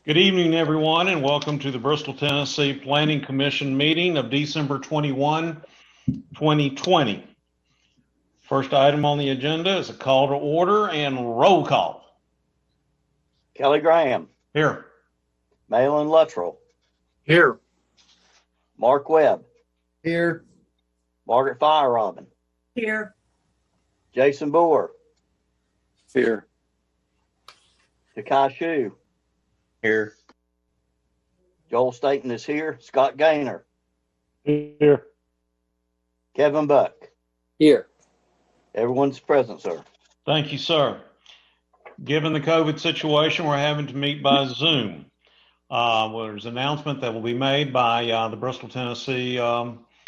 Good evening, everyone, and welcome to the Bristol, Tennessee Planning Commission meeting of December 21, 2020. First item on the agenda is a call to order and roll call. Kelly Graham. Here. Malin Luttrell. Here. Mark Webb. Here. Margaret Fire-Robin. Here. Jason Boer. Here. Takai Shu. Here. Joel Staten is here. Scott Gaynor. Here. Kevin Buck. Here. Everyone's present, sir. Thank you, sir. Given the COVID situation, we're having to meet by Zoom. There's an announcement that will be made by the Bristol, Tennessee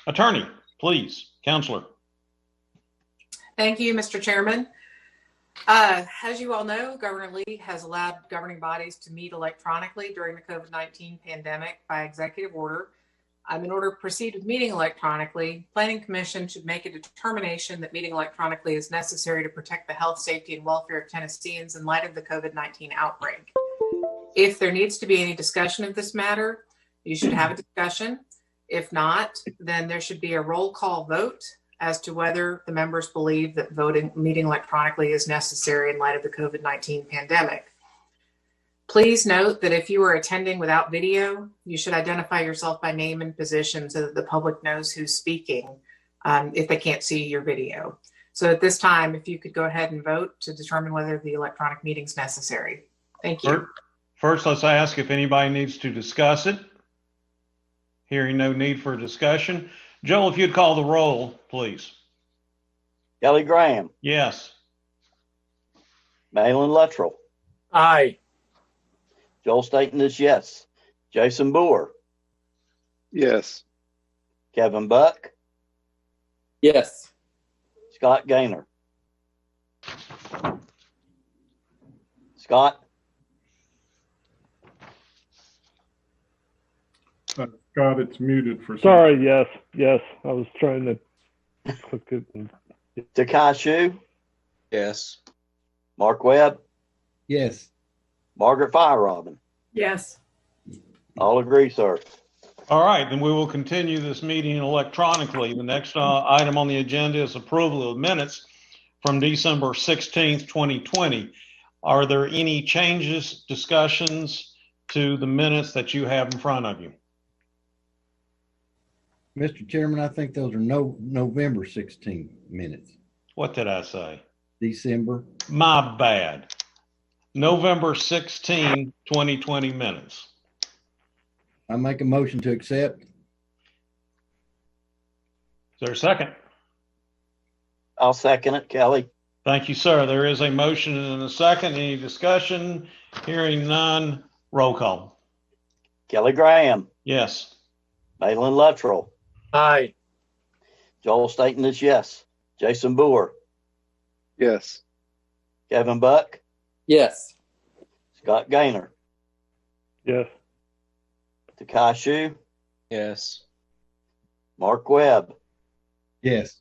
attorney. Please, Counselor. Thank you, Mr. Chairman. As you all know, Governor Lee has allowed governing bodies to meet electronically during the COVID-19 pandemic by executive order. In order to proceed with meeting electronically, Planning Commission should make a determination that meeting electronically is necessary to protect the health, safety, and welfare of Tennesseans in light of the COVID-19 outbreak. If there needs to be any discussion of this matter, you should have a discussion. If not, then there should be a roll call vote as to whether the members believe that meeting electronically is necessary in light of the COVID-19 pandemic. Please note that if you are attending without video, you should identify yourself by name and position so that the public knows who's speaking if they can't see your video. So at this time, if you could go ahead and vote to determine whether the electronic meeting is necessary. Thank you. First, let's ask if anybody needs to discuss it. Hearing no need for discussion. Joel, if you'd call the roll, please. Kelly Graham. Yes. Malin Luttrell. Aye. Joel Staten is yes. Jason Boer. Yes. Kevin Buck. Yes. Scott Gaynor. Scott. Scott, it's muted for some. Sorry, yes. I was trying to click it. Takai Shu. Yes. Mark Webb. Yes. Margaret Fire-Robin. Yes. All agree, sir. All right, then we will continue this meeting electronically. The next item on the agenda is approval of minutes from December 16th, 2020. Are there any changes, discussions to the minutes that you have in front of you? Mr. Chairman, I think those are November 16 minutes. What did I say? December. My bad. November 16, 2020 minutes. I make a motion to accept. Is there a second? I'll second it, Kelly. Thank you, sir. There is a motion and a second. Any discussion? Hearing none. Roll call. Kelly Graham. Yes. Malin Luttrell. Aye. Joel Staten is yes. Jason Boer. Yes. Kevin Buck. Yes. Scott Gaynor. Yes. Takai Shu. Yes. Mark Webb. Yes.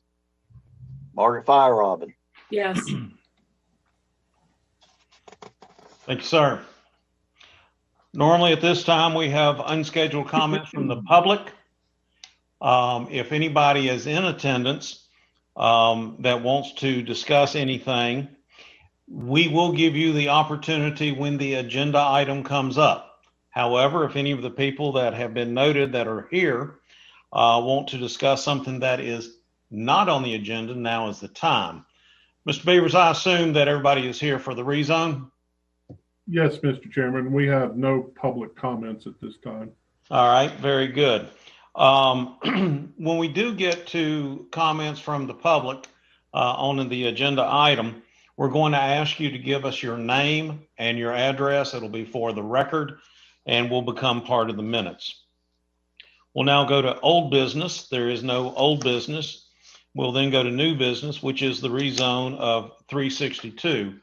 Margaret Fire-Robin. Yes. Thank you, sir. Normally at this time, we have unscheduled comments from the public. If anybody is in attendance that wants to discuss anything, we will give you the opportunity when the agenda item comes up. However, if any of the people that have been noted that are here want to discuss something that is not on the agenda, now is the time. Mr. Beavers, I assume that everybody is here for the rezone? Yes, Mr. Chairman, we have no public comments at this time. All right, very good. When we do get to comments from the public on the agenda item, we're going to ask you to give us your name and your address. It'll be for the record and will become part of the minutes. We'll now go to old business. There is no old business. We'll then go to new business, which is the rezone of 362.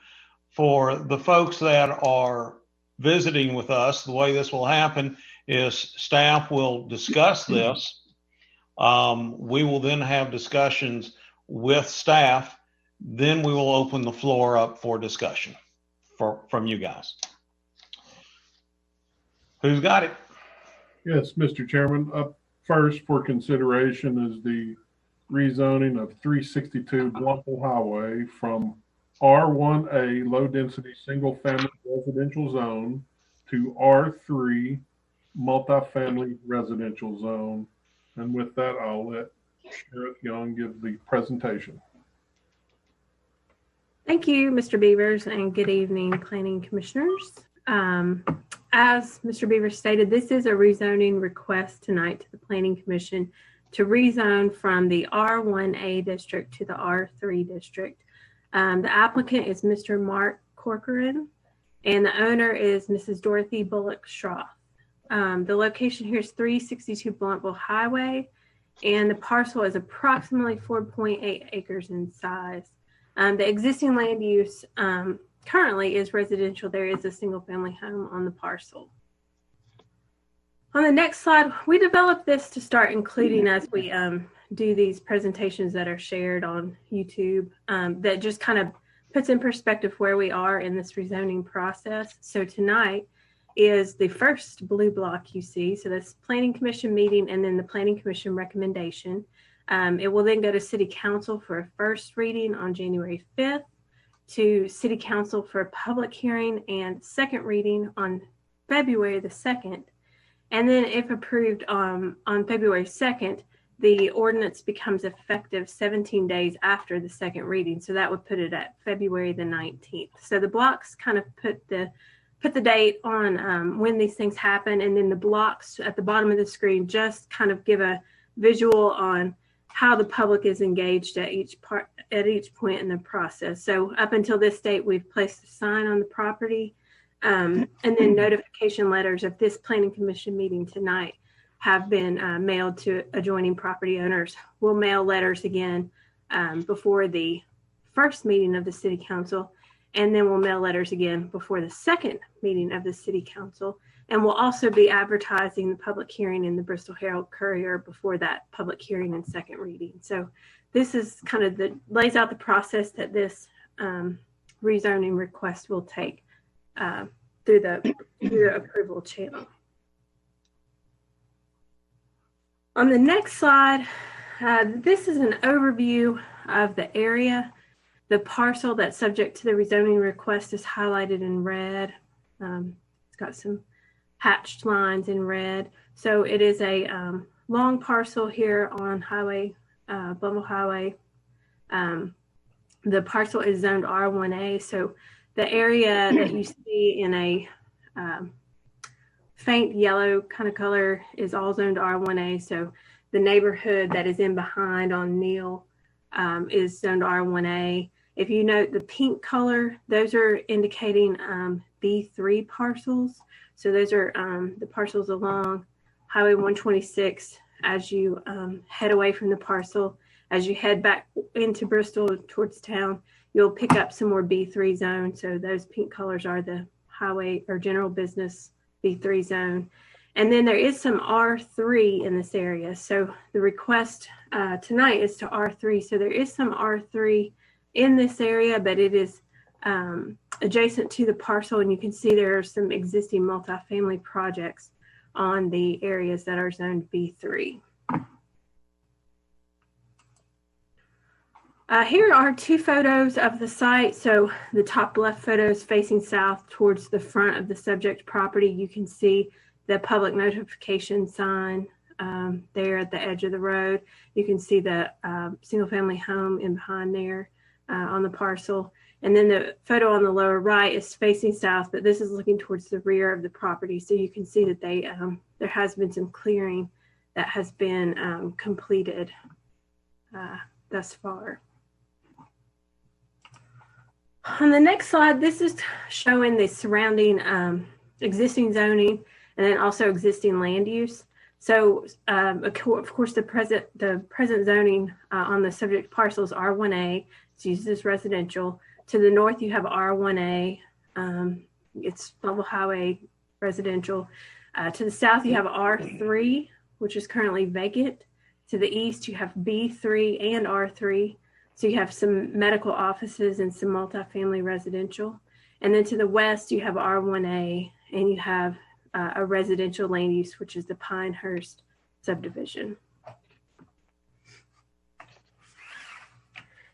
For the folks that are visiting with us, the way this will happen is staff will discuss this. We will then have discussions with staff. Then we will open the floor up for discussion from you guys. Who's got it? Yes, Mr. Chairman. Up first for consideration is the rezoning of 362 Bluffville Highway from R1A Low Density Single Family Residential Zone to R3 Multifamily Residential Zone. And with that, I'll let Sheriff Young give the presentation. Thank you, Mr. Beavers, and good evening, Planning Commissioners. As Mr. Beavers stated, this is a rezoning request tonight to the Planning Commission to rezone from the R1A district to the R3 district. The applicant is Mr. Mark Corcoran, and the owner is Mrs. Dorothy Bullock Schroth. The location here is 362 Bluffville Highway, and the parcel is approximately 4.8 acres in size. The existing land use currently is residential. There is a single family home on the parcel. On the next slide, we developed this to start including as we do these presentations that are shared on YouTube, that just kind of puts in perspective where we are in this rezoning process. So tonight is the first blue block you see. So that's Planning Commission meeting and then the Planning Commission recommendation. It will then go to City Council for a first reading on January 5th, to City Council for a public hearing and second reading on February the 2nd. And then if approved on February 2nd, the ordinance becomes effective 17 days after the second reading. So that would put it at February the 19th. So the blocks kind of put the date on when these things happen. And then the blocks at the bottom of the screen just kind of give a visual on how the public is engaged at each point in the process. So up until this date, we've placed a sign on the property, and then notification letters of this Planning Commission meeting tonight have been mailed to adjoining property owners. We'll mail letters again before the first meeting of the City Council, and then we'll mail letters again before the second meeting of the City Council. And we'll also be advertising the public hearing in the Bristol Herald Courier before that public hearing and second reading. So this is kind of lays out the process that this rezoning request will take through the approval channel. On the next slide, this is an overview of the area. The parcel that's subject to the rezoning request is highlighted in red. It's got some hatched lines in red. So it is a long parcel here on Bluffville Highway. The parcel is zoned R1A. So the area that you see in a faint yellow kind of color is all zoned R1A. So the neighborhood that is in behind on Neal is zoned R1A. If you note the pink color, those are indicating B3 parcels. So those are the parcels along Highway 126 as you head away from the parcel. As you head back into Bristol towards town, you'll pick up some more B3 zones. So those pink colors are the highway or general business B3 zone. And then there is some R3 in this area. So the request tonight is to R3. So there is some R3 in this area, but it is adjacent to the parcel, and you can see there are some existing multifamily projects on the areas that are zoned B3. Here are two photos of the site. So the top left photo is facing south towards the front of the subject property. You can see the public notification sign there at the edge of the road. You can see the single family home in behind there on the parcel. And then the photo on the lower right is facing south, but this is looking towards the rear of the property. So you can see that there has been some clearing that has been completed thus far. On the next slide, this is showing the surrounding existing zoning and then also existing land use. So of course, the present zoning on the subject parcels R1A, it's used as residential. To the north, you have R1A, it's Bluffville Highway residential. To the south, you have R3, which is currently vacant. To the east, you have B3 and R3. So you have some medical offices and some multifamily residential. And then to the west, you have R1A, and you have a residential land use, which is the Pinehurst subdivision.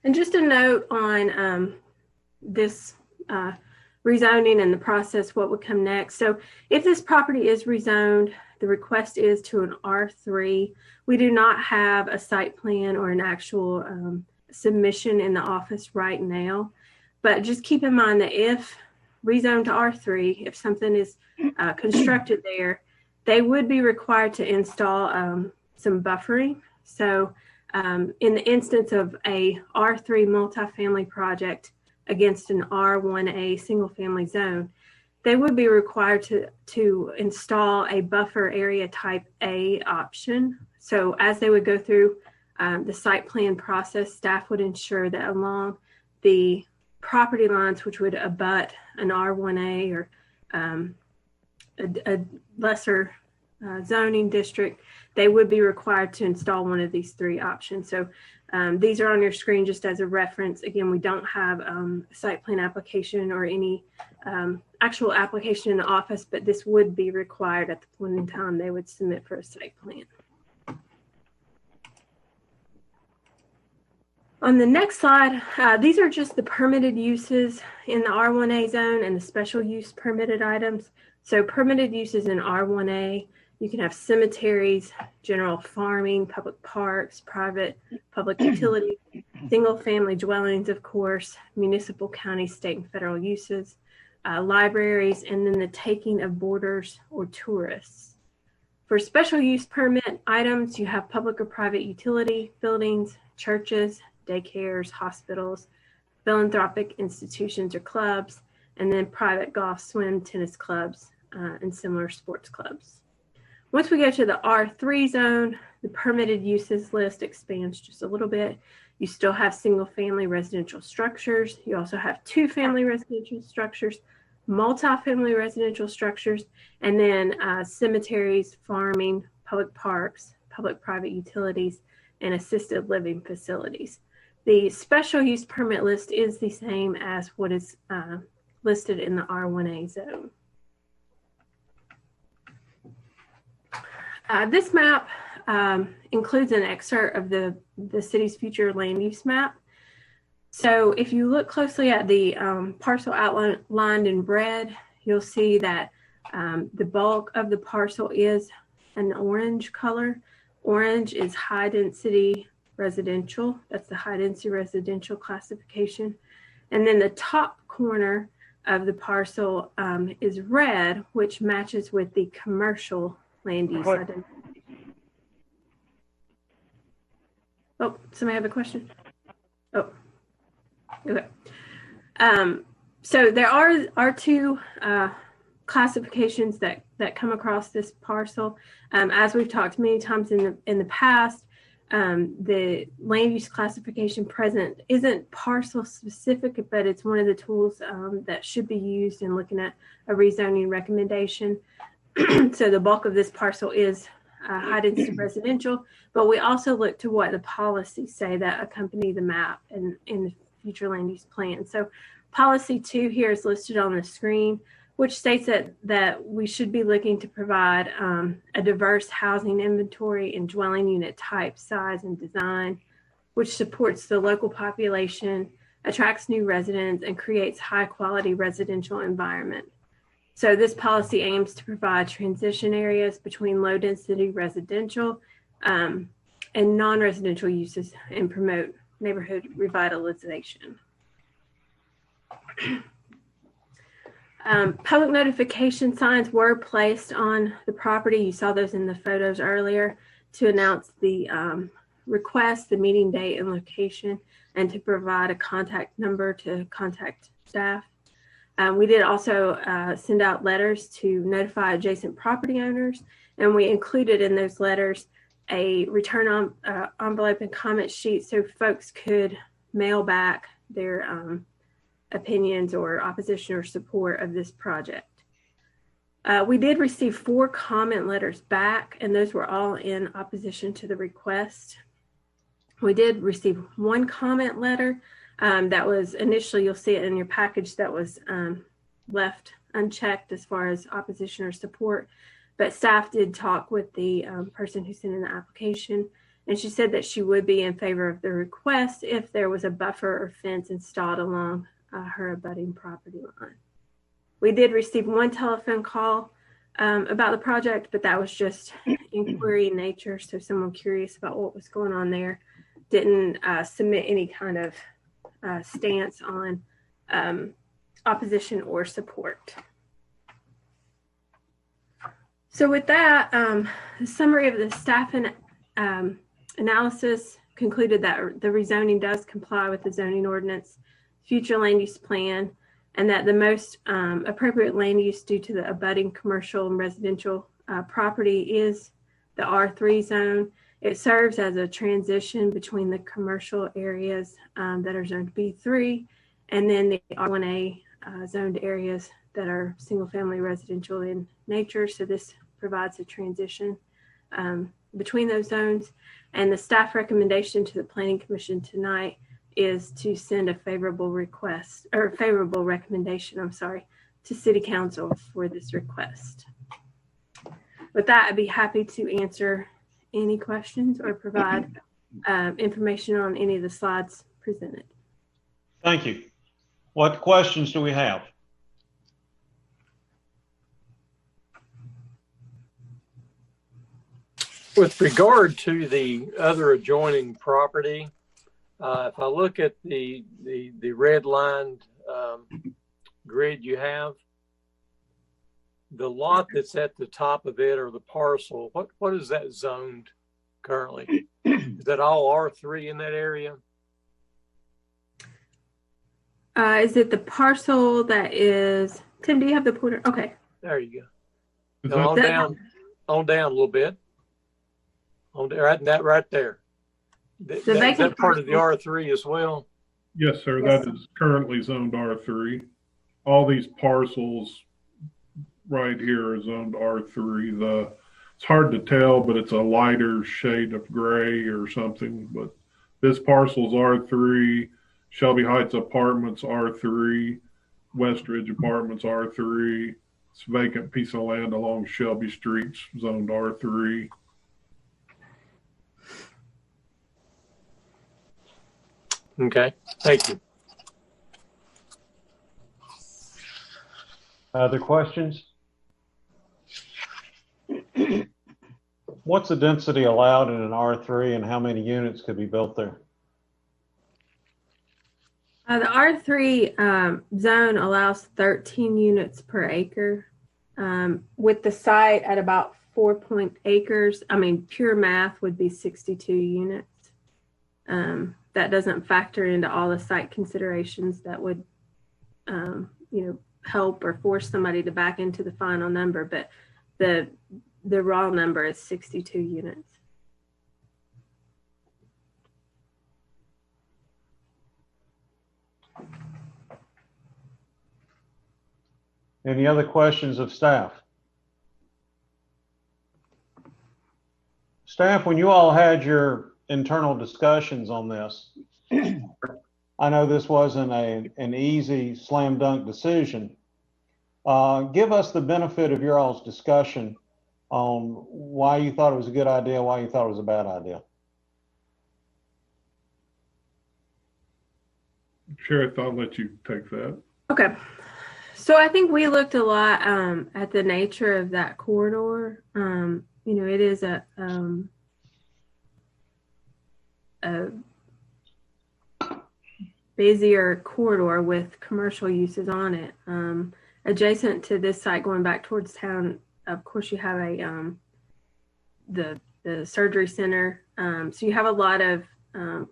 And just a note on this rezoning and the process, what would come next. So if this property is rezoned, the request is to an R3. We do not have a site plan or an actual submission in the office right now, but just keep in mind that if rezoned to R3, if something is constructed there, they would be required to install some buffering. So in the instance of a R3 multifamily project against an R1A single family zone, they would be required to install a buffer area type A option. So as they would go through the site plan process, staff would ensure that along the property lines, which would abut an R1A or a lesser zoning district, they would be required to install one of these three options. So these are on your screen just as a reference. Again, we don't have a site plan application or any actual application in the office, but this would be required at the point in time they would submit for a site plan. On the next slide, these are just the permitted uses in the R1A zone and the special use permitted items. So permitted uses in R1A, you can have cemeteries, general farming, public parks, private public utilities, single family dwellings, of course, municipal, county, state, and federal uses, libraries, and then the taking of boarders or tourists. For special use permit items, you have public or private utility buildings, churches, daycares, hospitals, philanthropic institutions or clubs, and then private golf, swim, tennis clubs, and similar sports clubs. Once we go to the R3 zone, the permitted uses list expands just a little bit. You still have single family residential structures. You also have two family residential structures, multi-family residential structures, and then cemeteries, farming, public parks, public private utilities, and assisted living facilities. The special use permit list is the same as what is listed in the R1A zone. This map includes an excerpt of the city's future land use map. So if you look closely at the parcel outlined in red, you'll see that the bulk of the parcel is an orange color. Orange is high density residential. That's the high density residential classification. And then the top corner of the parcel is red, which matches with the commercial land use identity. Oh, somebody have a question? Oh, okay. So there are two classifications that come across this parcel. As we've talked many times in the past, the land use classification present isn't parcel specific, but it's one of the tools that should be used in looking at a rezoning recommendation. So the bulk of this parcel is high density residential, but we also look to what the policies say that accompany the map and in the future land use plan. So policy 2 here is listed on the screen, which states that we should be looking to provide a diverse housing inventory and dwelling unit type, size, and design, which supports the local population, attracts new residents, and creates high quality residential environment. So this policy aims to provide transition areas between low density residential and non-residential uses and promote neighborhood revitalization. Public notification signs were placed on the property. You saw those in the photos earlier to announce the request, the meeting date and location, and to provide a contact number to contact staff. We did also send out letters to notify adjacent property owners, and we included in those letters a return envelope and comment sheet so folks could mail back their opinions or opposition or support of this project. We did receive 4 comment letters back, and those were all in opposition to the request. We did receive 1 comment letter that was initially, you'll see it in your package, that was left unchecked as far as opposition or support. But staff did talk with the person who sent in the application, and she said that she would be in favor of the request if there was a buffer or fence installed along her abutting property line. We did receive one telephone call about the project, but that was just inquiry in nature. So someone curious about what was going on there didn't submit any kind of stance on opposition or support. So with that, the summary of the staff analysis concluded that the rezoning does comply with the zoning ordinance, future land use plan, and that the most appropriate land use due to the abutting commercial and residential property is the R3 zone. It serves as a transition between the commercial areas that are zoned B3 and then the R1A zoned areas that are single family residential in nature. So this provides a transition between those zones. And the staff recommendation to the Planning Commission tonight is to send a favorable recommendation, to City Council for this request. With that, I'd be happy to answer any questions or provide information on any of the slides presented. Thank you. What questions do we have? With regard to the other adjoining property, if I look at the red lined grid you have, the lot that's at the top of it, or the parcel, what is that zoned currently? Is that all R3 in that area? Is it the parcel that is, Tim, do you have the pointer? Okay. There you go. Is No, that- on down a little bit. On there, right there. Is that part of the R3 as well? Yes, sir. Yes. That is currently zoned R3. All these parcels right here are zoned R3. It's hard to tell, but it's a lighter shade of gray or something. But this parcel's R3. Shelby Heights Apartments R3. Westridge Apartments R3. It's a vacant piece of land along Shelby Street, zoned R3. Okay, thank you. Other questions? What's the density allowed in an R3 and how many units could be built there? The R3 zone allows 13 units per acre. With the site at about 4 acres, pure math would be 62 units. That doesn't factor into all the site considerations that would, help or force somebody to back into the final number. But the raw number is 62 units. Any other questions of staff? Staff, when you all had your internal discussions on this, I know this wasn't an easy slam dunk decision. Give us the benefit of your all's discussion on why you thought it was a good idea, why you thought it was a bad idea. Sheriff, I'll let you take that. Okay. So I think we looked a lot at the nature of that corridor. It is a busier corridor with commercial uses on it. Adjacent to this site, going back towards town, of course, you have the surgery center. So you have a lot of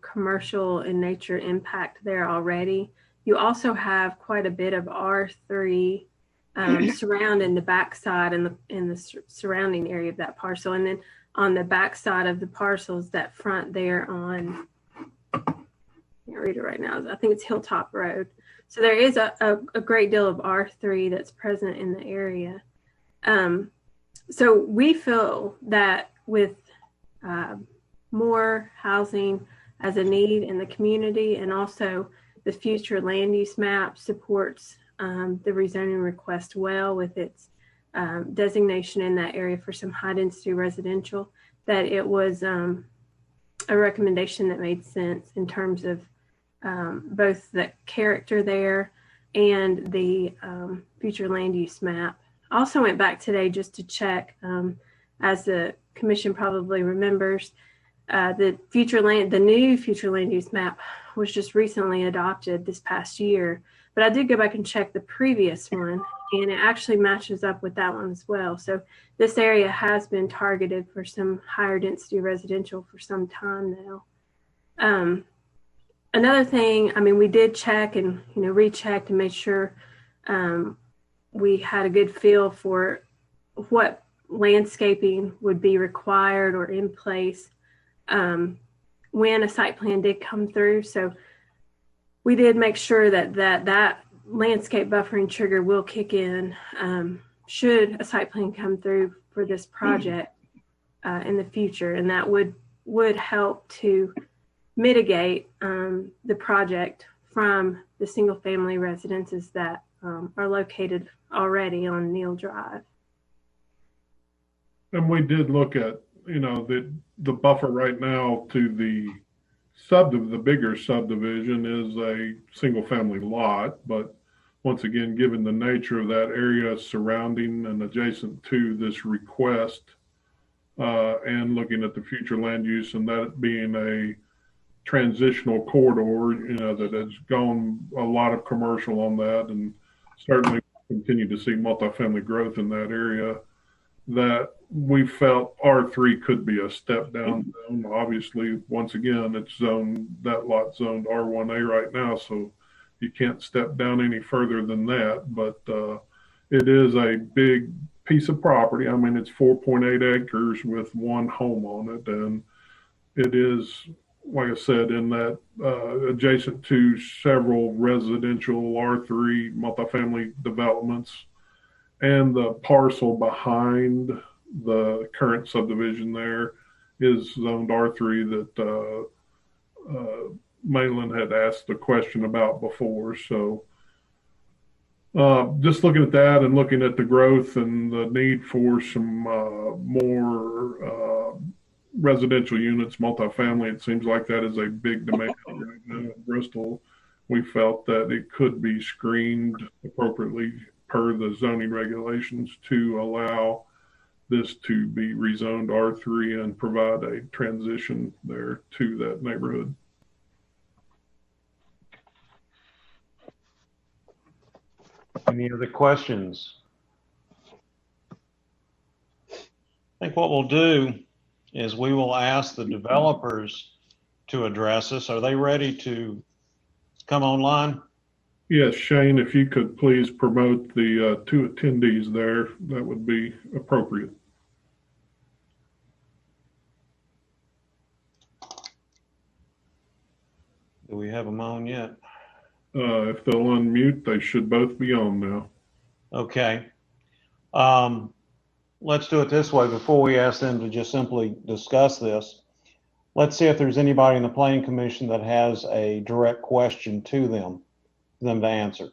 commercial in nature impact there already. You also have quite a bit of R3 surrounding the backside and the surrounding area of that parcel. And then on the backside of the parcels, that front there on, I can't read it right now, I think it's Hilltop Road. So there is a great deal of R3 that's present in the area. So we feel that with more housing as a need in the community, and also the future land use map supports the rezoning request well with its designation in that area for some high density residential, that it was a recommendation that made sense in terms of both the character there and the future land use map. I also went back today just to check, as the commission probably remembers, the new future land use map was just recently adopted this past year. But I did go back and check the previous one, and it actually matches up with that one as well. So this area has been targeted for some higher density residential for some time now. Another thing, I mean, we did check and rechecked and made sure we had a good feel for what landscaping would be required or in place when a site plan did come through. So we did make sure that landscape buffering trigger will kick in should a site plan come through for this project in the future, and that would help to mitigate the project from the single family residences that are located already on Neal Drive. And we did look at, the buffer right now to the bigger subdivision is a single family lot, but once again, given the nature of that area surrounding and adjacent to this request, and looking at the future land use and that being a transitional corridor, that has gone a lot of commercial on that, and certainly continue to see multifamily growth in that area, that we felt R3 could be a step down zone. Obviously, once again, that lot zoned R1A right now, so you can't step down any further than that, but it is a big piece of property. I mean, it's 4.8 acres with one home on it, and it is, like I said, in that adjacent to several residential R3 multifamily developments, and the parcel behind the current subdivision there is zoned R3 that Malin had asked a question about before. So just looking at that and looking at the growth and the need for some more residential units, multifamily, it seems like that is a big demand right now in Bristol. We felt that it could be screened appropriately per the zoning regulations to allow this to be rezoned R3 and provide a transition there to that neighborhood. Any other questions? I think what we'll do is we will ask the developers to address us. Are they ready to come online? Yes, Shane, if you could please promote the two attendees there, that would be appropriate. Do we have them on yet? If they'll unmute, they should both be on now. Okay. Let's do it this way. Before we ask them to just simply discuss this, let's see if there's anybody in the Planning Commission that has a direct question to them to answer.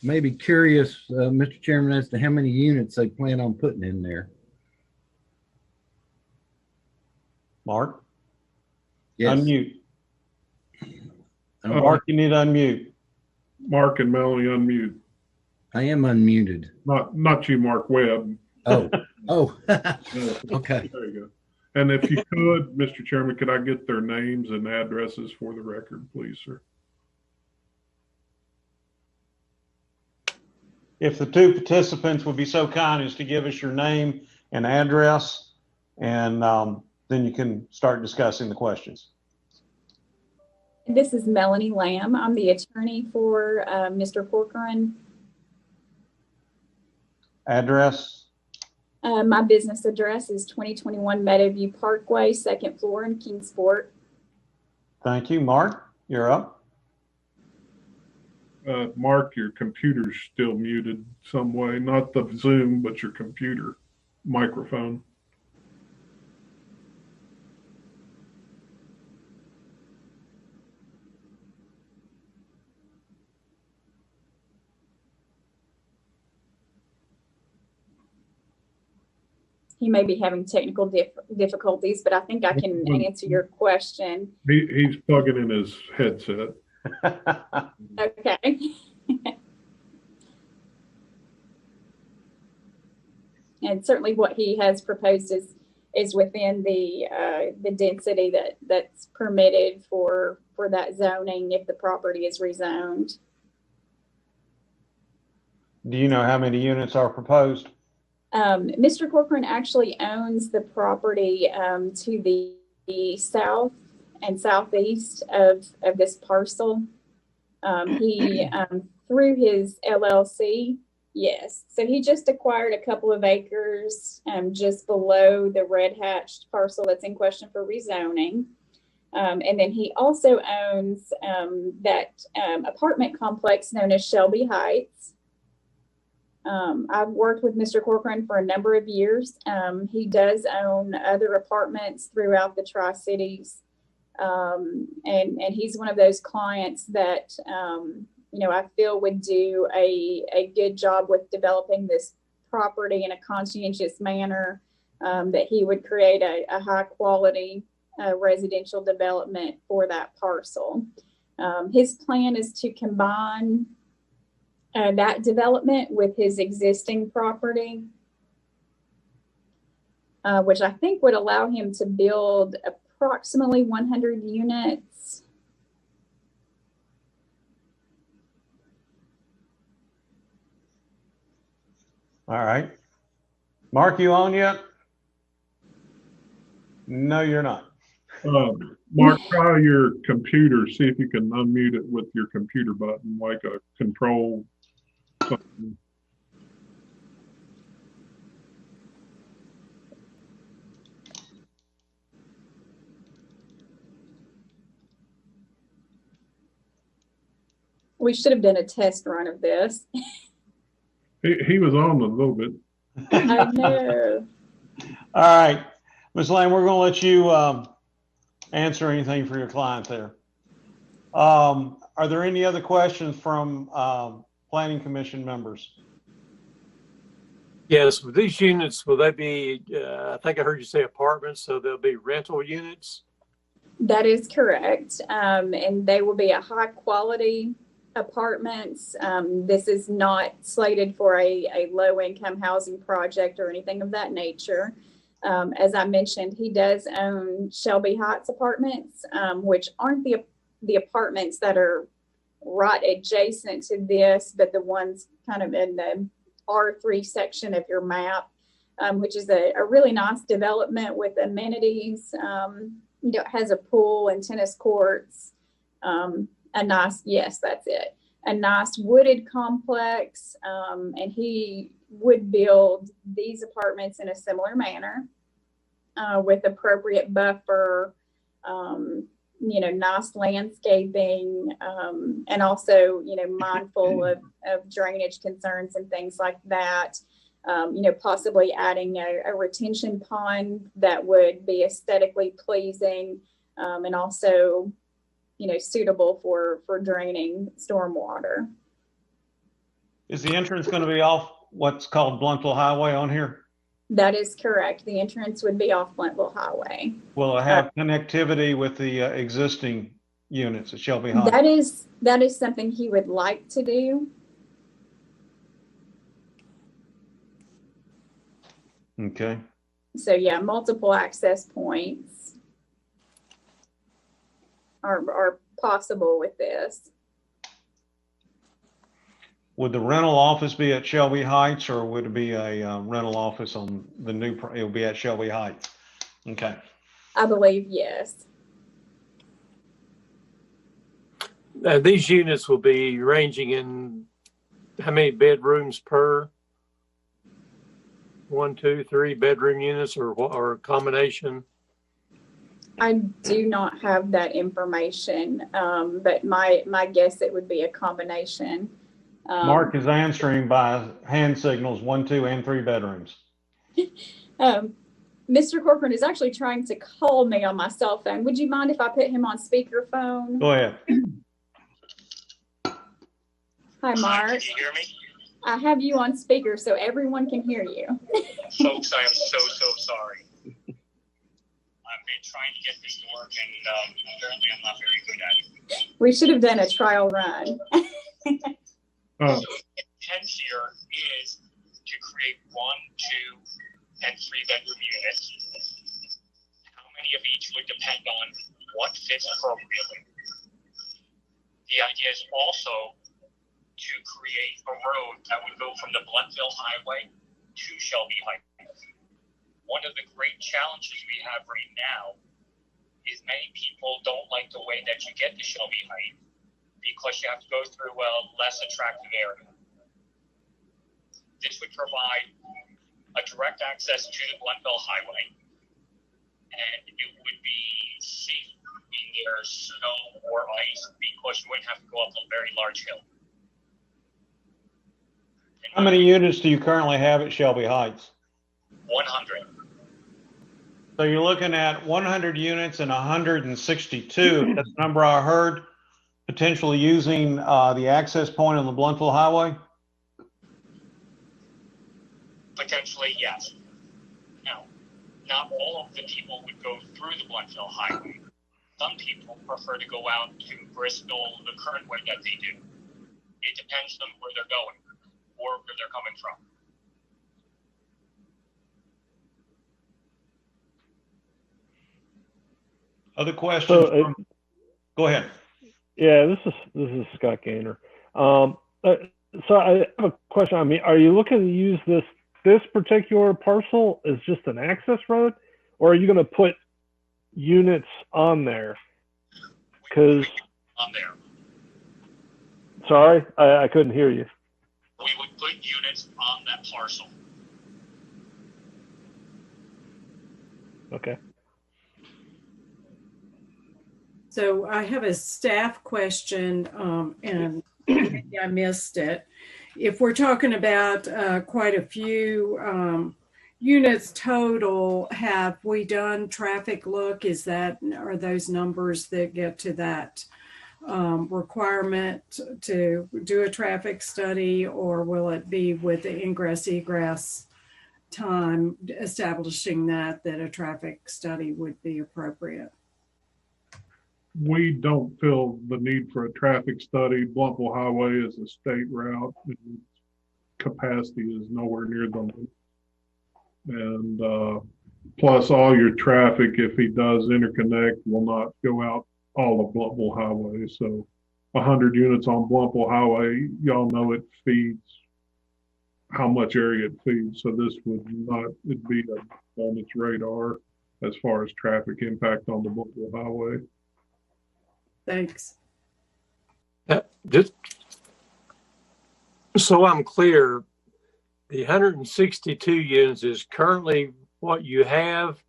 Maybe curious, Mr. Chairman, as to how many units they plan on putting in there. Mark? Yes. Unmute. Mark, you need to unmute. Mark and Melanie, unmute. I am unmuted. Not you, Mark Webb. Oh, okay. There you go. And if you could, Mr. Chairman, could I get their names and addresses for the record, please, sir? If the two participants would be so kind as to give us your name and address, and then you can start discussing the questions. This is Melanie Lamb. I'm the attorney for Mr. Corcoran. Address? My business address is 2021 Meadowview Parkway, 2nd floor in Kingsport. Thank you. Mark, you're up. Mark, your computer's still muted some way. Not the Zoom, but your computer microphone. he may be having technical difficulties, but I think I can answer your question. Difficulties, but I think I can answer your question. He's plugging in his headset. Okay. And certainly what he has proposed is within the density that's permitted for that zoning if the property is rezoned. Do you know how many units are proposed? Mr. Corcoran actually owns the property to the south and southeast of this parcel. He through his LLC, yes. So he just acquired a couple of acres just below the red hatched parcel that's in question for rezoning. And then he also owns that apartment complex known as Shelby Heights. I've worked with Mr. Corcoran for a number of years. He does own other apartments throughout the Tri-Cities. And he's one of those clients that, I feel would do a good job with developing this property in a conscientious manner, that he would create a high quality residential development for that parcel. His plan is to combine that development with his existing property, which I think would allow him to build approximately 100 units. All right. Mark, you on yet? No, you're not. Mark, try your computer. See if you can unmute it with your computer button, like a control something. We should have done a test run of this. He was on a little bit. I know. All right. Ms. Lane, we're going to let you answer anything for your client there. Are there any other questions from Planning Commission members? Yes, with these units, will they be, I think I heard you say apartments, so they'll be rental units? That is correct. And they will be a high quality apartments. This is not slated for a low income housing project or anything of that nature. As I mentioned, he does own Shelby Heights apartments, which aren't the apartments that are right adjacent to this, but the ones kind of in the R3 section of your map, which is a really nice development with amenities. It has a pool and tennis courts, yes, that's it. A nice wooded complex, and he would build these apartments in a similar manner, with appropriate buffer, nice landscaping, and also, mindful of drainage concerns and things like that. Possibly adding a retention pond that would be aesthetically pleasing, and also, suitable for draining stormwater. Is the entrance going to be off what's called Bluntville Highway on here? That is correct. The entrance would be off Bluntville Highway. Will it have connectivity with the existing units at Shelby Heights? That is something he would like to do. Okay. So yeah, multiple access points are possible with this. Would the rental office be at Shelby Heights, or would it be a rental office on the new, it will be at Shelby Heights? Okay. I believe, yes. These units will be ranging in how many bedrooms per? 1, 2, 3 bedroom units, or a combination? I do not have that information, but my guess it would be a combination. Mark is answering by hand signals, 1, 2, and 3 bedrooms. Mr. Corcoran is actually trying to call me on my cell phone. Would you mind if I put him on speakerphone? Go ahead. Hi, Mark. Can you hear me? I have you on speaker so everyone can hear you. Folks, I am so sorry. I've been trying to get this to work, and apparently I'm not very good at it. We should have done a trial run. Uh, The intent here is to create 1, 2, and 3 bedroom units. How many of each would depend on what fits appropriately. The idea is also to create a road that would go from the Bluntville Highway to Shelby Heights. One of the great challenges we have right now is many people don't like the way that you get to Shelby Heights because you have to go through a less attractive area. This would provide a direct access to the Bluntville Highway, and it would be safe when there's snow or ice because you wouldn't have to go up a very large hill. How many units do you currently have at Shelby Heights? 100. So you're looking at 100 units and 162. That's the number I heard, potentially using the access point on the Bluntville Highway? Potentially, yes. Now, not all of the people would go through the Bluntville Highway. Some people prefer to go out to Bristol the current way that they do. It depends on where they're going or where they're coming from. Other questions? So, Go ahead. Yeah, this is Scott Gaynor. So I have a question. I mean, are you looking to use this particular parcel as just an access road, or are you going to put units on there? Because On there, sorry, I couldn't hear you. we would put units on that parcel. Okay. So I have a staff question, and maybe I missed it. If we're talking about quite a few units total, have we done traffic look? Are those numbers that get to that requirement to do a traffic study, or will it be with the ingress egress time establishing that a traffic study would be appropriate? we don't feel the need for a traffic study. Bluntville Highway is a state route, and capacity is nowhere near the limit. And plus, all your traffic, if he does interconnect, will not go out all of Bluntville Highway. So 100 units on Bluntville Highway, y'all know it feeds how much area it feeds. So this would not, it'd be on its radar as far as traffic impact on the Bluntville Highway. Thanks. Just so I'm clear, the 162 units is currently what you have,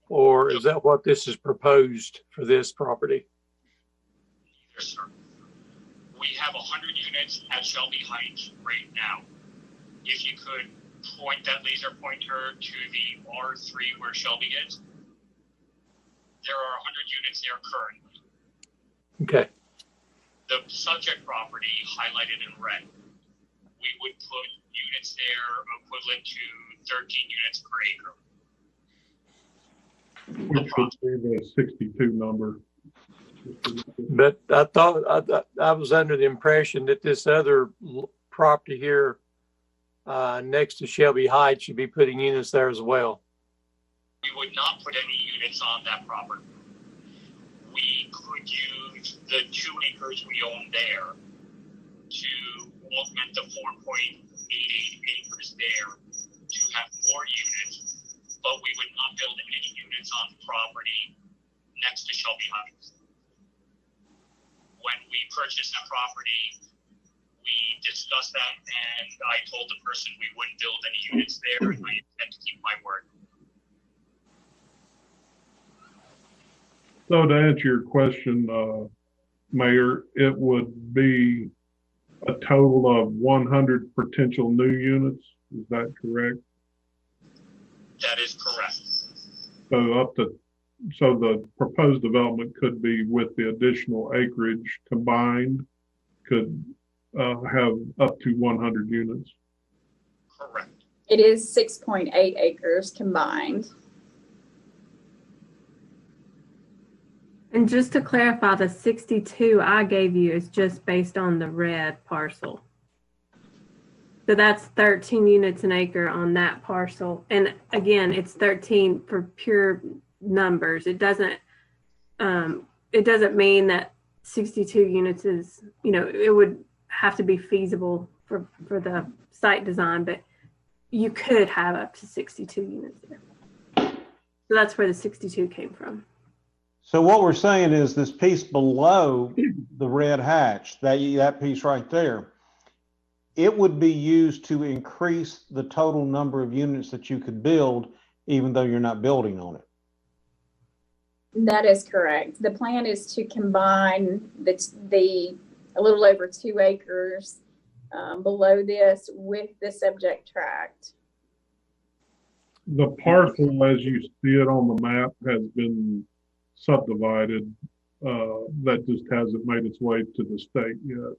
or is that what this is proposed for this property? Yes, sir. We have 100 units at Shelby Heights right now. If you could point that laser pointer to the R3 where Shelby is, there are 100 units there currently. Okay. The subject property highlighted in red, we would put units there equivalent to 13 units per acre. Which would be the 62 number. But I thought I was under the impression that this other property here next to Shelby Heights should be putting units there as well. We would not put any units on that property. We could use the 2 acres we own there to augment the 4.88 acres there to have more units, but we would not build any units on the property next to Shelby Heights. When we purchased that property, we discussed that, and I told the person we wouldn't build any units there, and I intend to keep my word. So to answer your question, Mayor, it would be a total of 100 potential new units. Is that correct? That is correct. So the proposed development could be with the additional acreage combined, could have up to 100 units. Correct. It is 6.8 acres combined. And just to clarify, the 62 I gave you is just based on the red parcel. So that's 13 units an acre on that parcel. And again, it's 13 for pure numbers. It doesn't mean that 62 units is, it would have to be feasible for the site design, but you could have up to 62 units there. So that's where the 62 came from. So what we're saying is this piece below the red hatch, that piece right there, it would be used to increase the total number of units that you could build, even though you're not building on it. That is correct. The plan is to combine the a little over 2 acres below this with the subject tract. The parcel, as you see it on the map, has been subdivided. That just hasn't made its way to the state yet.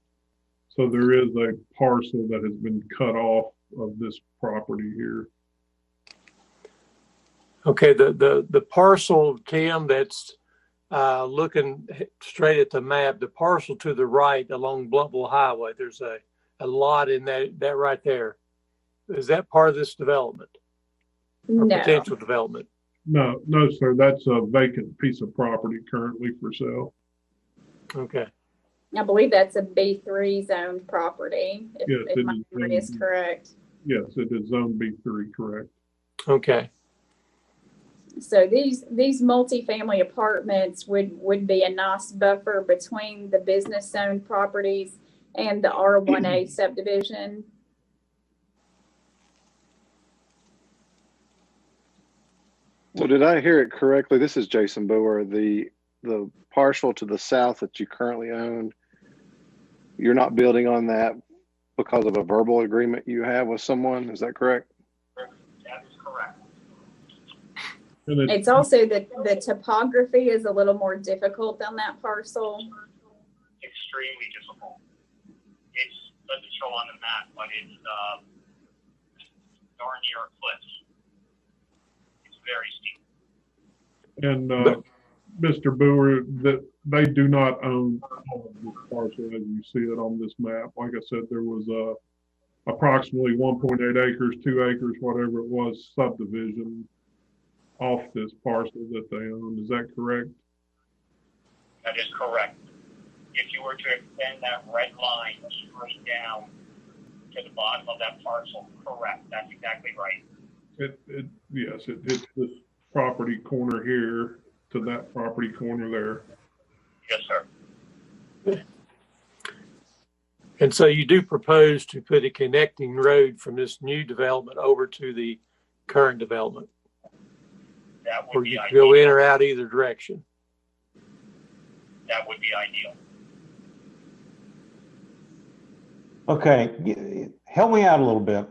So there is a parcel that has been cut off of this property here. Okay, the parcel, Tim, that's looking straight at the map, the parcel to the right along Blumpville Highway, there's a lot in that right there. Is that part of this development? Or No. potential development? No, sir. That's a vacant piece of property currently for sale. Okay. I believe that's a B3 zoned property, if my memory is correct. Yes, it is zone B3, correct. Okay. So these multifamily apartments would be a nice buffer between the business zone properties and the R1A subdivision. So did I hear it correctly? This is Jason Boer. The parcel to the south that you currently own, you're not building on that because of a verbal agreement you have with someone. Is that correct? That is correct. It's also the topography is a little more difficult on that parcel. Extremely difficult. It doesn't show on the map, but it's darn near a cliff. It's very steep. And Mr. Boer, that they do not own all of this parcel as you see it on this map. Like I said, there was approximately 1.8 acres, 2 acres, whatever it was, subdivision off this parcel that they own. Is that correct? That is correct. If you were to extend that red line straight down to the bottom of that parcel, correct. That's exactly right. Yes, it hits this property corner here to that property corner there. Yes, sir. And so you do propose to put a connecting road from this new development over to the current development? That would or be you ideal. go in or out either direction? That would be ideal. Okay, help me out a little bit.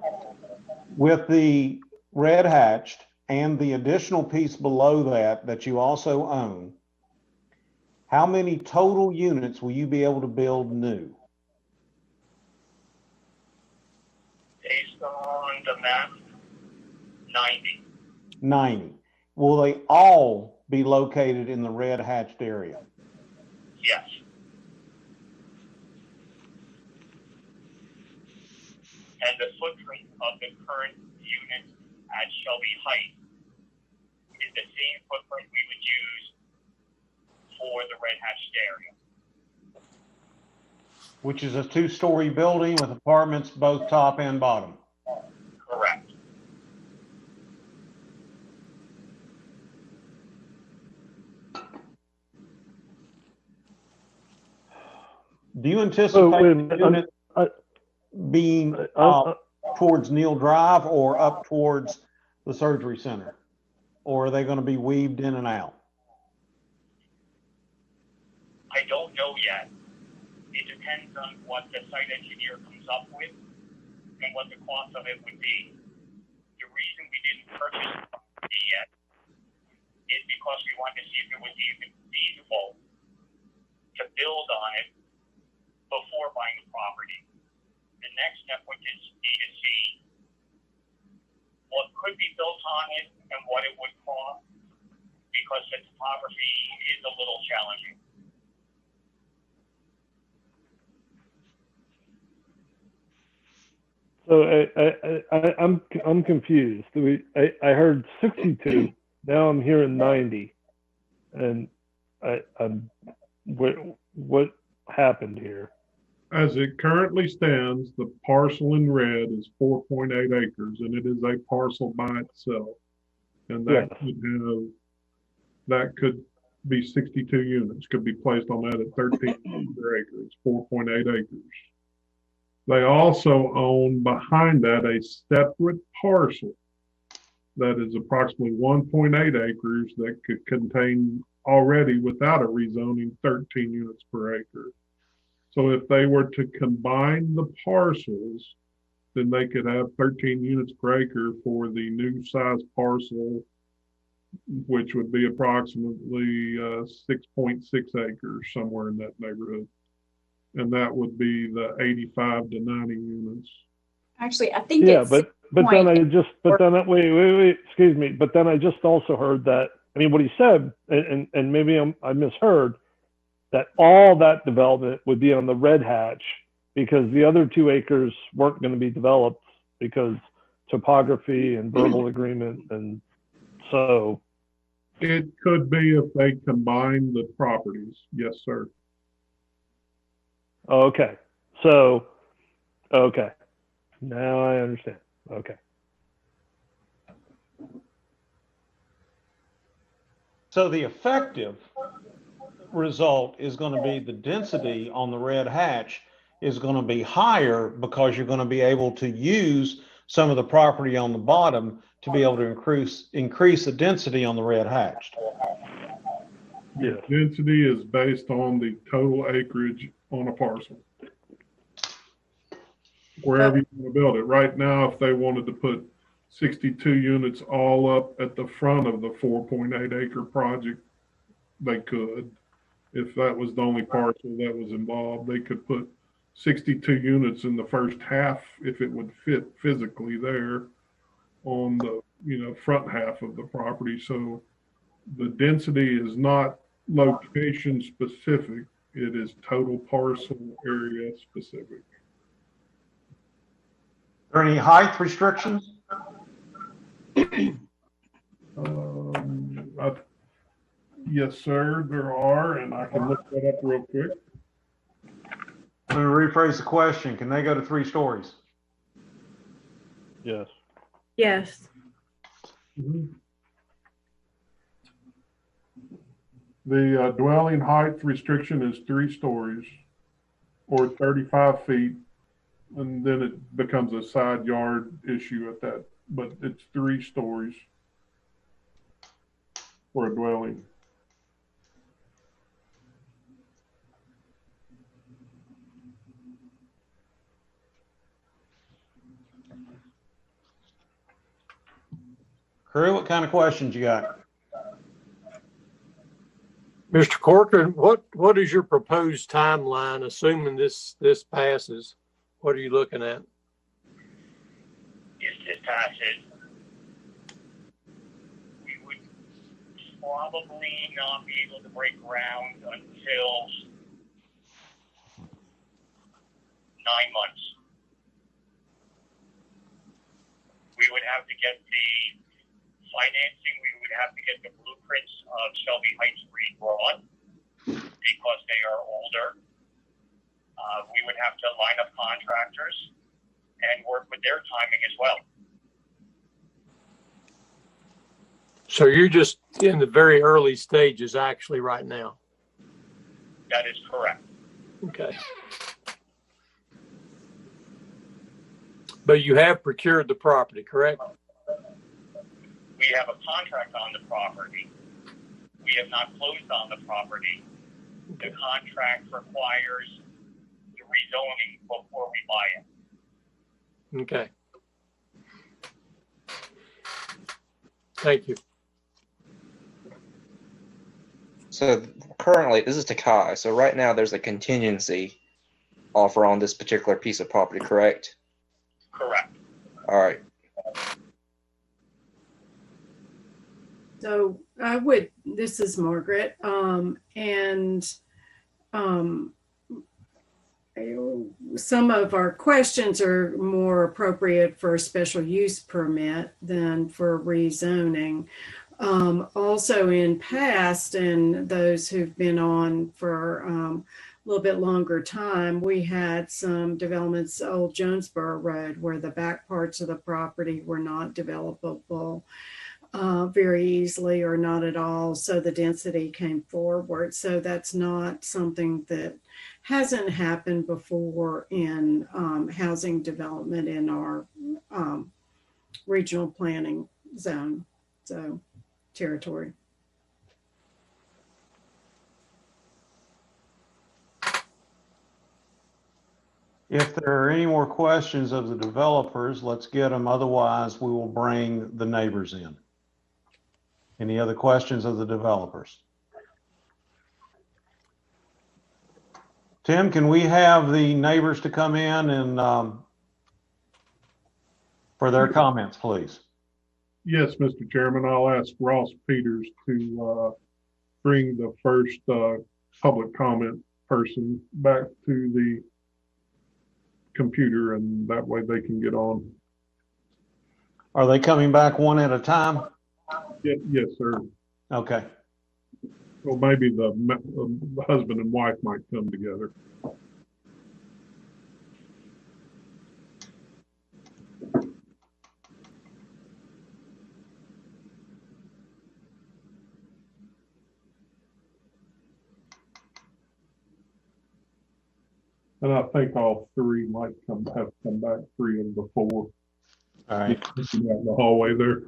With the red hatched and the additional piece below that you also own, how many total units will you be able to build new? Based on the map, 90. 90. Will they all be located in the red hatched area? Yes. And the footprint of the current unit at Shelby Heights is the same footprint we would use for the red hatched area. Which is a 2-story building with apartments both top and bottom. Correct. Do you anticipate the unit being towards Neal Drive or up towards the surgery center? Or are they going to be weaved in and out? I don't know yet. It depends on what the site engineer comes up with and what the cost of it would be. The reason we didn't purchase the property yet is because we wanted to see if it was even feasible to build on it before buying the property. next step would just be to see what could be built on it and what it would cost, because the topography is a little challenging. So I'm confused. I heard 62. Now I'm hearing 90, and what happened here? As it currently stands, the parcel in red is 4.8 acres, and it is a parcel by itself. And that could be 62 units, could be placed on that at 13 per acre. It's 4.8 acres. They also own behind that a separate parcel that is approximately 1.8 acres that could contain already, without a rezoning, 13 units per acre. So if they were to combine the parcels, then they could have 13 units per acre for the new size parcel, which would be approximately 6.6 acres, somewhere in that neighborhood. And that would be the 85 to 90 units. Actually, I think yeah, it's but then wait, excuse me. But then I just also heard that, I mean, what he said, and maybe I misheard, that all that development would be on the red hatch because the other 2 acres weren't going to be developed because topography and verbal agreement. And so it could be if they combine the properties. Yes, sir. Okay. So, okay. Now I understand. Okay. So the effective result is going to be the density on the red hatch is going to be higher because you're going to be able to use some of the property on the bottom to be able to increase the density on the red hatched. Yeah. Density is based on the total acreage on a parcel. Wherever you want to build it. Right now, if they wanted to put 62 units all up at the front of the 4.8 acre project, they could. If that was the only parcel that was involved, they could put 62 units in the first half if it would fit physically there on the front half of the property. So the density is not location specific, it is total parcel area specific. Are there any height restrictions? Yes, sir, there are, and I can look that up real quick. Let me rephrase the question. Can they go to 3 stories? Yes. Yes. Mm-hmm. The dwelling height restriction is 3 stories or 35 feet, and then it becomes a side yard issue at that, but it's 3 stories for a dwelling. Crew, what kind of questions you got? Mr. Corcoran, what is your proposed timeline, assuming this passes? What are you looking at? If this passes, we would probably not be able to break ground until 9 months. We would have to get the financing, we would have to get the blueprints of Shelby Heights redrawn because they are older. We would have to line up contractors and work with their timing as well. So you're just in the very early stages actually right now. That is correct. Okay. But you have procured the property, correct? We have a contract on the property. We have not closed on the property. The contract requires the rezoning before we buy it. Okay. Thank you. So currently, this is Takai. So right now there's a contingency offer on this particular piece of property, correct? Correct. All right. So this is Margaret, some of our questions are more appropriate for a special use permit than for rezoning. Also in past, and those who've been on for a little bit longer time, we had some developments, Old Jonesboro Road, where the back parts of the property were not developable very easily or not at all. So the density came forward. So that's not something that hasn't happened before in housing development in our regional planning zone, so territory. If there are any more questions of the developers, let's get them. Otherwise, we will bring the neighbors in. Any other questions of the developers? Tim, can we have the neighbors to come in and for their comments, please? Yes, Mr. Chairman, I'll ask Ross Peters to bring the first public comment person back to the computer, and that way they can get on. Are they coming back one at a time? Yes, sir. Okay. Well, maybe the husband and wife might come together. And I think all three might have come back 3 and before. All right. Out in the hallway there.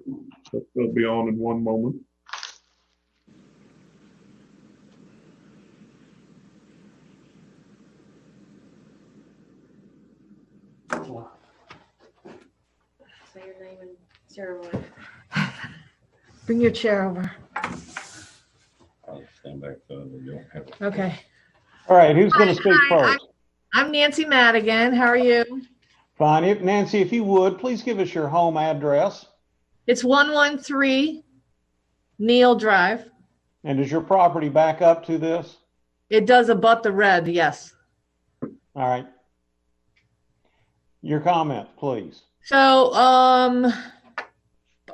So they'll be on in one moment. Say your name and ceremony. Bring your chair over. I'll stand back so you don't have it. Okay. All right. Who's going to speak first? I'm Nancy Madigan. How are you? Fine. Nancy, if you would, please give us your home address. It's 113 Neil Drive. And does your property back up to this? It does abut the red, yes. All right. Your comment, please. So,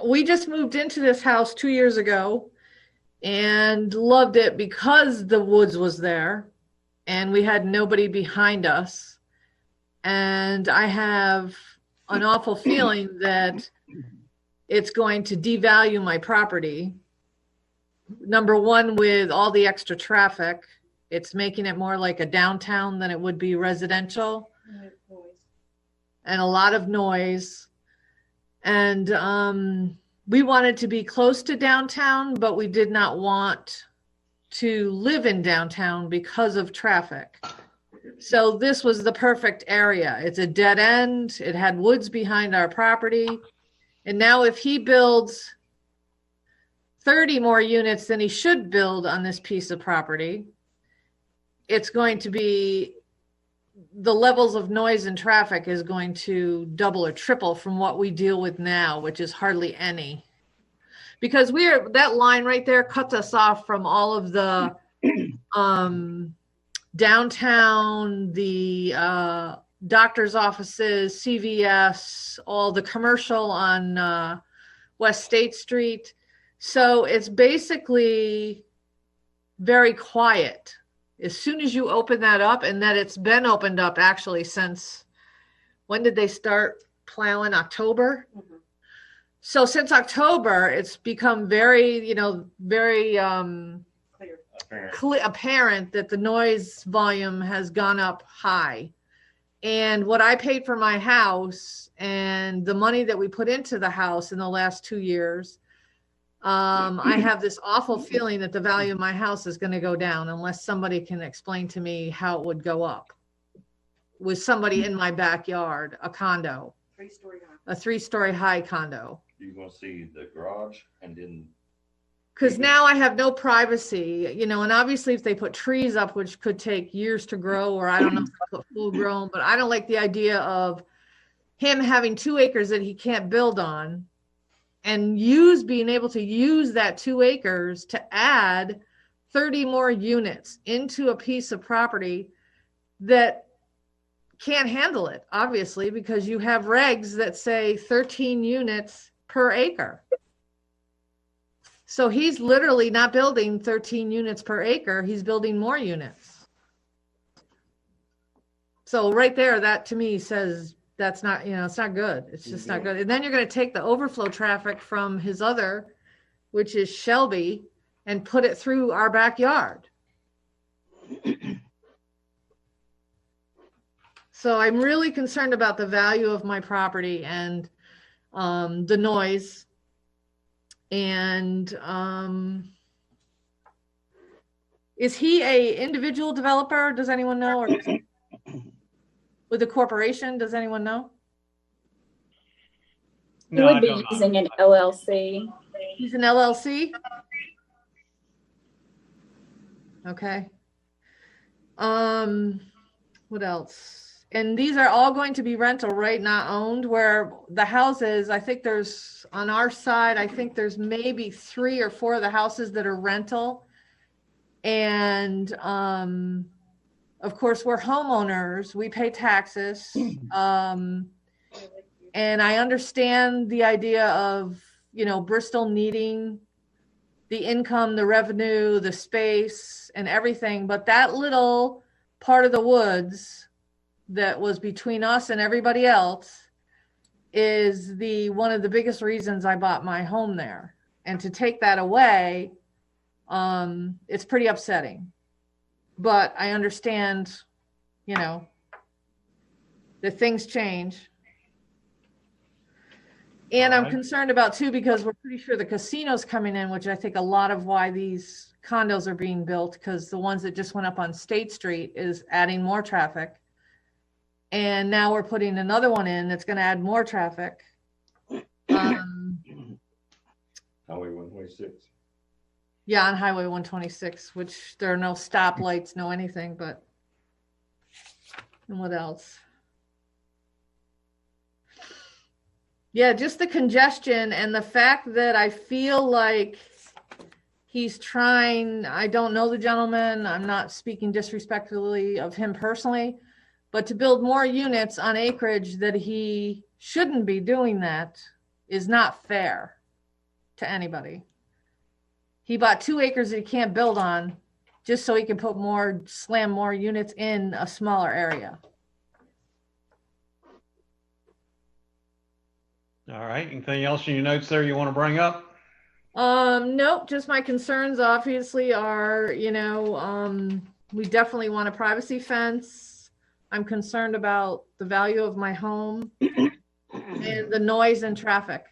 we just moved into this house 2 years ago and loved it because the woods was there and we had nobody behind us. And I have an awful feeling that it's going to devalue my property. Number one, with all the extra traffic, it's making it more like a downtown than it would be residential. And a lot of noise. And we wanted to be close to downtown, but we did not want to live in downtown because of traffic. So this was the perfect area. It's a dead end. It had woods behind our property. And now if he builds 30 more units than he should build on this piece of property, it's going to be, the levels of noise and traffic is going to double or triple from what we deal with now, which is hardly any. Because that line right there cuts us off from all of the downtown, the doctor's offices, CVS, all the commercial on West State Street. So it's basically very quiet. As soon as you open that up, and that it's been opened up actually since, when did they start plowing? October? Mm-hmm. So since October, it's become very, very apparent that the noise volume has gone up high. And what I paid for my house and the money that we put into the house in the last 2 years, I have this awful feeling that the value of my house is going to go down unless somebody can explain to me how it would go up. With somebody in my backyard, a condo, a 3-story high condo. You're going to see the garage and then because now I have no privacy, you know, and obviously if they put trees up, which could take years to grow, or I don't know if they'll put full grown, but I don't like the idea of him having 2 acres that he can't build on and being able to use that 2 acres to add 30 more units into a piece of property that can't handle it, obviously, because you have regs that say 13 units per acre. So he's literally not building 13 units per acre. He's building more units. So right there, that to me says that's not, you know, it's not good. It's just not good. And then you're going to take the overflow traffic from his other, which is Shelby, and put it through our backyard. So I'm really concerned about the value of my property and the noise. And is he a individual developer? Does anyone know? Or with a corporation? Does anyone know? He would be using an LLC. He's an LLC? Okay. What else? And these are all going to be rental, right? Not owned, where the houses, I think there's, on our side, I think there's maybe 3 or 4 of the houses that are rental. And of course, we're homeowners, we pay taxes. And I understand the idea of, you know, Bristol needing the income, the revenue, the space and everything. But that little part of the woods that was between us and everybody else is one of the biggest reasons I bought my home there. And to take that away, it's pretty upsetting. But I understand, you know, that things change. And I'm concerned about too, because we're pretty sure the casino's coming in, which I think a lot of why these condos are being built, because the ones that just went up on State Street is adding more traffic. And now we're putting another one in that's going to add more traffic. Highway 126. Yeah, on Highway 126, which there are no stoplights, no anything, but. And what else? Yeah, just the congestion and the fact that I feel like he's trying, I don't know the gentleman, I'm not speaking disrespectfully of him personally, but to build more units on acreage that he shouldn't be doing that is not fair to anybody. He bought 2 acres that he can't build on just so he can slam more units in a smaller area. All right. Anything else in your notes there you want to bring up? Nope. Just my concerns obviously are, you know, we definitely want a privacy fence. I'm concerned about the value of my home and the noise and traffic.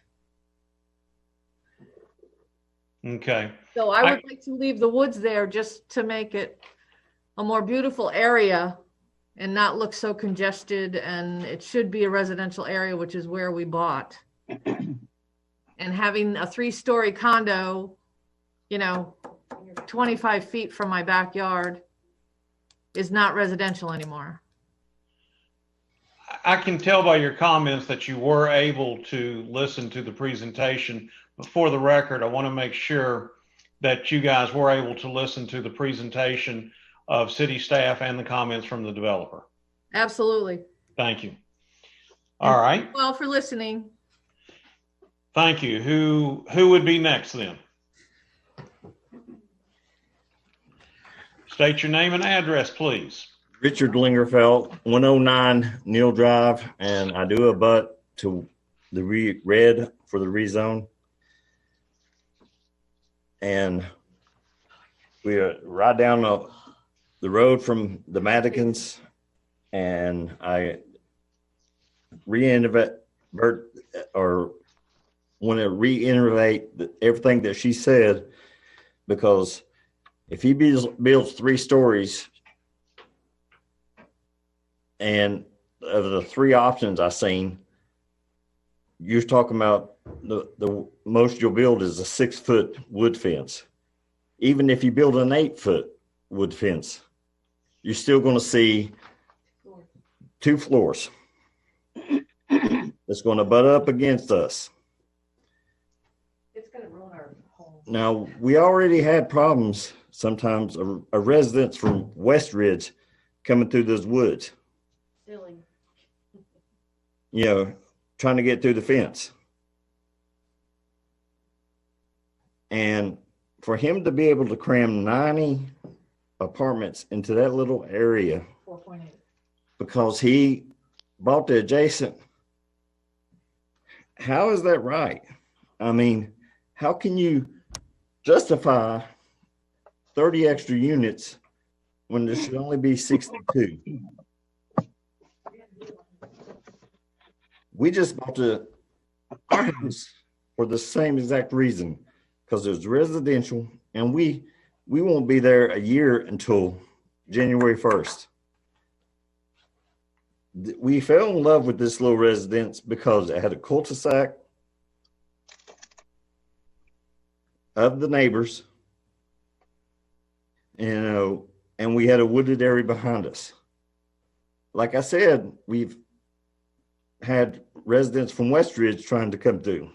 Okay. So I would like to leave the woods there just to make it a more beautiful area and not look so congested. And it should be a residential area, which is where we bought. And having a 3-story condo, you know, 25 feet from my backyard is not residential anymore. I can tell by your comments that you were able to listen to the presentation, but for the record, I want to make sure that you guys were able to listen to the presentation of city staff and the comments from the developer. Absolutely. Thank you. All right. Well, for listening. Thank you. Who would be next then? State your name and address, please. Richard Lingerfeld, 109 Neal Drive, and I do abut to the red for the rezone. And we are right down the road from the Madikins, and I want to reiterate everything that she said, because if he builds 3 stories, and of the 3 options I've seen, you're talking about the most you'll build is a 6-foot wood fence. Even if you build an 8-foot wood fence, you're still going to see 2 floors that's going to butt up against us. It's going to ruin our whole. Now, we already had problems sometimes, a residents from West Ridge coming through those woods, Silly. you know, trying to get through the fence. And for him to be able to cram 90 apartments into that little area 4.8. because he bought the adjacent, how is that right? I mean, how can you justify 30 extra units when there should only be 62? We just bought our house for the same exact reason, because it's residential, and we won't be there a year until January 1st. We fell in love with this little residence because it had a cul-de-sac of the neighbors, you know, and we had a wooded area behind us. Like I said, we've had residents from West Ridge trying to come through.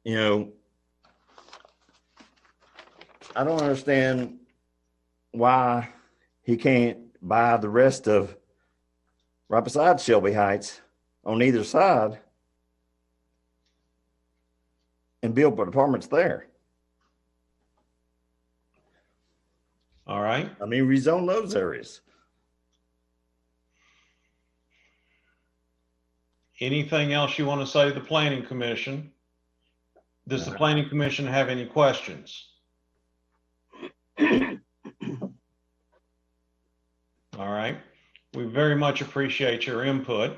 You know, I don't understand why he can't buy the rest of right beside Shelby Heights on either side and build apartments there. All right. I mean, rezone those areas. Anything else you want to say to the Planning Commission? Does the Planning Commission have any questions? All right. We very much appreciate your input.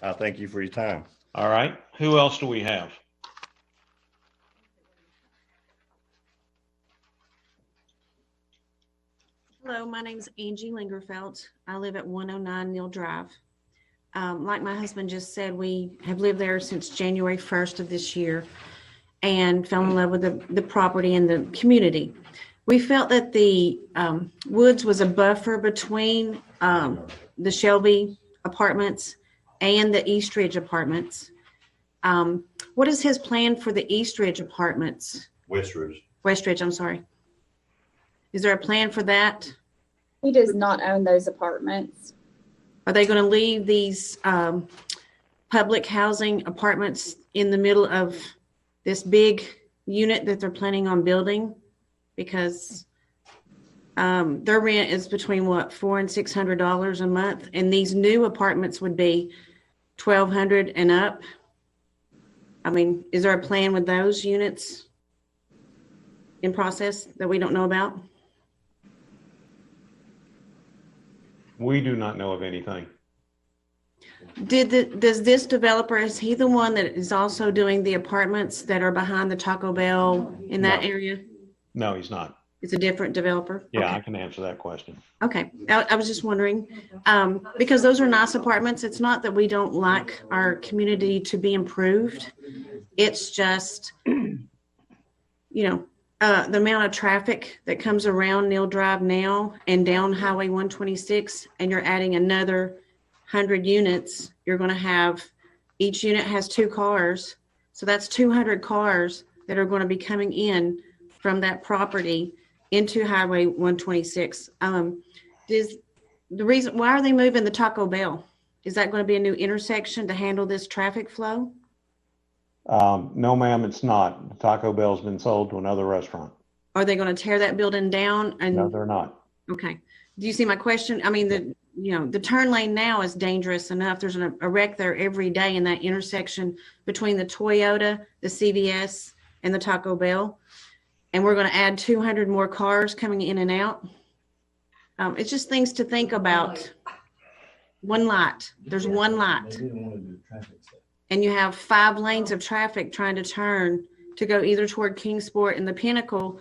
I thank you for your time. All right. Who else do we have? Hello, my name is Angie Lingerfelt. I live at 109 Neal Drive. Like my husband just said, we have lived there since January 1st of this year and fell in love with the property and the community. We felt that the woods was a buffer between the Shelby apartments and the East Ridge apartments. What is his plan for the East Ridge apartments? West Ridge. West Ridge, I'm sorry. Is there a plan for that? He does not own those apartments. Are they going to leave these public housing apartments in the middle of this big unit that they're planning on building? Because their rent is between what, $400 and $600 a month, and these new apartments would be $1,200 and up. I mean, is there a plan with those units in process that we don't know about? We do not know of anything. Does this developer, is he the one that is also doing the apartments that are behind the Taco Bell in that area? No, he's not. It's a different developer? Yeah, Okay. I can answer that question. Okay, I was just wondering, because those are nice apartments. It's not that we don't like our community to be improved. It's just, you know, the amount of traffic that comes around Neal Drive now and down Highway 126, and you're adding another 100 units, you're going to have, each unit has 2 cars. So that's 200 cars that are going to be coming in from that property into Highway 126. Does the reason, why are they moving the Taco Bell? Is that going to be a new intersection to handle this traffic flow? No, ma'am, it's not. The Taco Bell's been sold to another restaurant. Are they going to tear that building down? And No, they're not. okay. Do you see my question? I mean, the turn lane now is dangerous enough. There's a wreck there every day in that intersection between the Toyota, the CVS, and the Taco Bell. And we're going to add 200 more cars coming in and out. It's just things to think about. One light. There's one light. And you have 5 lanes of traffic trying to turn to go either toward Kingsport and the Pinnacle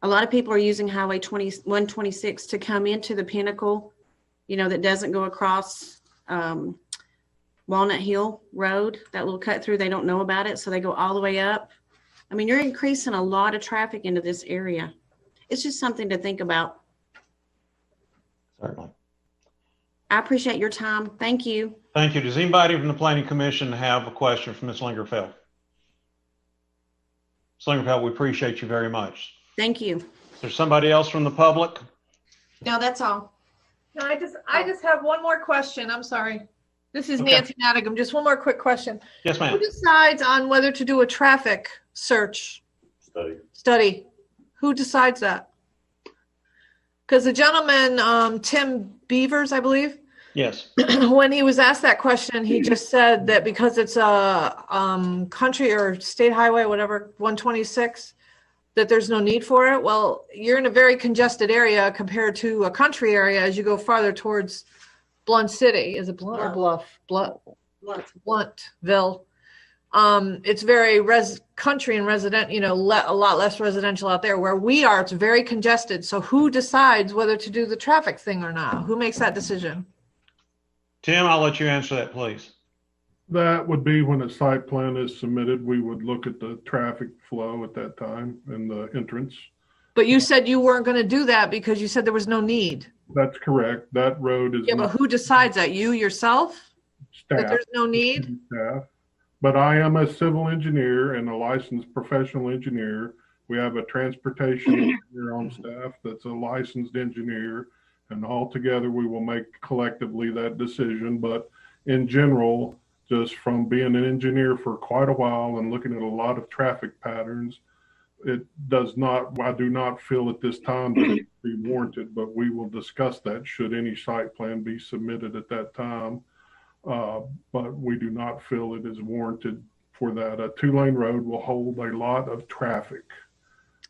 A lot of people are using Highway 126 to come into the Pinnacle, that doesn't go across Walnut Hill Road, that little cut through. They don't know about it, so they go all the way up. I mean, you're increasing a lot of traffic into this area. It's just something to think about. Certainly. I appreciate your time. Thank you. Thank you. Does anybody from the Planning Commission have a question for Ms. Lingerfeld? Ms. Lingerfeld, we appreciate you very much. Thank you. Is there somebody else from the public? No, that's all. No, I just have one more question. I'm sorry. This is Okay. Nancy Madigan. Just one more quick question. Yes, Who ma'am. decides on whether to do a traffic search study? Who decides that? Because the gentleman, Tim Beavers, I believe, Yes. when he was asked that question, he just said that because it's a country or state highway, whatever, 126, that there's no need for it. Well, you're in a very congested area compared to a country area as you go farther towards Blunt City. Is it Blunt or Bluff? Bluntville. It's very country and resident, a lot less residential out there. Where we are, it's very congested. So who decides whether to do the traffic thing or not? Who makes that decision? Tim, I'll let you answer that, please. That would be when a site plan is submitted, we would look at the traffic flow at that time and the entrance. But you said you weren't going to do that because you said there was no need. That's correct. That road is. Yeah, but who decides that? You yourself? Staff. That there's no need? Staff. But I am a civil engineer and a licensed professional engineer. We have a transportation engineer on staff that's a licensed engineer, and all together we will make collectively that decision. But in general, just from being an engineer for quite a while and looking at a lot of traffic patterns, I do not feel at this time that it would be warranted, but we will discuss that should any site plan be submitted at that time. But we do not feel it is warranted for that. A 2-lane road will hold a lot of traffic.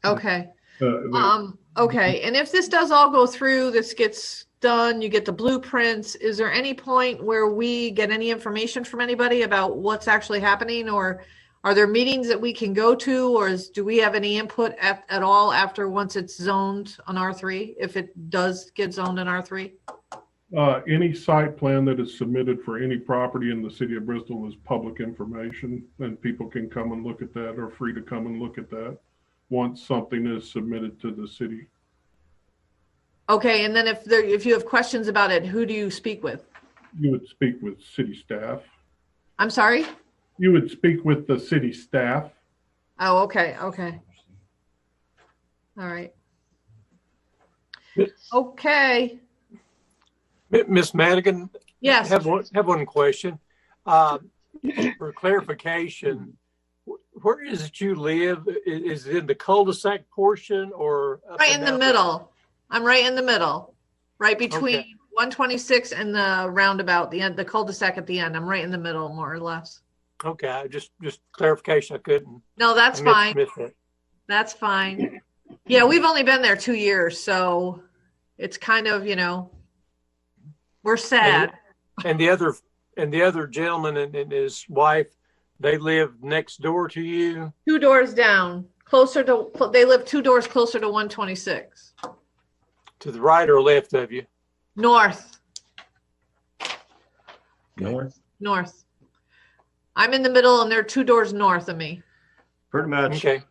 Okay. Okay. And if this does all go through, this gets done, you get the blueprints, is there any point where we get any information from anybody about what's actually happening, or are there meetings that we can go to, or do we have any input at all after once it's zoned on R3, if it does get zoned in R3? Any site plan that is submitted for any property in the city of Bristol is public information, and people can come and look at that, or free to come and look at that once something is submitted to the city. Okay, and then if you have questions about it, who do you speak with? You would speak with city staff. I'm sorry? You would speak with the city staff. Oh, okay, okay. All right. Okay. Miss Madigan? Yes. Have one question. For clarification, where is it you live? Is it in the cul-de-sac portion or? Right in the middle. I'm right in the middle, right between 126 and the roundabout, the cul-de-sac at the end. I'm right in the middle, more or less. Okay, just clarification. I couldn't. No, that's fine. Missed it. That's fine. Yeah, we've only been there 2 years, so it's kind of, we're sad. And the other gentleman and his wife, they live next door to you? 2 doors down, they live 2 doors closer to 126. To the right or left of you? North. North. I'm in the middle and they're 2 doors north of me. Pretty much. Okay.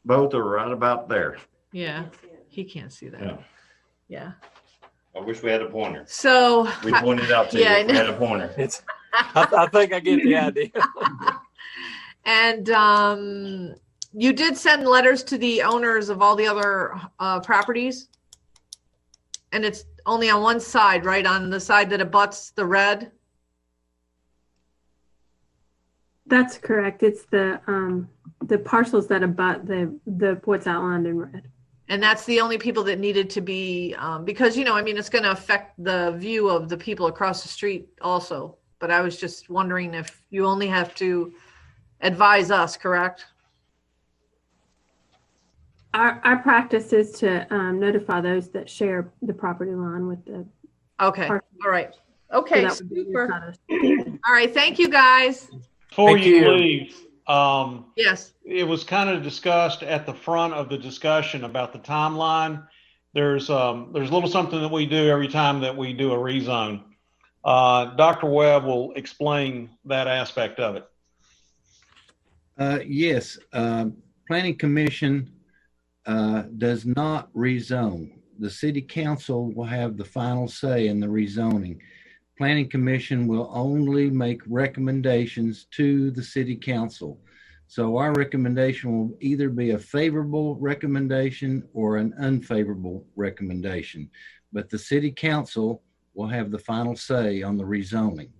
Both are right about there. Yeah, he can't see that. Yeah. I wish we had a pointer. So we pointed out to you if we had a pointer. I think I get the idea. And you did send letters to the owners of all the other properties? And it's only on one side, right? On the side that abuts the red? That's correct. It's the parcels that abut the what's outlined in red. And that's the only people that needed to be, because, it's going to affect the view of the people across the street also. But I was just wondering if you only have to advise us, correct? Our practice is to notify those that share the property line with the. Okay. parcel. All right. Okay. So that would be Super. inside us. All right. Thank you, guys. Before Thank you you. leave, Yes. It was kind of discussed at the front of the discussion about the timeline. There's a little something that we do every time that we do a rezone. Dr. Webb will explain that aspect of it. Yes, Planning Commission does not rezone. The City Council will have the final say in the rezoning. Planning Commission will only make recommendations to the City Council. So our recommendation will either be a favorable recommendation or an unfavorable recommendation. But the City Council will have the final say on the rezoning.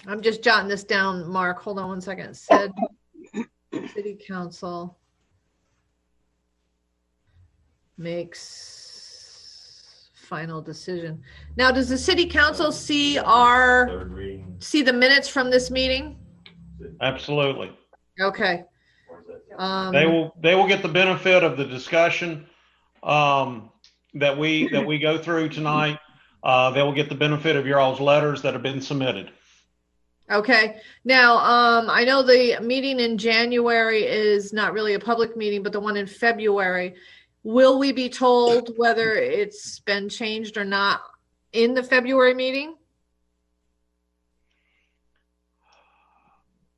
I'm just jotting this down, Mark. Hold on one second. Said City Council makes final decision. Now, does the City Council see the minutes from this meeting? Absolutely. Okay. They will get the benefit of the discussion that we go through tonight. They will get the benefit of your all's letters that have been submitted. Okay. Now, I know the meeting in January is not really a public meeting, but the one in February, will we be told whether it's been changed or not in the February meeting?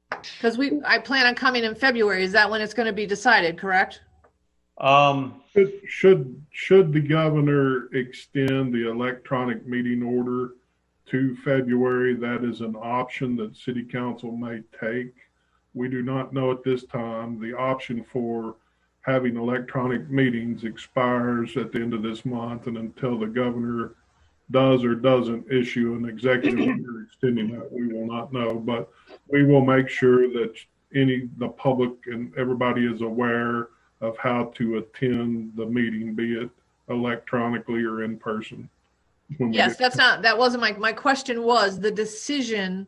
Because I plan on coming in February. Is that when it's going to be decided, correct? Should the governor extend the electronic meeting order to February, that is an option that City Council may take. We do not know at this time. The option for having electronic meetings expires at the end of this month, and until the governor does or doesn't issue an executive order extending that, we will not know. But we will make sure that the public and everybody is aware of how to attend the meeting, be it electronically or in person. Yes, that wasn't my question. Was the decision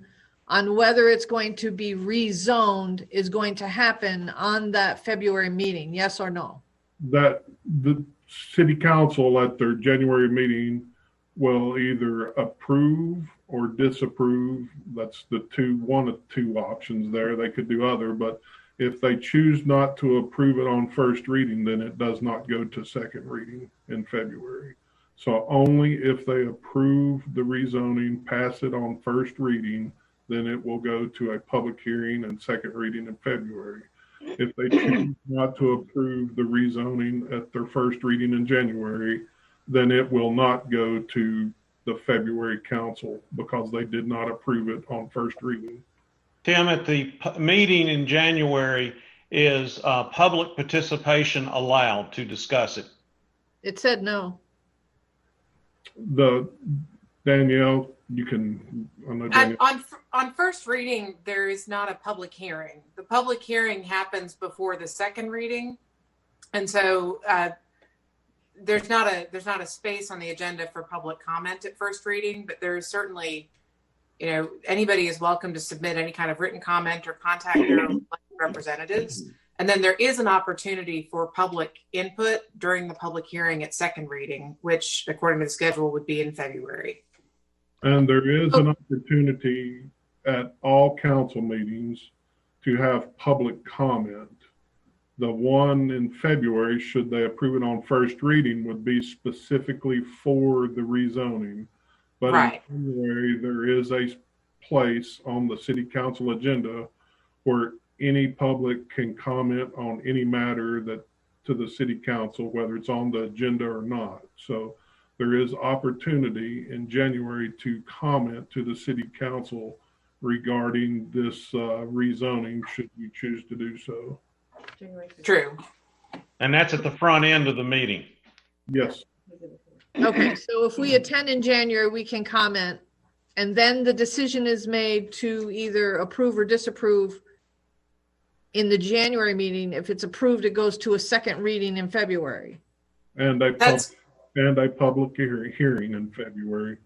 on whether it's going to be rezoned is going to happen on that February meeting? Yes or no? That the City Council at their January meeting will either approve or disapprove. That's one of two options there. They could do other, but if they choose not to approve it on first reading, then it does not go to second reading in February. So only if they approve the rezoning, pass it on first reading, then it will go to a public hearing and second reading in February. If they choose not to approve the rezoning at their first reading in January, then it will not go to the February council because they did not approve it on first reading. Tim, at the meeting in January, is public participation allowed to discuss it? It said no. Danielle, you can. On first reading, there is not a public hearing. The public hearing happens before the second reading, and so there's not a space on the agenda for public comment at first reading. But there is certainly, anybody is welcome to submit any kind of written comment or contact their representatives. And then there is an opportunity for public input during the public hearing at second reading, which according to the schedule would be in February. And there is an opportunity at all council meetings to have public comment. The one in February, should they approve it on first reading, would be specifically for the rezoning. But in January, there is a place on the City Council agenda where any public can comment on any matter to the City Council, whether it's on the agenda or not. So there is opportunity in January to comment to the City Council regarding this rezoning, should you choose to do so. True. And that's at the front end of the meeting. Yes. Okay, so if we attend in January, we can comment, and then the decision is made to either approve or disapprove in the January meeting. If it's approved, it goes to a second reading in February. And a public hearing in February.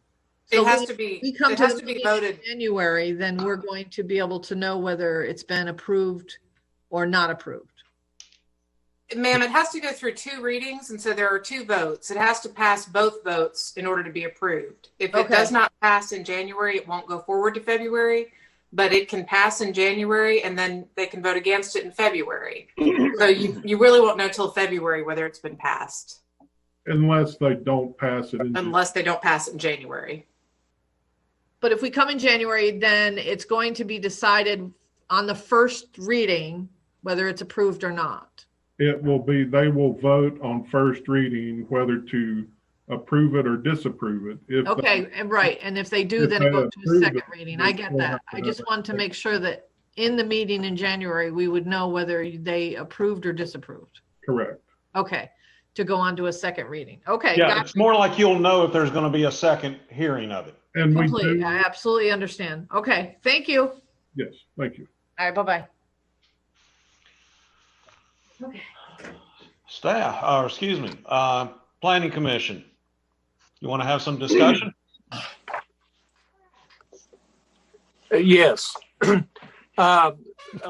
So it has to be voted in January, then we're going to be able to know whether it's been approved or not approved. Ma'am, it has to go through two readings, and so there are two votes. It has to pass both votes in order to be approved. If it does not pass in January, it won't go forward to February. but it can pass in January and then they can vote against it in February. So you really won't know till February whether it's been passed. Unless they don't pass it. Unless they don't pass it in January. But if we come in January, then it's going to be decided on the first reading whether it's approved or not. It will be, they will vote on first reading whether to approve it or disapprove it. If Okay, right. And if they do, then it goes to a second reading. I get that. I just want to make sure that in the meeting in January, we would know whether they approved or disapproved. Correct. Okay, to go on to a second reading. Okay. Yeah, it's more like you'll know if there's going to be a second hearing of it. And we Completely. do, I absolutely understand. Okay, thank you. yes, thank you. All right, bye-bye. Okay. Staff, or excuse me, Planning Commission. You want to have some discussion? Yes. I'd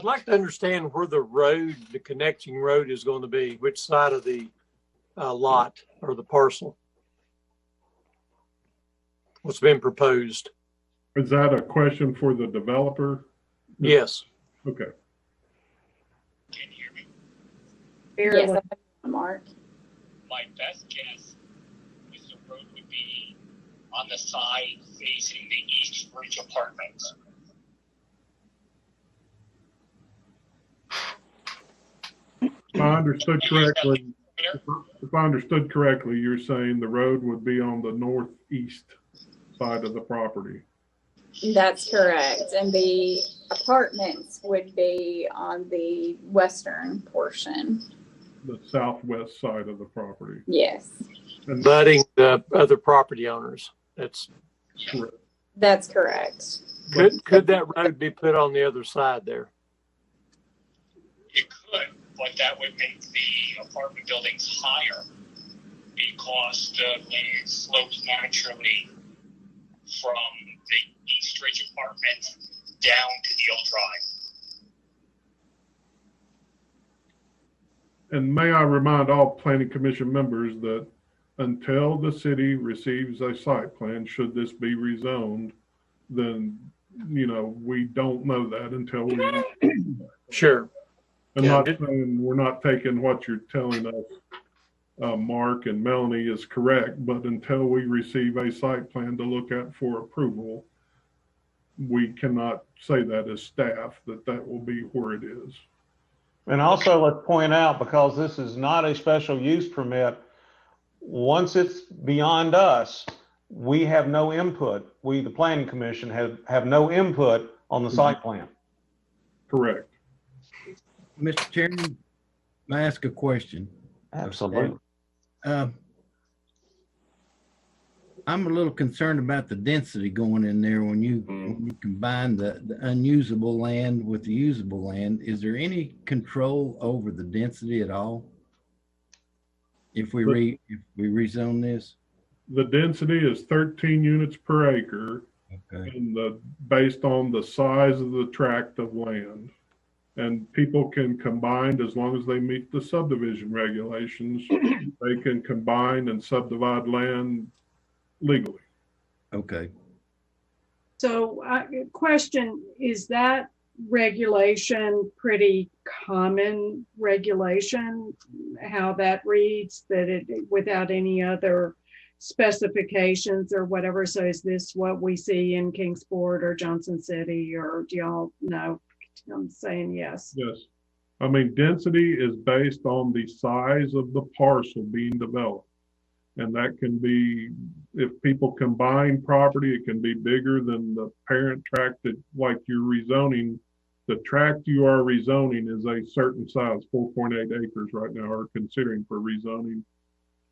like to understand where the road, the connecting road is going to be, which side of the lot or the parcel. What's been proposed? Is that a question for the developer? Yes. Okay. Can you hear me? Yes, I have Mark. My best guess is the road would be on the side facing the East Ridge Apartments. If I understood correctly, you're saying the road would be on the northeast side of the property. That's correct. And the apartments would be on the western portion. The southwest side of the property. Yes. And Butting the other property owners. That's correct. That's correct. Could that road be put on the other side there? It could, but that would make the apartment buildings higher because the land slopes naturally from the East Ridge Apartments down to the old drive. And may I remind all planning commission members that until the city receives a site plan, should this be rezoned, then, you know, we don't know that until we. Sure. I'm not saying we're not taking what you're telling us, Mark and Melanie is correct, but until we receive a site plan to look at for approval, we cannot say that as staff, that will be where it is. And also let's point out, because this is not a special use permit, once it's beyond us, we have no input. We, the Planning Commission, have no input on the site plan. Correct. Mr. Chairman, may I ask a question? Absolutely. I'm a little concerned about the density going in there when you combine the unusable land with the usable land. Is there any control over the density at all? If we rezone this? The density is 13 units per acre. Okay. And based on the size of the tract of land. And people can combine as long as they meet the subdivision regulations. They can combine and subdivide land legally. Okay. So, question, is that regulation pretty common regulation, how that reads, that it without any other specifications or whatever? So is this what we see in Kingsport or Johnson City, or do y'all know? I'm saying yes. Yes. I mean, density is based on the size of the parcel being developed. And that can be, if people combine property, it can be bigger than the parent tract that, like you're rezoning. The tract you are rezoning is a certain size, 4.8 acres right now, are considering for rezoning.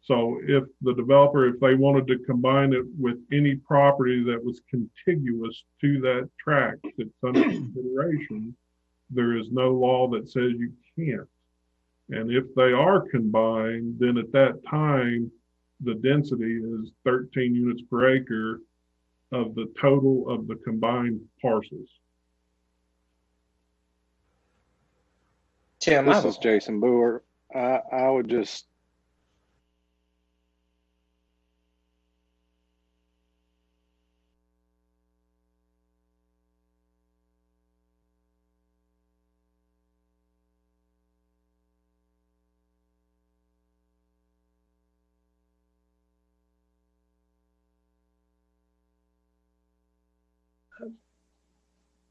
So if the developer, if they wanted to combine it with any property that was contiguous to that tract that's under consideration, there is no law that says you can't. And if they are combined, then at that time, the density is 13 units per acre of the total of the combined parcels. Tim, This is Jason Boer. I would just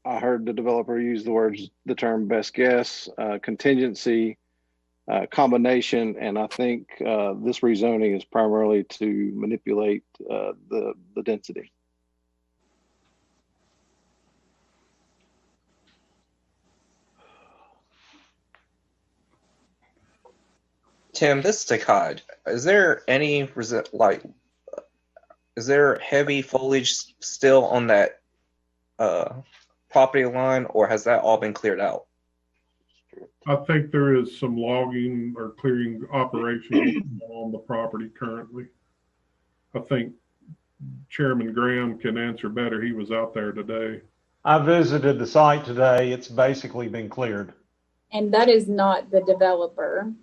I heard the developer use the term best guess, contingency, combination, and I think this rezoning is primarily to manipulate the density. Tim, this is Takad. Is there any is there heavy foliage still on that property line, or has that all been cleared out? I think there is some logging or clearing operations on the property currently. I think Chairman Graham can answer better. He was out there today. I visited the site today. It's basically been cleared. And that is not the developer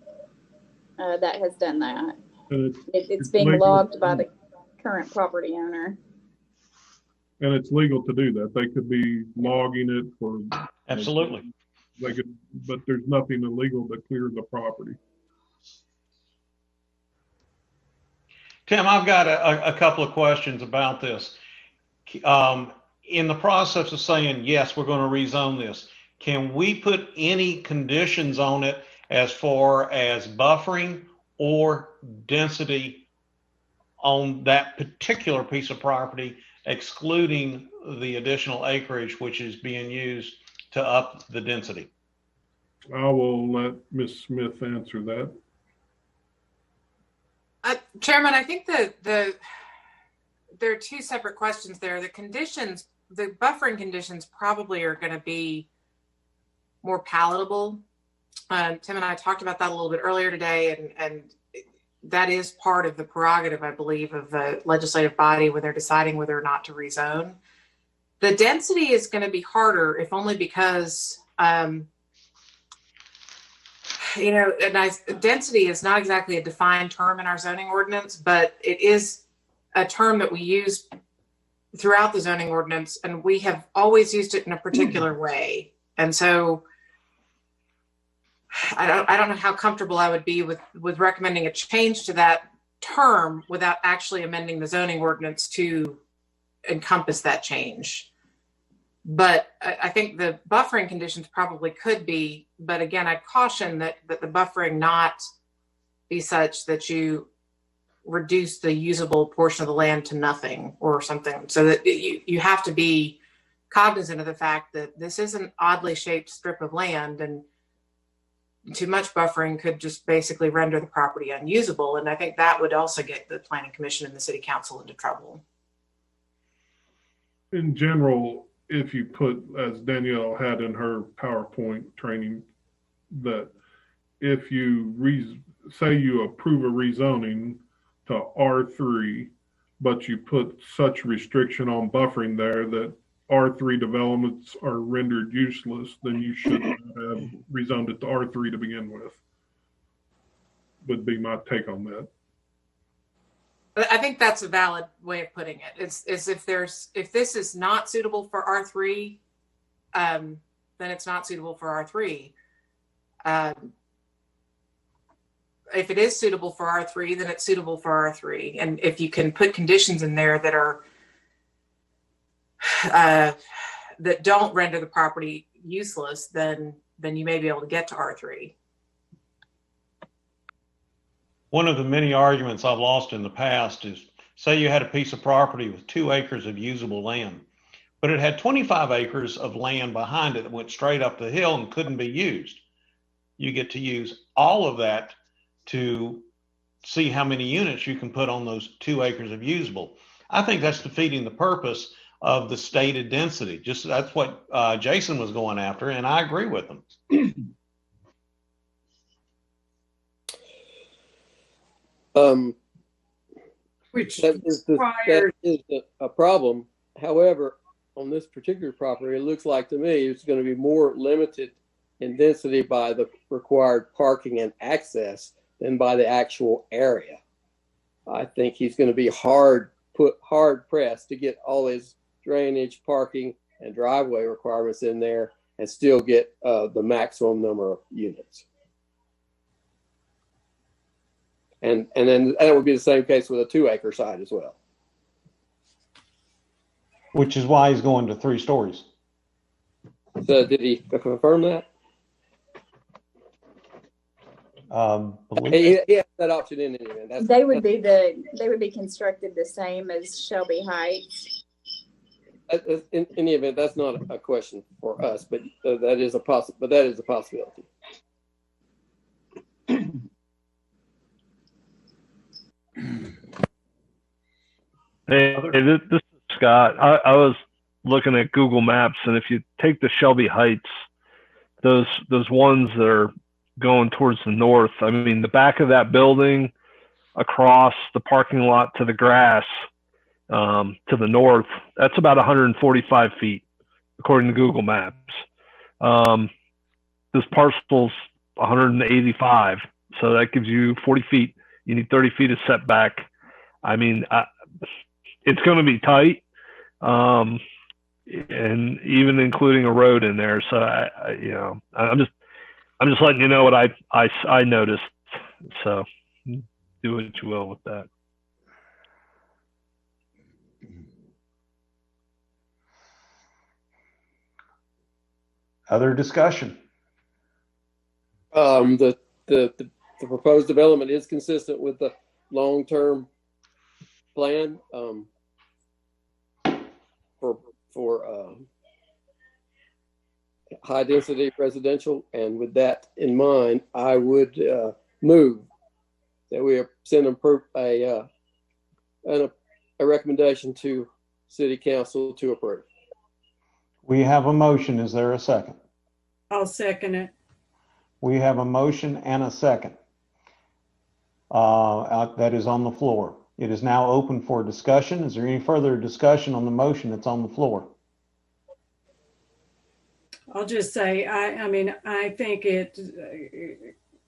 that has done that. It's being legal. logged by the current property owner. And it's legal to do that. They could be logging it for. Absolutely. They could, but there's nothing illegal to clear the property. Tim, I've got a couple of questions about this. In the process of saying, yes, we're going to rezone this, can we put any conditions on it as far as buffering or density on that particular piece of property, excluding the additional acreage which is being used to up the density? I will let Ms. Smith answer that. Chairman, I think there are two separate questions there. The conditions, the buffering conditions probably are going to be more palatable. Tim and I talked about that a little bit earlier today, and that is part of the prerogative, I believe, of the legislative body when they're deciding whether or not to rezone. The density is going to be harder, if only because, density is not exactly a defined term in our zoning ordinance, but it is a term that we use throughout the zoning ordinance, and we have always used it in a particular way. And so I don't know how comfortable I would be with recommending a change to that term without actually amending the zoning ordinance to encompass that change. But I think the buffering conditions probably could be, but again, I'd caution that the buffering not be such that you reduce the usable portion of the land to nothing or something. So that you have to be cognizant of the fact that this is an oddly shaped strip of land, and too much buffering could just basically render the property unusable. And I think that would also get the Planning Commission and the City Council into trouble. In general, if you put, as Danielle had in her PowerPoint training, that if you say you approve a rezoning to R3, but you put such restriction on buffering there that R3 developments are rendered useless, then you should have rezoned it to R3 to begin with. Would be my take on that. I think that's a valid way of putting it. It's if this is not suitable for R3, then it's not suitable for R3. If it is suitable for R3, then it's suitable for R3. And if you can put conditions in there that are that don't render the property useless, then you may be able to get to R3. One of the many arguments I've lost in the past is, say you had a piece of property with 2 acres of usable land, but it had 25 acres of land behind it that went straight up the hill and couldn't be used. You get to use all of that to see how many units you can put on those 2 acres of usable. I think that's defeating the purpose of the stated density. Just that's what Jason was going after, and I agree with him. Which that is a problem. However, on this particular property, it looks like to me it's going to be more limited in density by the required parking and access than by the actual area. I think he's going to be hard pressed to get all his drainage, parking, and driveway requirements in there and still get the maximum number of units. And then that would be the same case with a 2 acre site as well. which is why he's going to 3 stories. So did he confirm that? He has that option in any event. They would be constructed the same as Shelby Heights. In any event, that's not a question for us, but that is a possibility. Hey, this is Scott. I was looking at Google Maps, and if you take the Shelby Heights, those ones that are going towards the north, I mean, the back of that building across the parking lot to the grass to the north, that's about 145 feet, according to Google Maps. This parcel's 185, so that gives you 40 feet. You need 30 feet of setback. I mean, it's going to be tight, and even including a road in there. So I'm just letting you know what I noticed. So do what you will with that. Other discussion? The proposed development is consistent with the long-term plan for high-density residential, and with that in mind, I would move that we send a recommendation to City Council to approve. We have a motion. Is there a second? I'll second it. We have a motion and a second that is on the floor. It is now open for discussion. Is there any further discussion on the motion that's on the floor? I'll just say, I think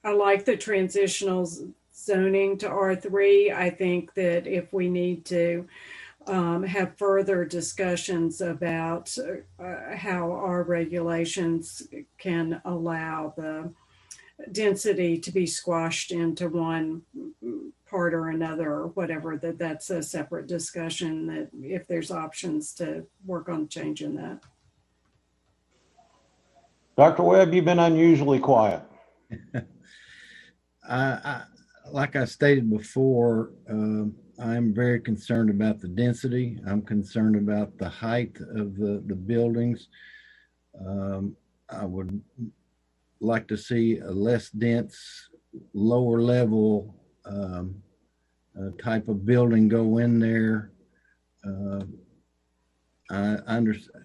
I like the transitional zoning to R3. I think that if we need to have further discussions about how our regulations can allow the density to be squashed into one part or another or whatever, that's a separate discussion, that if there's options to work on changing that. Dr. Webb, you've been unusually quiet. Like I stated before, I'm very concerned about the density. I'm concerned about the height of the buildings. I would like to see a less dense, lower level type of building go in there. I understand,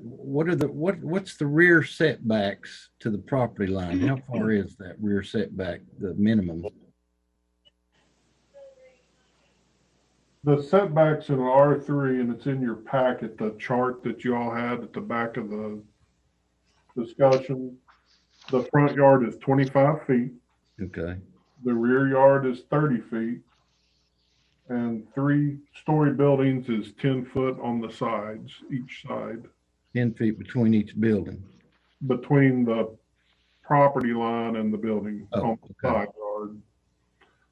what's the rear setbacks to the property line? How far is that rear setback, the minimum? The setbacks in R3, and it's in your packet, the chart that you all had at the back of the discussion. The front yard is 25 feet. Okay. The rear yard is 30 feet. And 3-story buildings is 10 foot on the sides, each side. 10 feet between each building. Between the property line and the building on the side yard.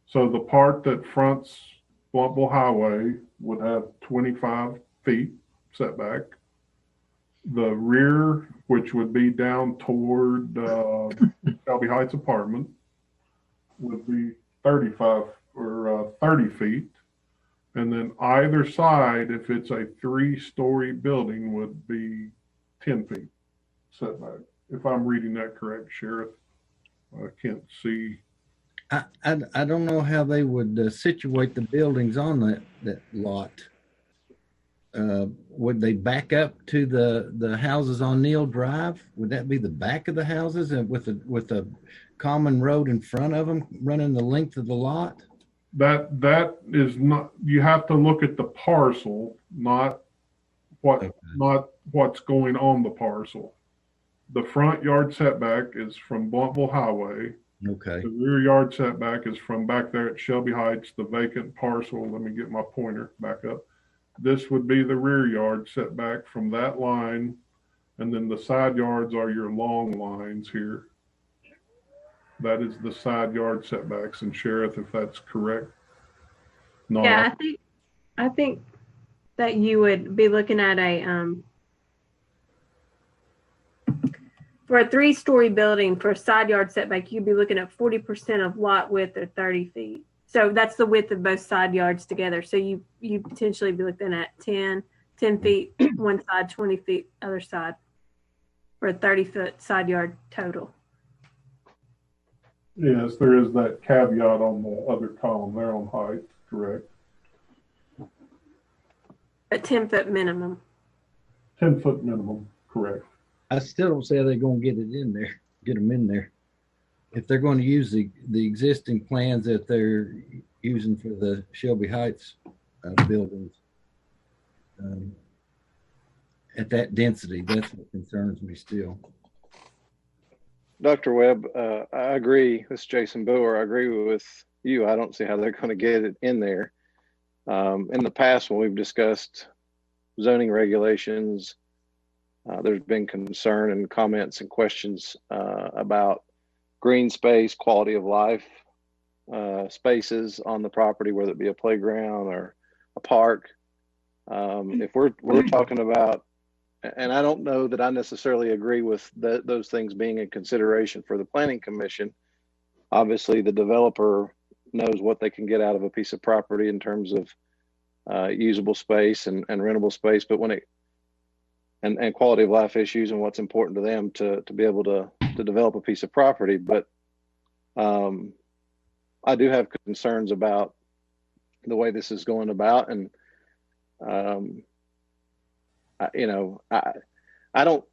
So the part that fronts Bluntville Highway would have 25 feet setback. The rear, which would be down toward Shelby Heights apartment, would be 35 or 30 feet. And then either side, if it's a 3-story building, would be 10 feet setback. If I'm reading that correct, Sheriff. I can't see. I don't know how they would situate the buildings on that lot. Would they back up to the houses on Neal Drive? Would that be the back of the houses and with a common road in front of them running the length of the lot? That is not. You have to look at the parcel, not what's going on the parcel. The front yard setback is from Bluntville Highway. Okay. The rear yard setback is from back there at Shelby Heights, the vacant parcel. Let me get my pointer back up. This would be the rear yard setback from that line. And then the side yards are your long lines here. That is the side yard setbacks. And Sheriff, if that's correct. No. Yeah, I think that you would be looking at for a 3-story building for a side yard setback, you'd be looking at 40% of lot width or 30 feet. So that's the width of both side yards together. So you potentially be looking at 10 feet one side, 20 feet other side for a 30-foot side yard total. Yes, there is that caveat on the other column there on height, correct? A 10-foot minimum. 10-foot minimum, correct. I still don't see how they're going to get them in there. If they're going to use the existing plans that they're using for the Shelby Heights buildings at that density, that's what concerns me still. Dr. Webb, I agree. This is Jason Boer. I agree with you. I don't see how they're going to get it in there. In the past, when we've discussed zoning regulations, there's been concern and comments and questions about green space, quality of life spaces on the property, whether it be a playground or a park. If we're talking about, and I don't know that I necessarily agree with those things being in consideration for the Planning Commission. Obviously, the developer knows what they can get out of a piece of property in terms of usable space and rentable space, but when it and quality of life issues and what's important to them to be able to develop a piece of property. But I do have concerns about the way this is going about, and I don't,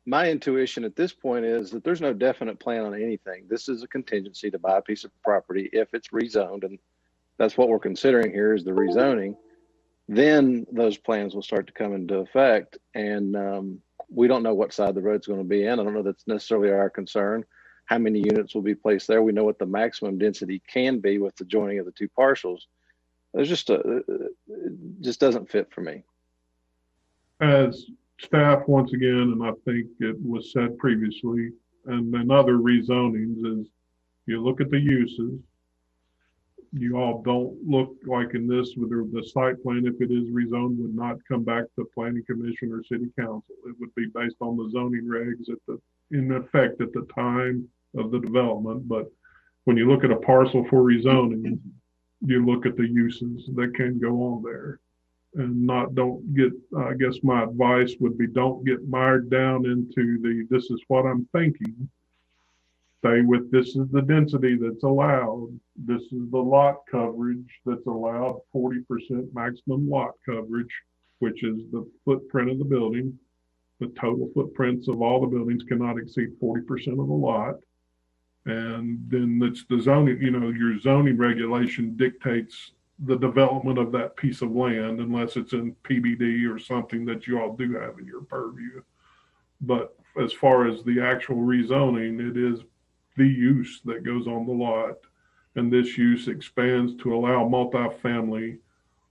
my intuition at this point is that there's no definite plan on anything. This is a contingency to buy a piece of property if it's rezoned, and that's what we're considering here is the rezoning. Then those plans will start to come into effect, and we don't know what side the road's going to be in. I don't know that's necessarily our concern. How many units will be placed there? We know what the maximum density can be with the joining of the two parcels. There's just it just doesn't fit for me. As staff, once again, and I think it was said previously, and then other rezonings, is you look at the uses. You all don't look like in this with the site plan, if it is rezoned, would not come back to Planning Commission or City Council. It would be based on the zoning regs in effect at the time of the development. But when you look at a parcel for rezoning, you look at the uses that can go on there, and don't get. I guess my advice would be don't get mired down into this is what I'm thinking. Stay with this is the density that's allowed. This is the lot coverage that's allowed, 40% maximum lot coverage, which is the footprint of the building. The total footprints of all the buildings cannot exceed 40% of the lot. And then it's the zoning, your zoning regulation dictates the development of that piece of land, unless it's in PBD or something that you all do have in your purview. But as far as the actual rezoning, it is the use that goes on the lot, and this use expands to allow multifamily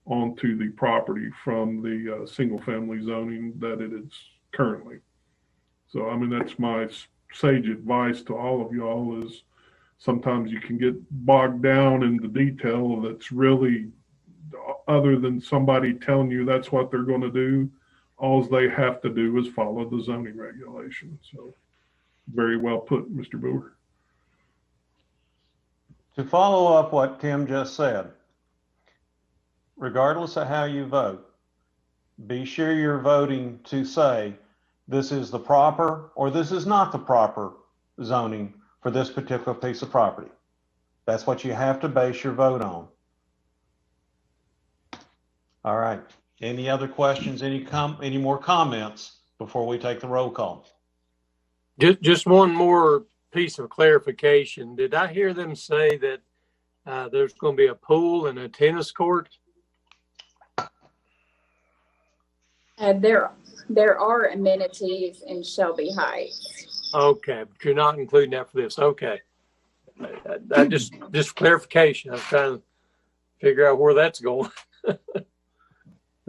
onto the property from the single family zoning that it is currently. So I mean, that's my sage advice to all of y'all, is sometimes you can get bogged down in the detail that's really, other than somebody telling you that's what they're going to do, all they have to do is follow the zoning regulations. So very well put, Mr. Boer. To follow up what Tim just said, regardless of how you vote, be sure you're voting to say this is the proper or this is not the proper zoning for this particular piece of property. That's what you have to base your vote on. All right. Any other questions? Any more comments before we take the roll call? Just one more piece of clarification. Did I hear them say that there's going to be a pool and a tennis court? There are amenities in Shelby Heights. Okay, but you're not including that for this. Okay. I just clarification. I was trying to figure out where that's going.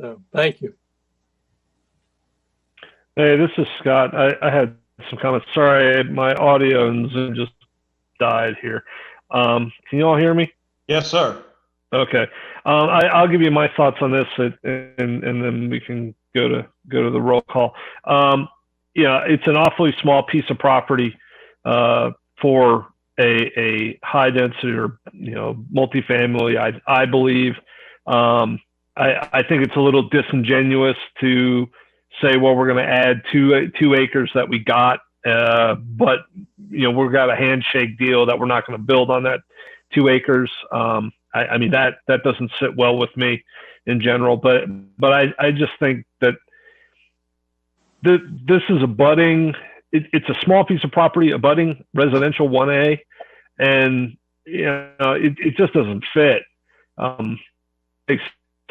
So, thank you. Hey, this is Scott. I had some comments. Sorry, my audio and Zoom just died here. Can you all hear me? Yes, sir. Okay. I'll give you my thoughts on this, and then we can go to the roll call. It's an awfully small piece of property for a high density or multifamily. I believe. I think it's a little disingenuous to say, well, we're going to add two acres that we got, but we've got a handshake deal that we're not going to build on that 2 acres. I mean that doesn't sit well with me in general, but I just think that this is it's a small piece of property abutting residential 1A, and it just doesn't fit. Makes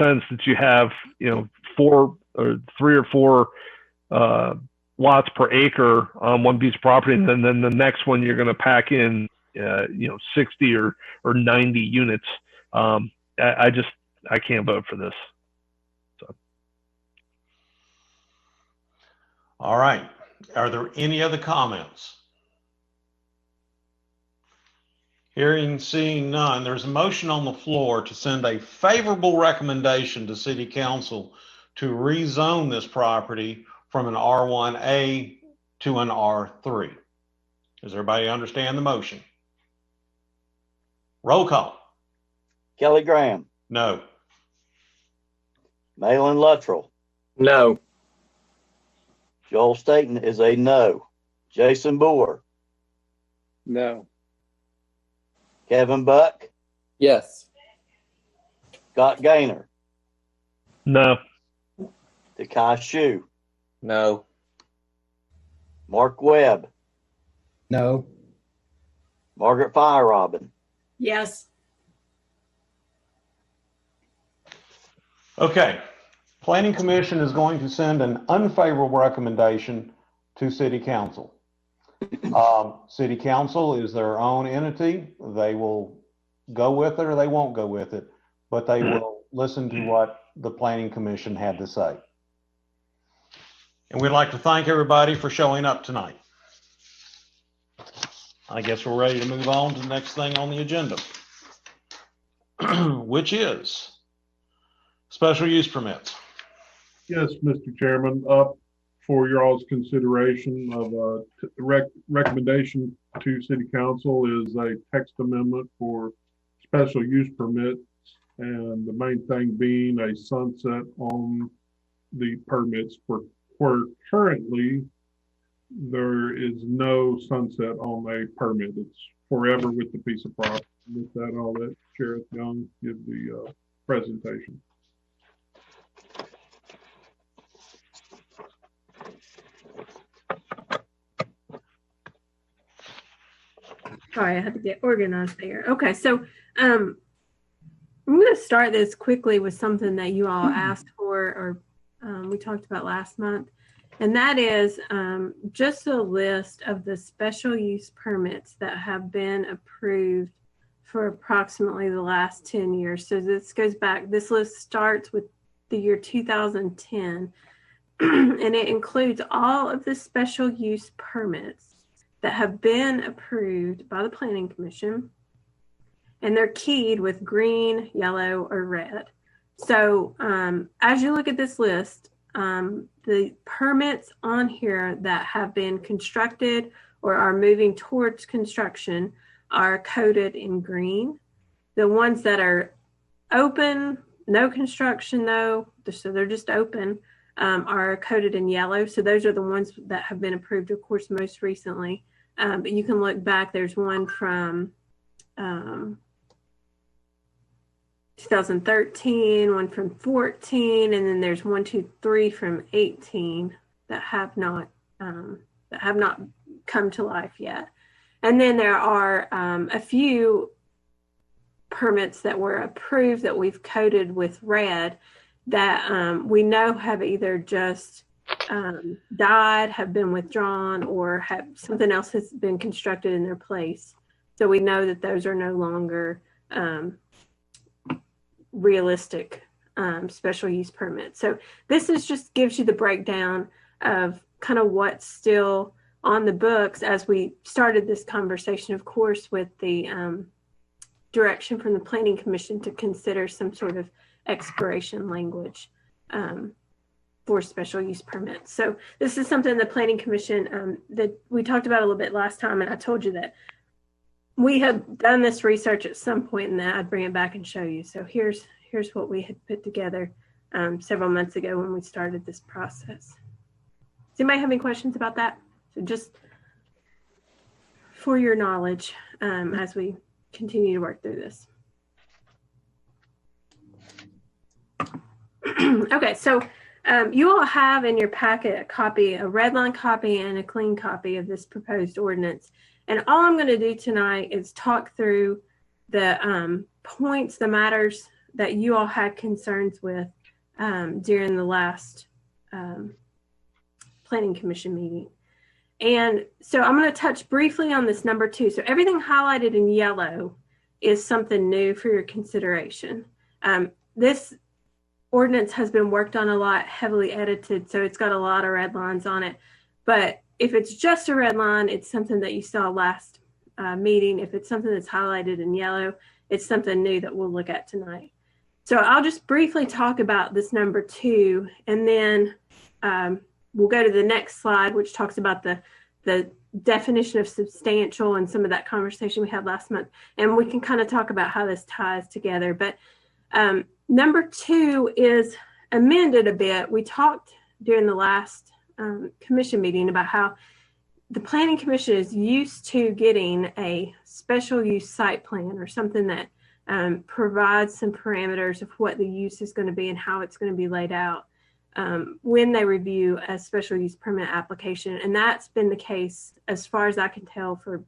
sense that you have 3 or 4 lots per acre on one piece of property, and then the next one you're going to pack in 60 or 90 units. I can't vote for this. So. All right. Are there any other comments? Seeing none, there's a motion on the floor to send a favorable recommendation to City Council to rezone this property from an R1A to an R3. Does everybody understand the motion? Roll call. Kelly Graham. No. Malin Luttrell. No. Joel Staten is a no. Jason Boer. No. Kevin Buck. Yes. Scott Gaynor. No. Takai Shu. No. Mark Webb. No. Margaret Firerobin. Yes. Okay. Planning Commission is going to send an unfavorable recommendation to City Council. City Council is their own entity. They will go with it or they won't go with it, but they will listen to what the Planning Commission had to say. And we'd like to thank everybody for showing up tonight. I guess we're ready to move on to the next thing on the agenda, which is special use permits. Yes, Mr. Chairman, up for your all's consideration of recommendation to City Council is a text amendment for special use permits, and the main thing being a sunset on the permits where currently there is no sunset on a permit. It's forever with the piece of property. With that, I'll let Sheriff Young give the presentation. Sorry, I had to get organized there. Okay, so I'm going to start this quickly with something that you all asked for, or we talked about last month, and that is just a list of the special use permits that have been approved for approximately the last 10 years. So this goes back, this list starts with the year 2010, and it includes all of the special use permits that have been approved by the Planning Commission, and they're keyed with green, yellow, or red. So as you look at this list, the permits on here that have been constructed or are moving towards construction are coded in green. The ones that are open, no construction though, so they're just open, are coded in yellow. So those are the ones that have been approved, of course, most recently. But you can look back, there's one from 2013, one from 14, and then there's 1, 2, 3 from 18 that have not come to life yet. And then there are a few permits that were approved that we've coded with red that we know have either just died, have been withdrawn, or have something else has been constructed in their place. So we know that those are no longer realistic special use permits. So this is just gives you the breakdown of kind of what's still on the books as we started this conversation, of course, with the direction from the Planning Commission to consider some sort of expiration language for special use permits. So this is something the Planning Commission that we talked about a little bit last time, and I told you that we had done this research at some point and that I'd bring it back and show you. So here's what we had put together several months ago when we started this process. Does anybody have any questions about that? So just for your knowledge as we continue to work through this. Okay, so you all have in your packet a copy, a red line copy and a clean copy of this proposed ordinance. And all I'm going to do tonight is talk through the points, the matters that you all had concerns with during the last Planning Commission meeting. And so I'm going to touch briefly on this number 2. So everything highlighted in yellow is something new for your consideration. This ordinance has been worked on a lot, heavily edited, so it's got a lot of red lines on it. But if it's just a red line, it's something that you saw last meeting. If it's something that's highlighted in yellow, it's something new that we'll look at tonight. So I'll just briefly talk about this number 2, and then we'll go to the next slide, which talks about the definition of substantial and some of that conversation we had last month. And we can kind of talk about how this ties together. But number 2 is amended a bit. We talked during the last commission meeting about how the Planning Commission is used to getting a special use site plan or something that provides some parameters of what the use is going to be and how it's going to be laid out when they review a special use permit application. And that's been the case, as far as I can tell, for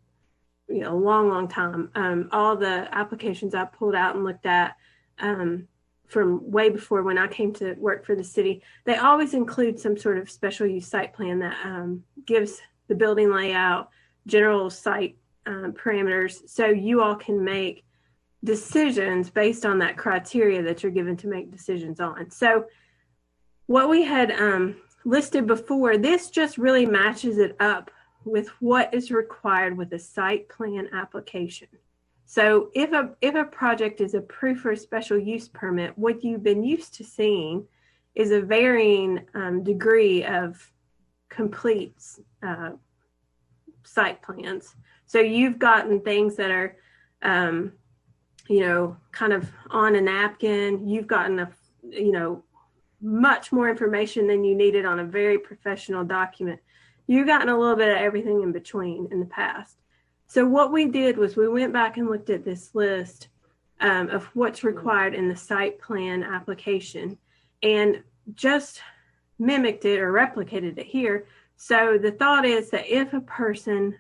a long time. All the applications I pulled out and looked at from way before when I came to work for the city, they always include some sort of special use site plan that gives the building layout, general site parameters, so you all can make decisions based on that criteria that you're given to make decisions on. So what we had listed before, this just really matches it up with what is required with a site plan application. So if a project is approved for a special use permit, what you've been used to seeing is a varying degree of complete site plans. So you've gotten things that are, kind of on a napkin. You've gotten much more information than you needed on a very professional document. You've gotten a little bit of everything in between in the past. So what we did was we went back and looked at this list of what's required in the site plan application and just mimicked it or replicated it here. So the thought is that if a person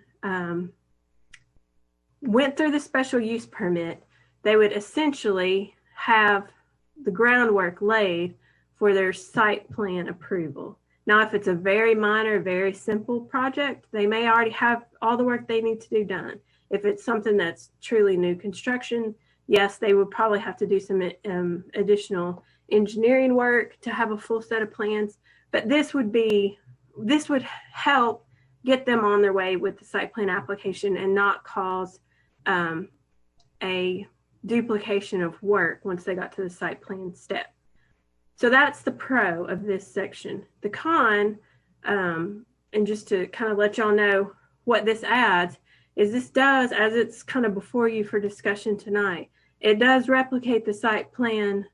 went through the special use permit, they would essentially have the groundwork laid for their site plan approval. Now, if it's a very minor, very simple project, they may already have all the work they need to do done. If it's something that's truly new construction, yes, they would probably have to do some additional engineering work to have a full set of plans. But this would help get them on their way with the site plan application and not cause a duplication of work once they got to the site plan step. So that's the pro of this section. The con, and just to kind of let y'all know what this adds, is this does, as it's kind of before you for discussion tonight, it does replicate the site plan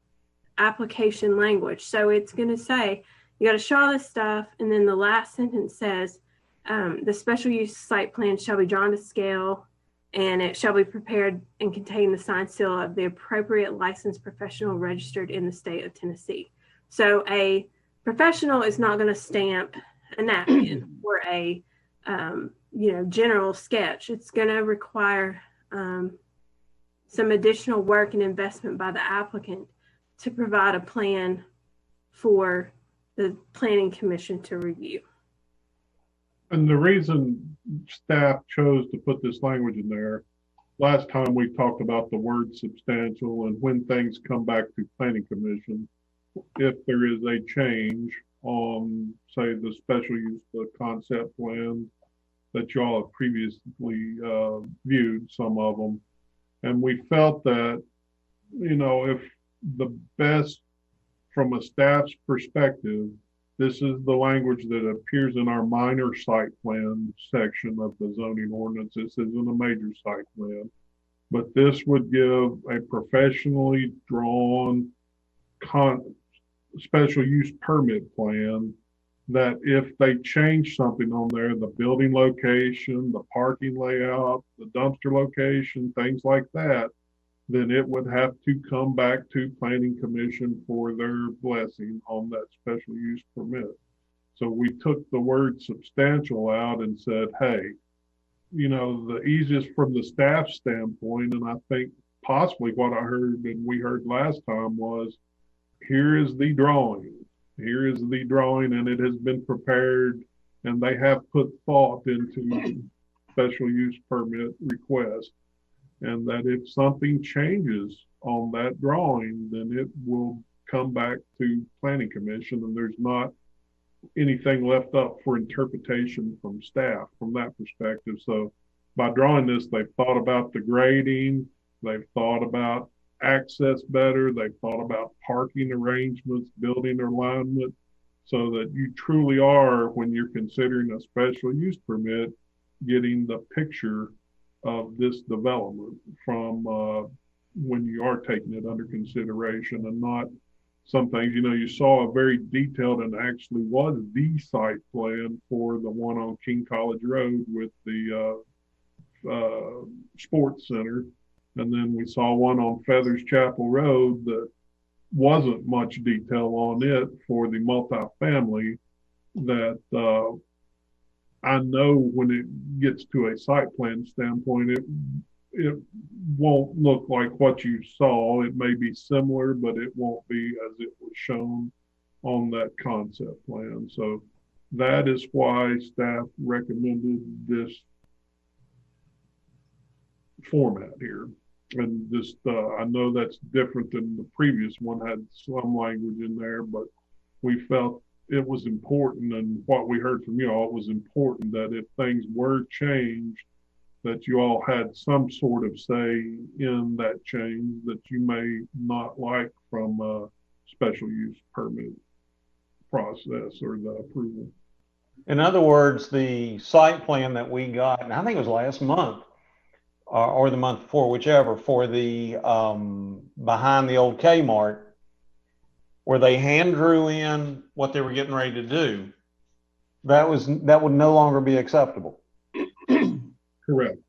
application language. So it's going to say, you got to show all this stuff, and then the last sentence says, the special use site plan shall be drawn to scale, and it shall be prepared and contain the signed seal of the appropriate licensed professional registered in the state of Tennessee. So a professional is not going to stamp a napkin or a general sketch. It's going to require some additional work and investment by the applicant to provide a plan for the Planning Commission to review. And the reason staff chose to put this language in there, last time we talked about the word substantial and when things come back to Planning Commission, if there is a change on, say, the special use, the concept plan that y'all have previously viewed, some of them, And we felt that, if the best from a staff's perspective, this is the language that appears in our minor site plan section of the zoning ordinance. This isn't a major site plan, but this would give a professionally drawn special use permit plan that if they change something on there, the building location, the parking layout, the dumpster location, things like that, then it would have to come back to Planning Commission for their blessing on that special use permit. So we took the word substantial out and said, hey, the easiest from the staff standpoint, and I think possibly what I heard and we heard last time was, here is the drawing. Here is the drawing, and it has been prepared, and they have put thought into special use permit request. And that if something changes on that drawing, then it will come back to Planning Commission, and there's not anything left up for interpretation from staff from that perspective. So by drawing this, they've thought about the grading, they've thought about access better, they've thought about parking arrangements, building alignment, so that you truly are, when you're considering a special use permit, getting the picture of this development from when you are taking it under consideration, and not some things, you saw a very detailed and actually was the site plan for the one on King College Road with the sports center. And then we saw one on Feathers Chapel Road that wasn't much detail on it for the multifamily that I know when it gets to a site plan standpoint, it won't look like what you saw. It may be similar, but it won't be as it was shown on that concept plan. So that is why staff recommended this format here. And just, I know that's different than the previous one, had some language in there, but we felt it was important, and what we heard from you all, it was important that if things were changed, that you all had some sort of say in that change that you may not like from a special use permit process or the approval. In other words, the site plan that we got, and I think it was last month or the month before, whichever, for the behind the old Kmart, where they hand drew in what they were getting ready to do, that would no longer be acceptable. Correct.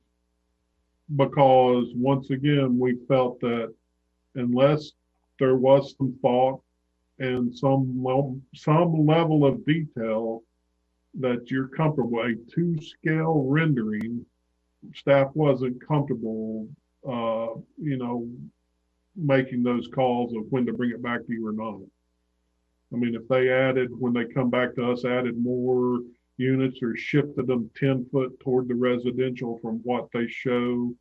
Because once again, we felt that unless there was some thought and some level of detail that you're comfortable, a 2-scale rendering, staff wasn't comfortable, making those calls of when to bring it back to you or not. I mean, if they added, when they come back to us, added more units or shifted them 10 foot toward the residential from what they show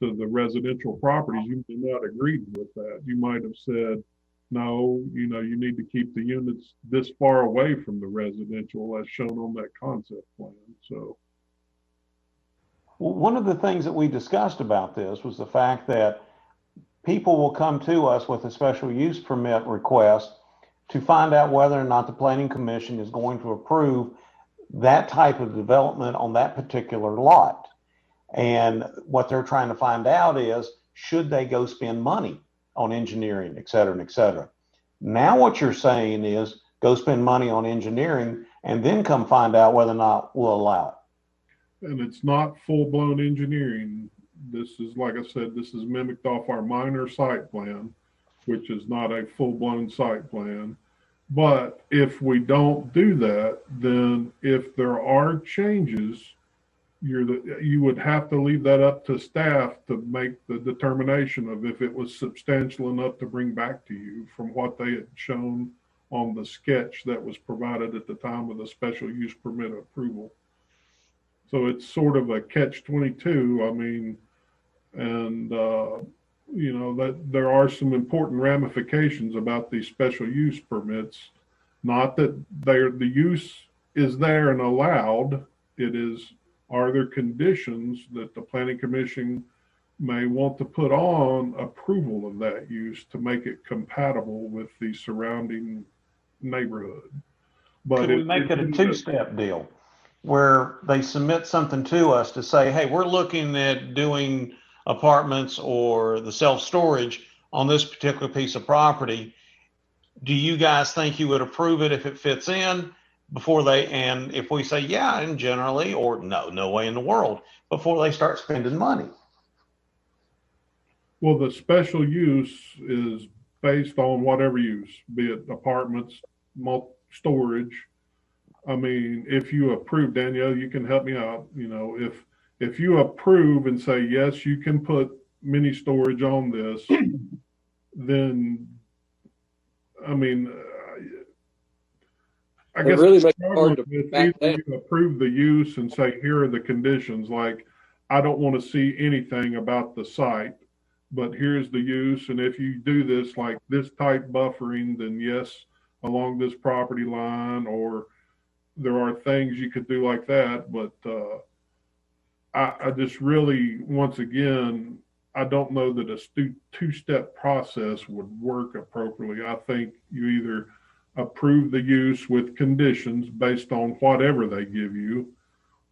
to the residential properties, you may not agree with that. You might have said, no, you need to keep the units this far away from the residential as shown on that concept plan. So, well, one of the things that we discussed about this was the fact that people will come to us with a special use permit request to find out whether or not the Planning Commission is going to approve that type of development on that particular lot. And what they're trying to find out is, should they go spend money on engineering, et cetera, et cetera. Now what you're saying is, go spend money on engineering and then come find out whether or not we'll allow it. And it's not full-blown engineering. This is, like I said, this is mimicked off our minor site plan, which is not a full-blown site plan. But if we don't do that, then if there are changes, you would have to leave that up to staff to make the determination of if it was substantial enough to bring back to you from what they had shown on the sketch that was provided at the time of the special use permit approval. So it's sort of a catch-22. I mean, and that there are some important ramifications about these special use permits. Not that the use is there and allowed. It is, are there conditions that the Planning Commission may want to put on approval of that use to make it compatible with the surrounding neighborhood. But Could we make it a two-step deal where they submit something to us to say, hey, we're looking at doing apartments or the self-storage on this particular piece of property. Do you guys think you would approve it if it fits in before they, and if we say, yeah, and generally, or no, no way in the world, before they start spending money? Well, the special use is based on whatever use, be it apartments, storage. I mean, if you approve, Danielle, you can help me out. You know, if you approve and say, yes, you can put mini storage on this, then, I mean, I guess really it's makes it hard to if back either down. you approve the use and say, here are the conditions, like, I don't want to see anything about the site, but here's the use. And if you do this, like this type buffering, then yes, along this property line, or there are things you could do like that. But I just really, once again, I don't know that a two-step process would work appropriately. I think you either approve the use with conditions based on whatever they give you,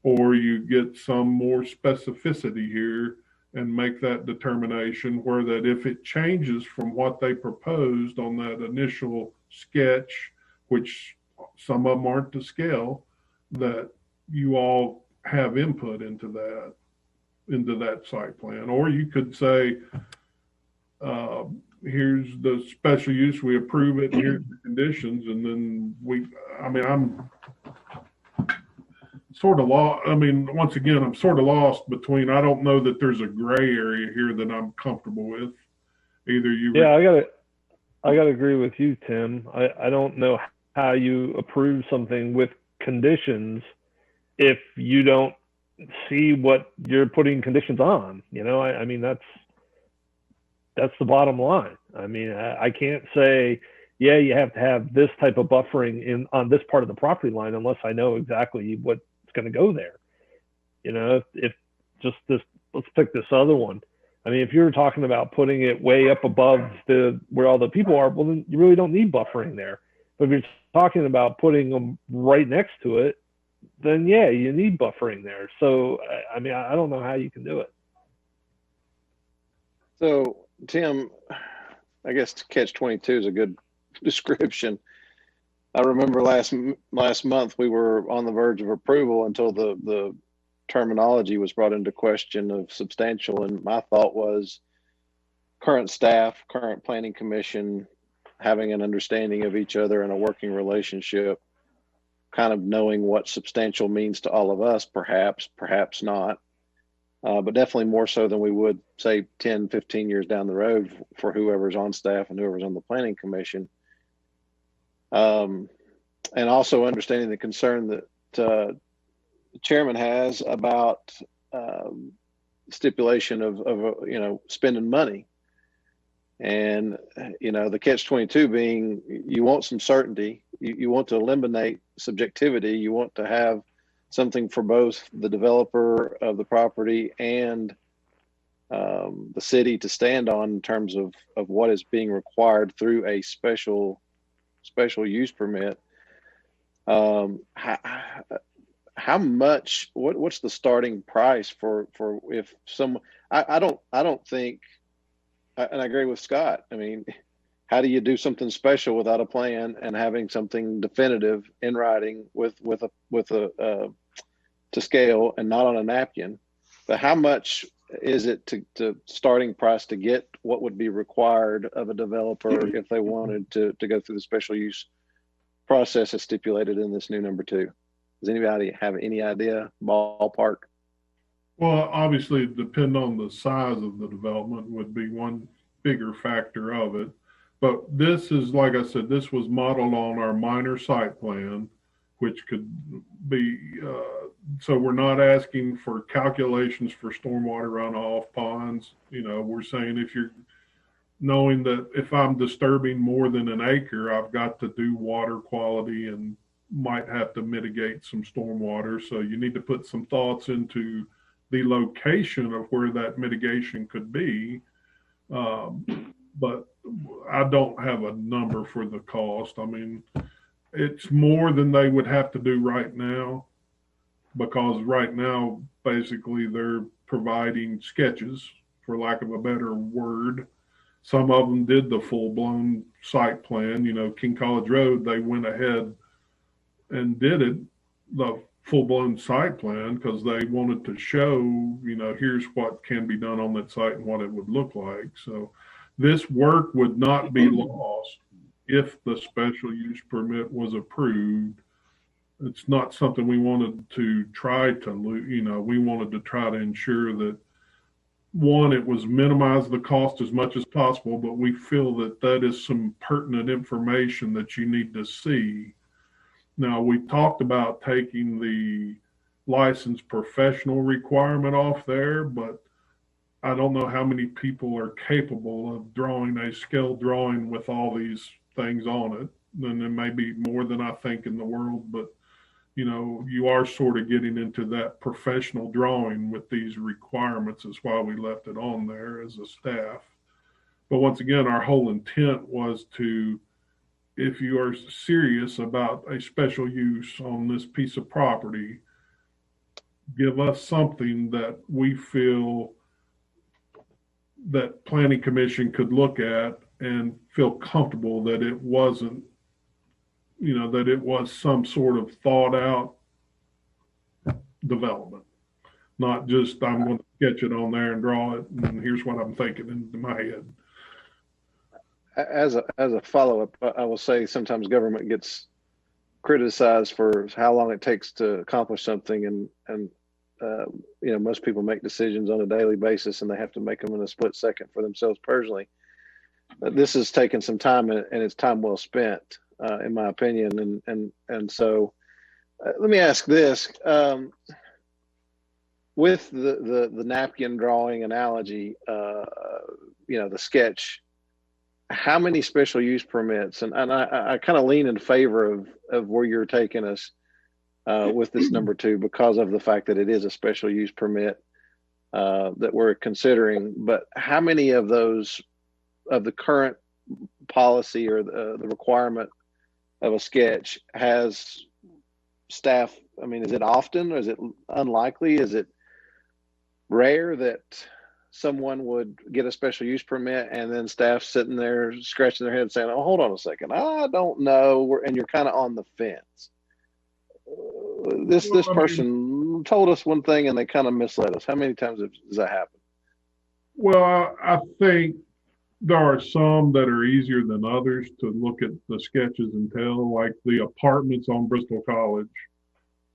or you get some more specificity here and make that determination where that if it changes from what they proposed on that initial sketch, which some of them aren't to scale, that you all have input into that site plan. Or you could say, here's the special use, we approve it, and here's the conditions, and then I'm sort of lost. I mean, once again, I'm sort of lost between, I don't know that there's a gray area here that I'm comfortable with. Either you. Yeah, I gotta agree with you, Tim. I don't know how you approve something with conditions if you don't see what you're putting conditions on. You know, I mean, that's the bottom line. I mean, I can't say, yeah, you have to have this type of buffering on this part of the property line unless I know exactly what's going to go there. You know, if just this, let's pick this other one. I mean, if you're talking about putting it way up above where all the people are, well, then you really don't need buffering there. But if you're talking about putting them right next to it, then yeah, you need buffering there. So, I mean, I don't know how you can do it. So, Tim, I guess catch-22 is a good description. I remember last month we were on the verge of approval until the terminology was brought into question of substantial, and my thought was current staff, current planning commission, having an understanding of each other and a working relationship, kind of knowing what substantial means to all of us, perhaps not. But definitely more so than we would say 10, 15 years down the road for whoever's on staff and whoever's on the planning commission. And also understanding the concern that the chairman has about stipulation of spending money. And, the catch-22 being you want some certainty, you want to eliminate subjectivity, you want to have something for both the developer of the property and the city to stand on in terms of what is being required through a special use permit. How much? What's the starting price for if someone? I don't think, and I agree with Scott. I mean, how do you do something special without a plan and having something definitive in writing with a to scale and not on a napkin? But how much is it to starting price to get what would be required of a developer if they wanted to go through the special use process as stipulated in this new number 2? Does anybody have any idea, ballpark? Well, obviously, depend on the size of the development would be one bigger factor of it. But this is, like I said, this was modeled on our minor site plan, which could be, so we're not asking for calculations for stormwater runoff ponds. We're saying if you're knowing that if I'm disturbing more than an acre, I've got to do water quality and might have to mitigate some stormwater. So you need to put some thoughts into the location of where that mitigation could be. But I don't have a number for the cost. I mean, it's more than they would have to do right now, because right now, basically, they're providing sketches, for lack of a better word. Some of them did the full-blown site plan. You know, King College Road, they went ahead and did it, the full-blown site plan, because they wanted to show, you know, here's what can be done on that site and what it would look like. So this work would not be lost if the special use permit was approved. It's not something we wanted to try to, you know, we wanted to try to ensure that, one, it was minimize the cost as much as possible, but we feel that that is some pertinent information that you need to see. Now, we talked about taking the licensed professional requirement off there, but I don't know how many people are capable of drawing a scale drawing with all these things on it. And there may be more than I think in the world, but you know, you are sort of getting into that professional drawing with these requirements. Is why we left it on there as a staff. But once again, our whole intent was to, if you are serious about a special use on this piece of property, give us something that we feel that Planning Commission could look at and feel comfortable that it wasn't, you know, that it was some sort of thought out development, not just I'm going to sketch it on there and draw it and here's what I'm thinking in my head. As a follow-up, I will say sometimes government gets criticized for how long it takes to accomplish something, and you know, most people make decisions on a daily basis and they have to make them in a split second for themselves personally. This has taken some time, and it's time well spent, in my opinion. And so let me ask this, with the napkin drawing analogy, you know, the sketch, how many special use permits, and I kind of lean in favor of where you're taking us with this number 2, because of the fact that it is a special use permit that we're considering. But how many of those, of the current policy or the requirement of a sketch, has staff? I mean, is it often, or is it unlikely? Is it rare that someone would get a special use permit and then staff sitting there scratching their head saying, oh, hold on a second, I don't know, and you're kind of on the fence? This person told us one thing and they kind of misled us. How many times does that happen? Well, I think there are some that are easier than others to look at the sketches and tell, like the apartments on Bristol College.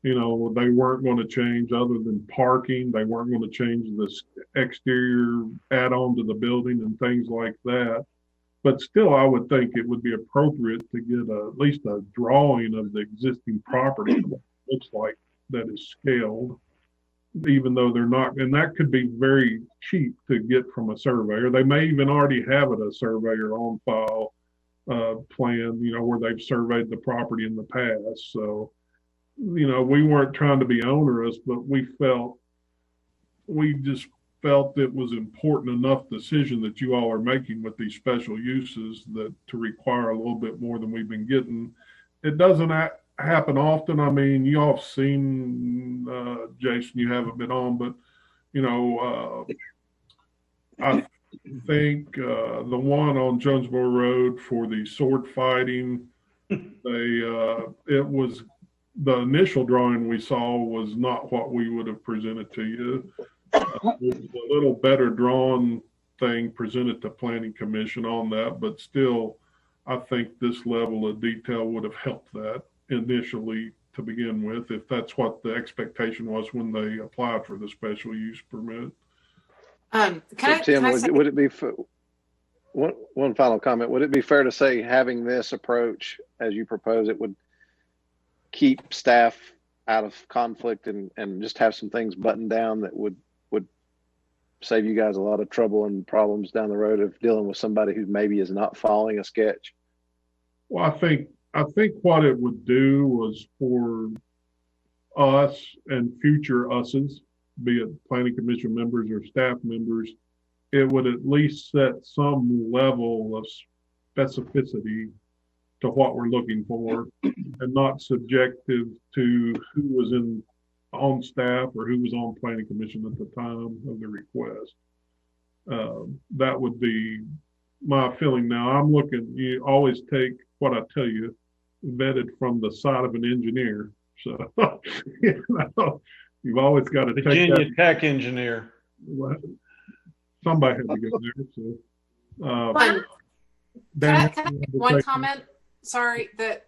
You know, they weren't going to change other than parking. They weren't going to change the exterior add-on to the building and things like that. But still, I would think it would be appropriate to get at least a drawing of the existing property that looks like that is scaled, even though they're not. And that could be very cheap to get from a surveyor. They may even already have it, a surveyor on file plan, you know, where they've surveyed the property in the past. So, you know, we weren't trying to be onerous, but we just felt it was important enough decision that you all are making with these special uses that to require a little bit more than we've been getting. It doesn't happen often. I mean, you all have seen, Jason, you haven't been on, but, you know, I think the one on Jonesboro Road for the sword fighting, it was, the initial drawing we saw was not what we would have presented to you. It was a little better drawn thing presented to Planning Commission on that, but still, I think this level of detail would have helped that initially to begin with, if that's what the expectation was when they applied for the special use permit. Tim, would it be, one final comment, would it be fair to say having this approach as you propose it would keep staff out of conflict and just have some things buttoned down that would save you guys a lot of trouble and problems down the road of dealing with somebody who maybe is not following a sketch? Well, I think what it would do was for us and future us's be it planning commission members or staff members, it would at least set some level of specificity to what we're looking for, and not subjective to who was on staff or who was on planning commission at the time of the request. That would be my feeling. Now, I'm looking, you always take what I tell you vetted from the side of an engineer. So, you know, you've always got to take Virginia Tech engineer. Somebody had to go there. So, can I make one comment? Sorry, that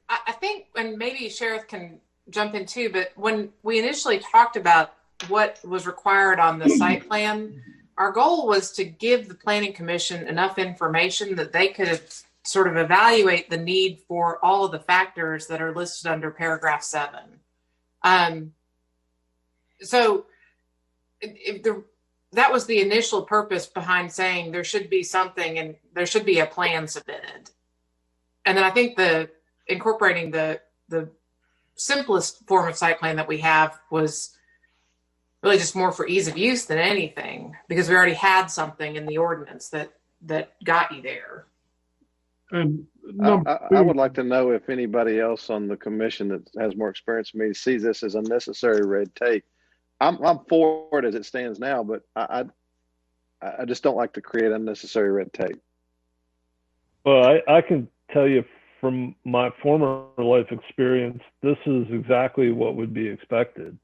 I think, and maybe Sheriff can jump in too, but when we initially talked about what was required on the site plan, our goal was to give the Planning Commission enough information that they could sort of evaluate the need for all of the factors that are listed under paragraph 7. So that was the initial purpose behind saying there should be something and there should be a plan submitted. And then I think incorporating the simplest form of site plan that we have was really just more for ease of use than anything, because we already had something in the ordinance that got you there. And I would like to know if anybody else on the commission that has more experience than me sees this as unnecessary red tape. I'm for it as it stands now, but I just don't like to create unnecessary red tape. Well, I can tell you from my former life experience, this is exactly what would be expected.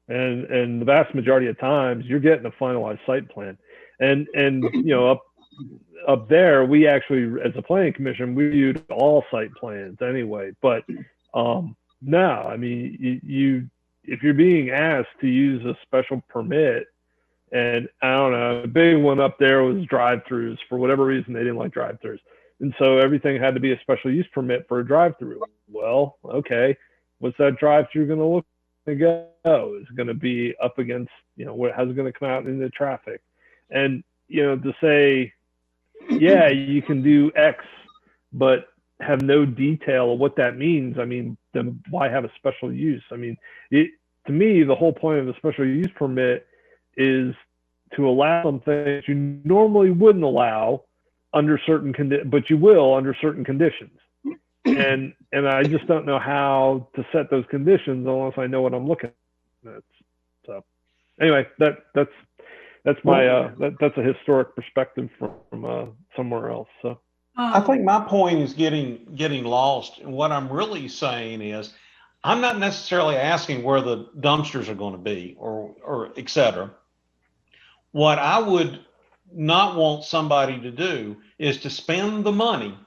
And the vast majority of times you're getting a finalized site plan. And you know, up there, we actually, as a planning commission, we viewed all site plans anyway. But no, I mean, if you're being asked to use a special permit, and I don't know, the big one up there was drive-throughs. For whatever reason, they didn't like drive-throughs. And so everything had to be a special use permit for a drive-through. Well, okay, what's that drive-through going to look like? Is it going to be up against, you know, how's it going to come out into traffic? And, you know, to say, yeah, you can do X, but have no detail of what that means, I mean, then why have a special use? I mean, to me, the whole point of the special use permit is to allow something that you normally wouldn't allow under certain conditions, but you will under certain conditions. And I just don't know how to set those conditions unless I know what I'm looking at. So anyway, that's my that's a historic perspective from somewhere else. So I think my point is getting lost. And what I'm really saying is, I'm not necessarily asking where the dumpsters are going to be or et cetera. What I would not want somebody to do is to spend the money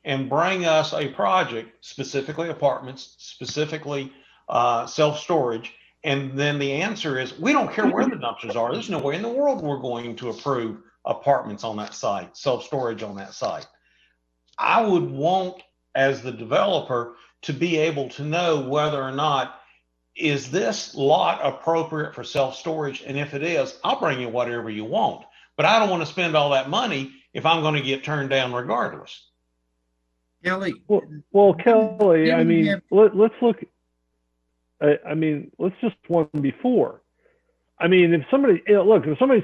and bring us a project, specifically apartments, specifically self-storage. And then the answer is, we don't care where the dumpsters are. There's no way in the world we're going to approve apartments on that site, self-storage on that site. I would want, as the developer, to be able to know whether or not, is this lot appropriate for self-storage? And if it is, I'll bring you whatever you want. But I don't want to spend all that money if I'm going to get turned down regardless. Kelly. Well, Kelly, I mean, let's look. I mean, let's just one before. I mean, if somebody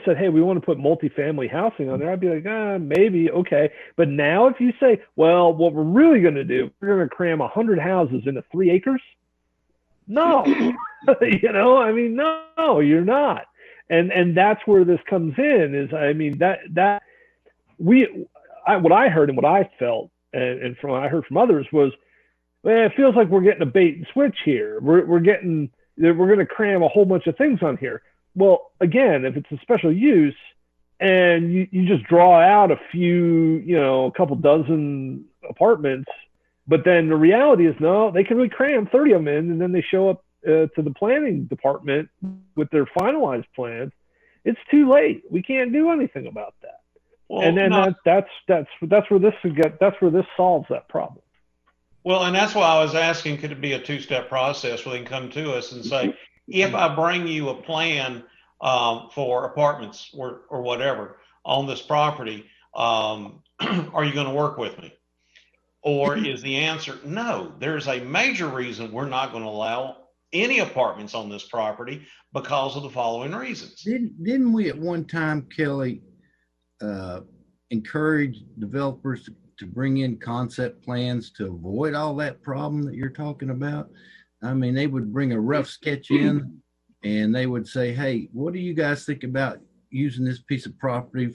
said, hey, we want to put multifamily housing on there, I'd be like, maybe, okay. But now if you say, well, what we're really going to do, we're going to cram 100 houses into 3 acres. No, you know, I mean, no, you're not. And that's where this comes in is, I mean, what I heard and what I felt and from what I heard from others was, well, it feels like we're getting a bait and switch here. We're going to cram a whole bunch of things on here. Well, again, if it's a special use and you just draw out a few, you know, a couple dozen apartments, but then the reality is, no, they can really cram 30 of them in, and then they show up to the planning department with their finalized plans. It's too late. We can't do anything about that. Well, and then that's where this solves that problem. Well, and that's why I was asking, could it be a 2-step process where they can come to us and say, if I bring you a plan for apartments or whatever on this property, are you going to work with me? Or is the answer, no, there's a major reason we're not going to allow any apartments on this property because of the following reasons. Didn't we at one time, Kelly, encourage developers to bring in concept plans to avoid all that problem that you're talking about? I mean, they would bring a rough sketch in and they would say, hey, what do you guys think about using this piece of property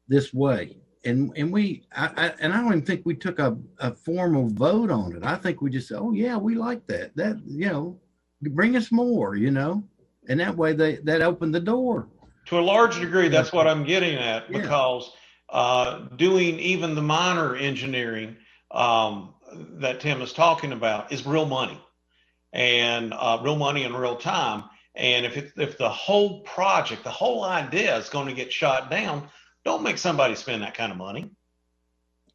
this way? And I don't even think we took a formal vote on it. I think we just said, oh yeah, we like that. That, you know, bring us more, you know, and that way that opened the door. To a large degree, that's what I'm getting at, because doing even the minor engineering that Tim is talking about is real money, and real money in real time. And if the whole project, the whole idea is going to get shot down, don't make somebody spend that kind of money.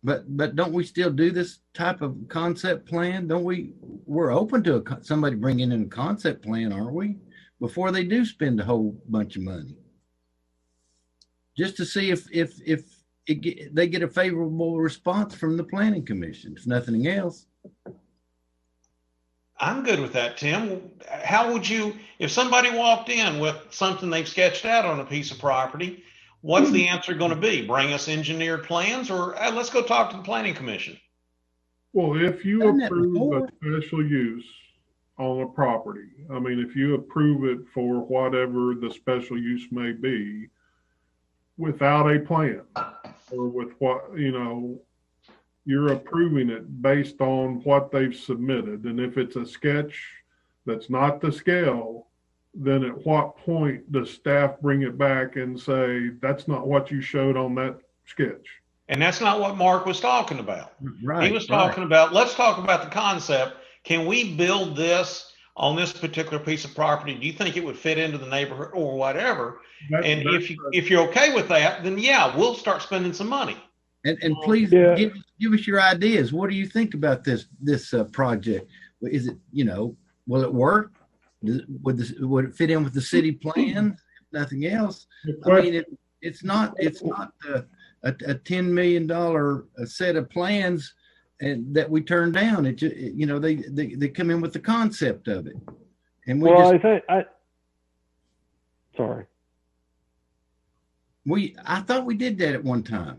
But don't we still do this type of concept plan? Don't we? We're open to somebody bringing in a concept plan, aren't we? Before they do spend a whole bunch of money, just to see if they get a favorable response from the planning commission, if nothing else. I'm good with that, Tim. How would you, if somebody walked in with something they've sketched out on a piece of property, what's the answer going to be? Bring us engineered plans, or let's go talk to the planning commission? Well, if you approve a special use on a property, I mean, if you approve it for whatever the special use may be without a plan, or with what, you know, you're approving it based on what they've submitted. And if it's a sketch that's not the scale, then at what point does staff bring it back and say, that's not what you showed on that sketch? And that's not what Mark was talking about. Right. He was talking about, let's talk about the concept. Can we build this on this particular piece of property? Do you think it would fit into the neighborhood or whatever? If you're okay with that, then yeah, we'll start spending some money. And please give us your ideas. What do you think about this project? Is it, you know, will it work? Would it fit in with the city plan? If nothing else, I mean, it's not a $10 million set of plans and that we turn down. It just, you know, they come in with the concept of it, and I thought we did that at one time.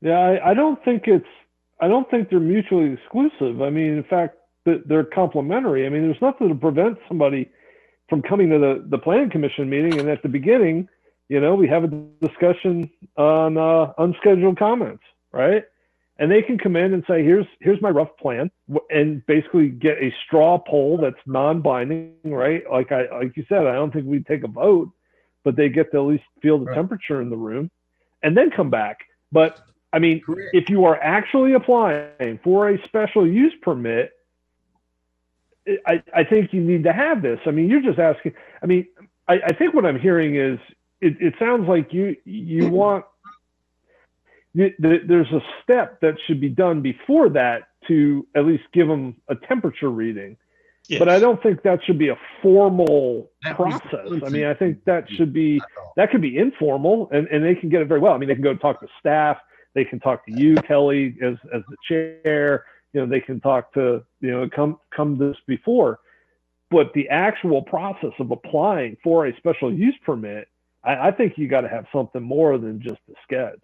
Yeah, I don't think they're mutually exclusive. I mean, in fact, they're complementary. I mean, there's nothing to prevent somebody from coming to the planning commission meeting, and at the beginning, you know, we have a discussion on unscheduled comments, right? And they can come in and say, here's my rough plan, and basically get a straw poll that's non-binding, right? Like you said, I don't think we'd take a vote, but they get to at least feel the temperature in the room, and then come back. But I mean, if you are actually applying for a special use permit, I think you need to have this. I mean, you're just asking. I mean, I think what I'm hearing is it sounds like you want there's a step that should be done before that to at least give them a temperature reading. Yes. But I don't think that should be a formal process. I mean, I think that could be informal, and they can get it very well. I mean, they can go talk to staff. They can talk to you, Kelly, as the chair. You know, they can talk to, you know, come this before. But the actual process of applying for a special use permit, I think you got to have something more than just a sketch.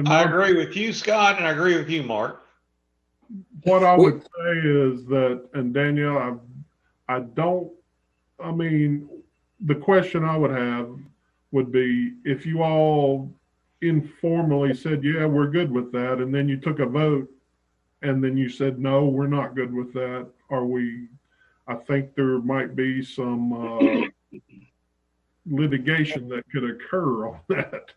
I agree with you, Scott, and I agree with you, Mark. What I would say is that, and Danielle, I mean, the question I would have would be, if you all informally said, yeah, we're good with that, and then you took a vote, and then you said, no, we're not good with that, I think there might be some litigation that could occur on that.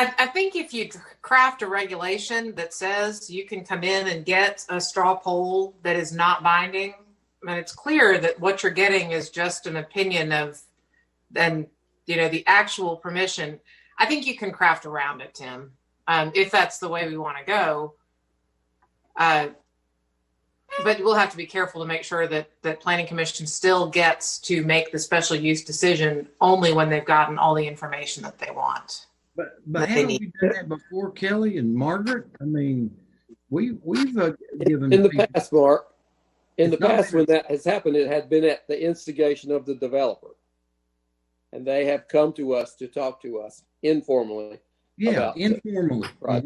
I think if you craft a regulation that says you can come in and get a straw poll that is not binding, and it's clear that what you're getting is just an opinion of, then, you know, the actual permission, I think you can craft around it, Tim, if that's the way we want to go. But we'll have to be careful to make sure that Planning Commission still gets to make the special use decision only when they've gotten all the information that they want. But haven't we done that before, Kelly and Margaret? I mean, we've given in the past, Mark. In the It's not past, been- when that has happened, it had been at the instigation of the developer. And they have come to us to talk to us informally. Yeah, about it. informally. Right.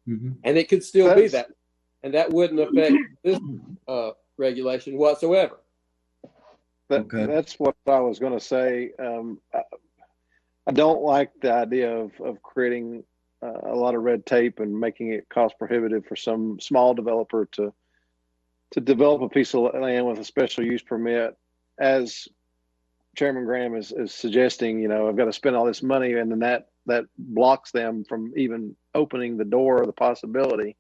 Mm-hmm. And it could still be That's- that. And that wouldn't affect this regulation whatsoever. Okay. That's what I was going to say. I don't like the idea of creating a lot of red tape and making it cost prohibitive for some small developer to develop a piece of land with a special use permit. As Chairman Graham is suggesting, you know, I've got to spend all this money, and then that blocks them from even opening the door or the possibility.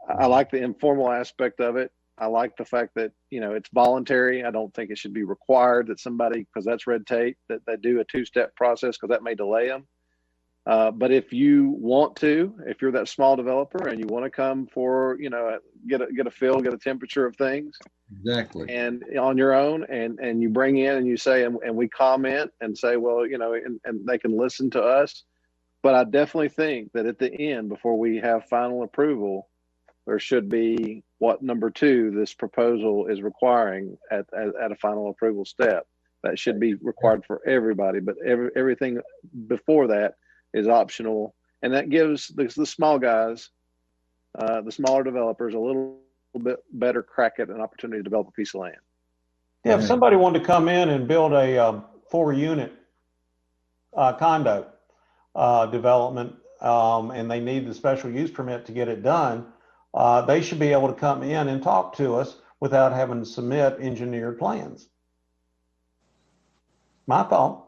I like the informal aspect of it. I like the fact that, you know, it's voluntary. I don't think it should be required that somebody, because that's red tape, that they do a two-step process, because that may delay them. But if you want to, if you're that small developer and you want to come for, you know, get a feel, get a temperature of things, Exactly. and on your own, and you bring in and you say, and we comment and say, well, you know, and they can listen to us. But I definitely think that at the end, before we have final approval, there should be what number 2 this proposal is requiring at a final approval step. That should be required for everybody, but everything before that is optional, and that gives the small guys, the smaller developers, a little bit better crack at an opportunity to develop a piece of land. Yeah, if somebody wanted to come in and build a 4-unit condo development, and they need the special use permit to get it done, they should be able to come in and talk to us without having to submit engineered plans. My thought.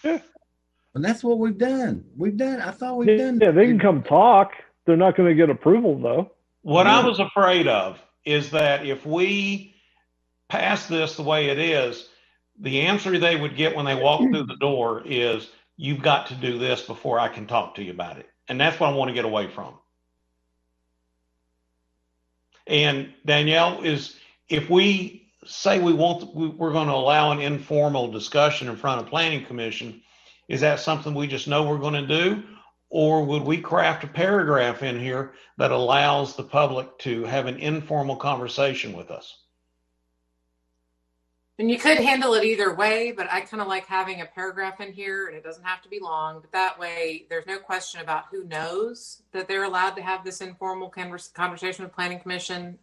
Yeah. And that's what we've done. I thought we've done. Yeah, they can come talk. They're not going to get approval though. What I was afraid of is that if we pass this the way it is, the answer they would get when they walk through the door is, you've got to do this before I can talk to you about it. And that's what I want to get away from. And Danielle, is if we say we're going to allow an informal discussion in front of Planning Commission, is that something we just know we're going to do? Or would we craft a paragraph in here that allows the public to have an informal conversation with us? And you could handle it either way, but I kind of like having a paragraph in here, and it doesn't have to be long, but that way there's no question about who knows that they're allowed to have this informal conversation with Planning Commission.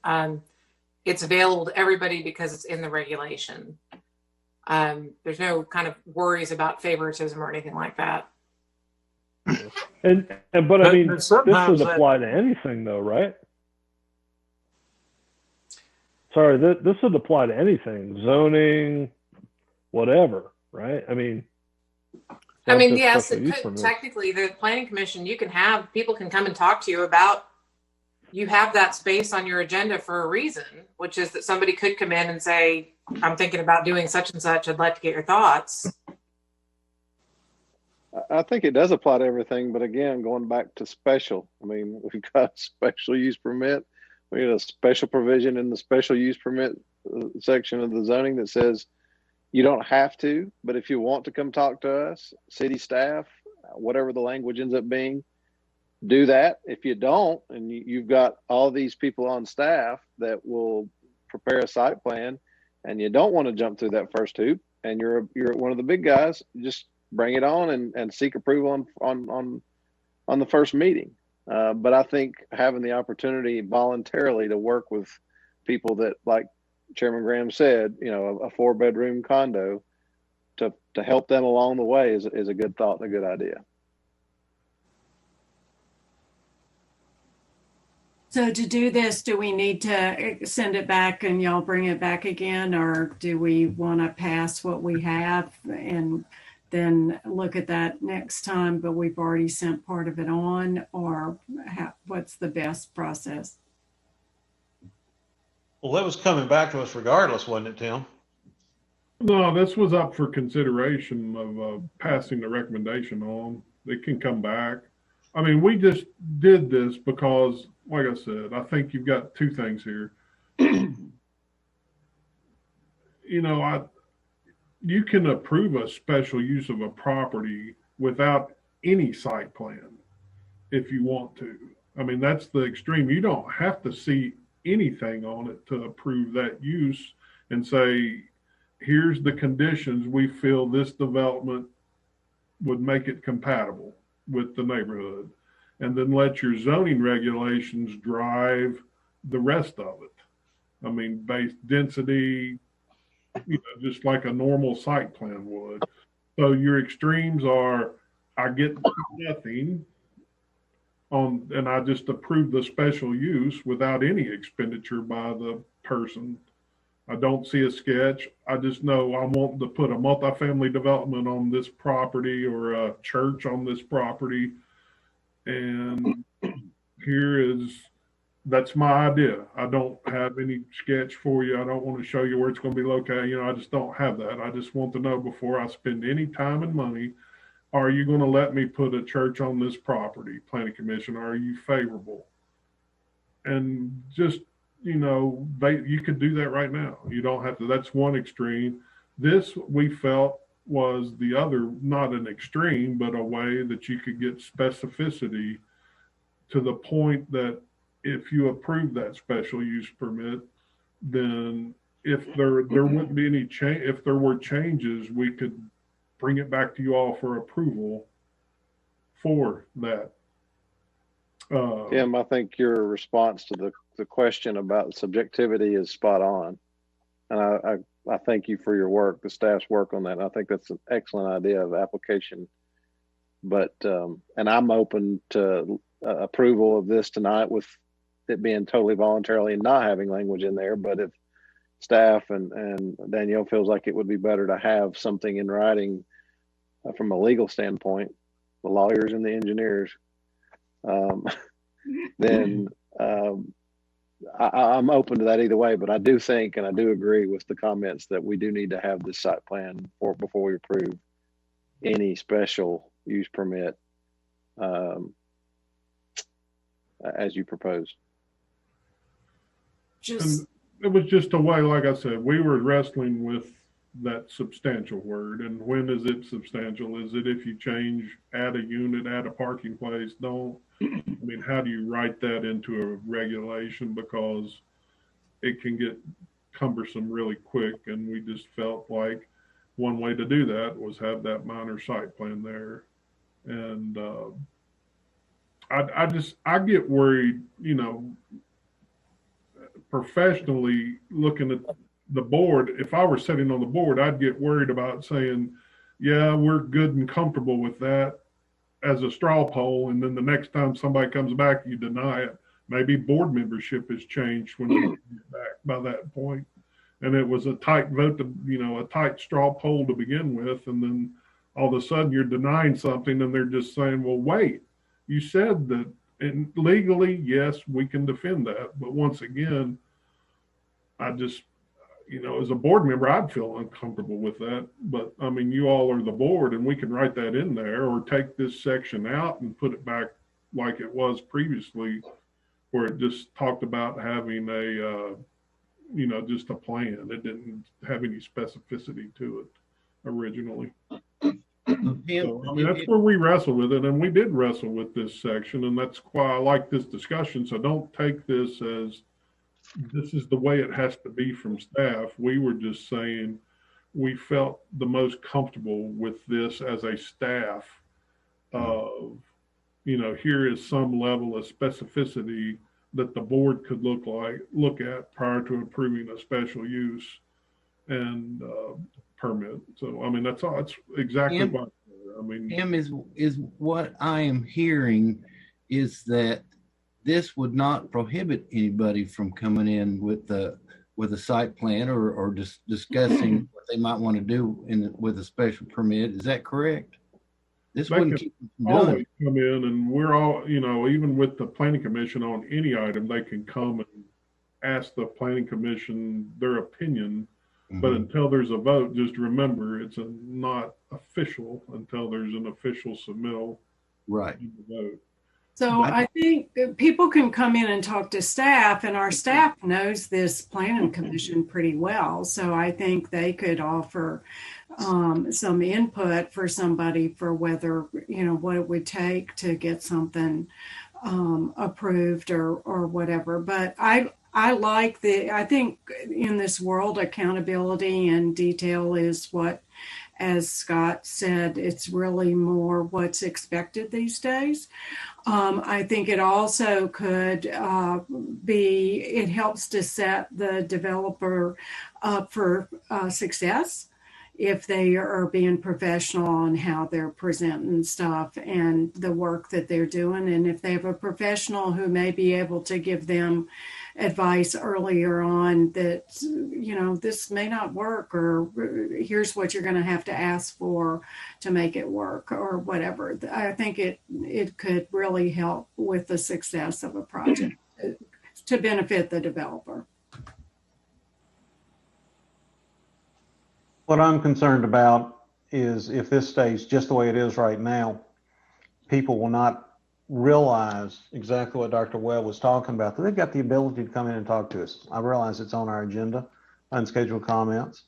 It's available to everybody because it's in the regulation. There's no kind of worries about favoritism or anything like that. But I mean, this would sometimes apply to anything though, right? Sorry, this would apply to anything, zoning, whatever, right? I mean, Yes, it could, technically, the Planning Commission, people can come and talk to you about, you have that space on your agenda for a reason, which is that somebody could come in and say, I'm thinking about doing such and such, I'd like to get your thoughts. I think it does apply to everything, but again, going back to special, I mean, we've got a special use permit. We had a special provision in the special use permit section of the zoning that says you don't have to, but if you want to come talk to us, city staff, whatever the language ends up being, do that. If you don't, and you've got all these people on staff that will prepare a site plan, and you don't want to jump through that first hoop, and you're one of the big guys, just bring it on and seek approval on the first meeting. But I think having the opportunity voluntarily to work with people that, like Chairman Graham said, you know, a 4-bedroom condo to help them along the way is a good thought and a good idea. So to do this, do we need to send it back and y'all bring it back again, or do we want to pass what we have and then look at that next time, but we've already sent part of it on, or what's the best process? Well, it was coming back to us regardless, wasn't it, Tim? No, this was up for consideration of passing the recommendation on. It can come back. I mean, we just did this because, like I said, I think you've got two things here. You know, you can approve a special use of a property without any site plan if you want to. I mean, that's the extreme. You don't have to see anything on it to approve that use and say, here's the conditions we feel this development would make it compatible with the neighborhood. And then let your zoning regulations drive the rest of it. I mean, base density, just like a normal site plan would. So your extremes are, I get nothing on, and I just approve the special use without any expenditure by the person. I don't see a sketch. I just know I want to put a multifamily development on this property or a church on this property. And that's my idea. I don't have any sketch for you. I don't want to show you where it's going to be located. I just don't have that. I just want to know before I spend any time and money, are you going to let me put a church on this property, planning commission? Are you favorable? And just, you could do that right now. You don't have to. That's one extreme. This we felt was the other, not an extreme, but a way that you could get specificity to the point that if you approve that special use permit, then if there wouldn't be any change, if there were changes, we could bring it back to you all for approval for that. Tim, I think your response to the question about subjectivity is spot on. And I thank you for your work, the staff's work on that. And I think that's an excellent idea of application. But, and I'm open to approval of this tonight with it being totally voluntarily and not having language in there. But if staff and Danielle feels like it would be better to have something in writing from a legal standpoint, the lawyers and the engineers, then I'm open to that either way. But I do think, and I do agree with the comments that we do need to have this site plan before we approve any special use permit as you proposed. And it was just a way, like I said, we were wrestling with that substantial word. And when is it substantial? Is it if you change, add a unit, add a parking place? Don't. I mean, how do you write that into a regulation? Because it can get cumbersome really quick. And we just felt like one way to do that was have that minor site plan there. And I get worried, professionally looking at the board. If I were sitting on the board, I'd get worried about saying, yeah, we're good and comfortable with that as a straw poll. And then the next time somebody comes back, you deny it. Maybe board membership has changed when we get back by that point. And it was a tight vote, a tight straw poll to begin with. And then all of a sudden you're denying something and they're just saying, well, wait, you said that. And legally, yes, we can defend that. But once again, I just, as a board member, I'd feel uncomfortable with that. But I mean, you all are the board and we can write that in there or take this section out and put it back like it was previously, where it just talked about having a, just a plan. It didn't have any specificity to it originally. So, I mean, that's where we wrestle with it, and we did wrestle with this section, and that's why I like this discussion. So don't take this as this is the way it has to be from staff. We were just saying we felt the most comfortable with this as a staff of, here is some level of specificity that the board could look at prior to approving a special use and permit. So, I mean, that's all. It's exactly what I mean. Tim, is what I am hearing is that this would not prohibit anybody from coming in with a site plan or just discussing what they might want to do with a special permit. Is that correct? This wouldn't keep them from doing it. Come in, and we're all, even with the planning commission on any item, they can come and ask the planning commission their opinion. But until there's a vote, just remember it's not official until there's an official submittal. Right. Vote. So I think people can come in and talk to staff, and our staff knows this planning commission pretty well. So I think they could offer some input for somebody for whether, what it would take to get something approved or whatever. But I think in this world, accountability and detail is what, as Scott said, it's really more what's expected these days. I think it also could it helps to set the developer up for success if they are being professional on how they're presenting stuff and the work that they're doing. And if they have a professional who may be able to give them advice earlier on that, this may not work, or here's what you're going to have to ask for to make it work, or whatever. I think it could really help with the success of a project to benefit the developer. What I'm concerned about is if this stays just the way it is right now, people will not realize exactly what Dr. Webb was talking about. They've got the ability to come in and talk to us. I realize it's on our agenda, unscheduled comments,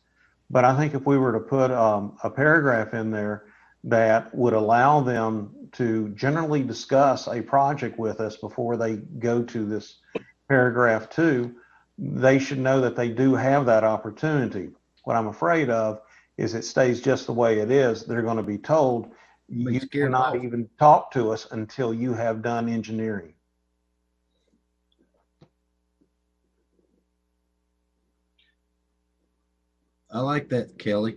but I think if we were to put a paragraph in there that would allow them to generally discuss a project with us before they go to this paragraph 2, they should know that they do have that opportunity. What I'm afraid of is it stays just the way it is. They're going to be told, you cannot even talk to us until you have done engineering. I like that, Kelly.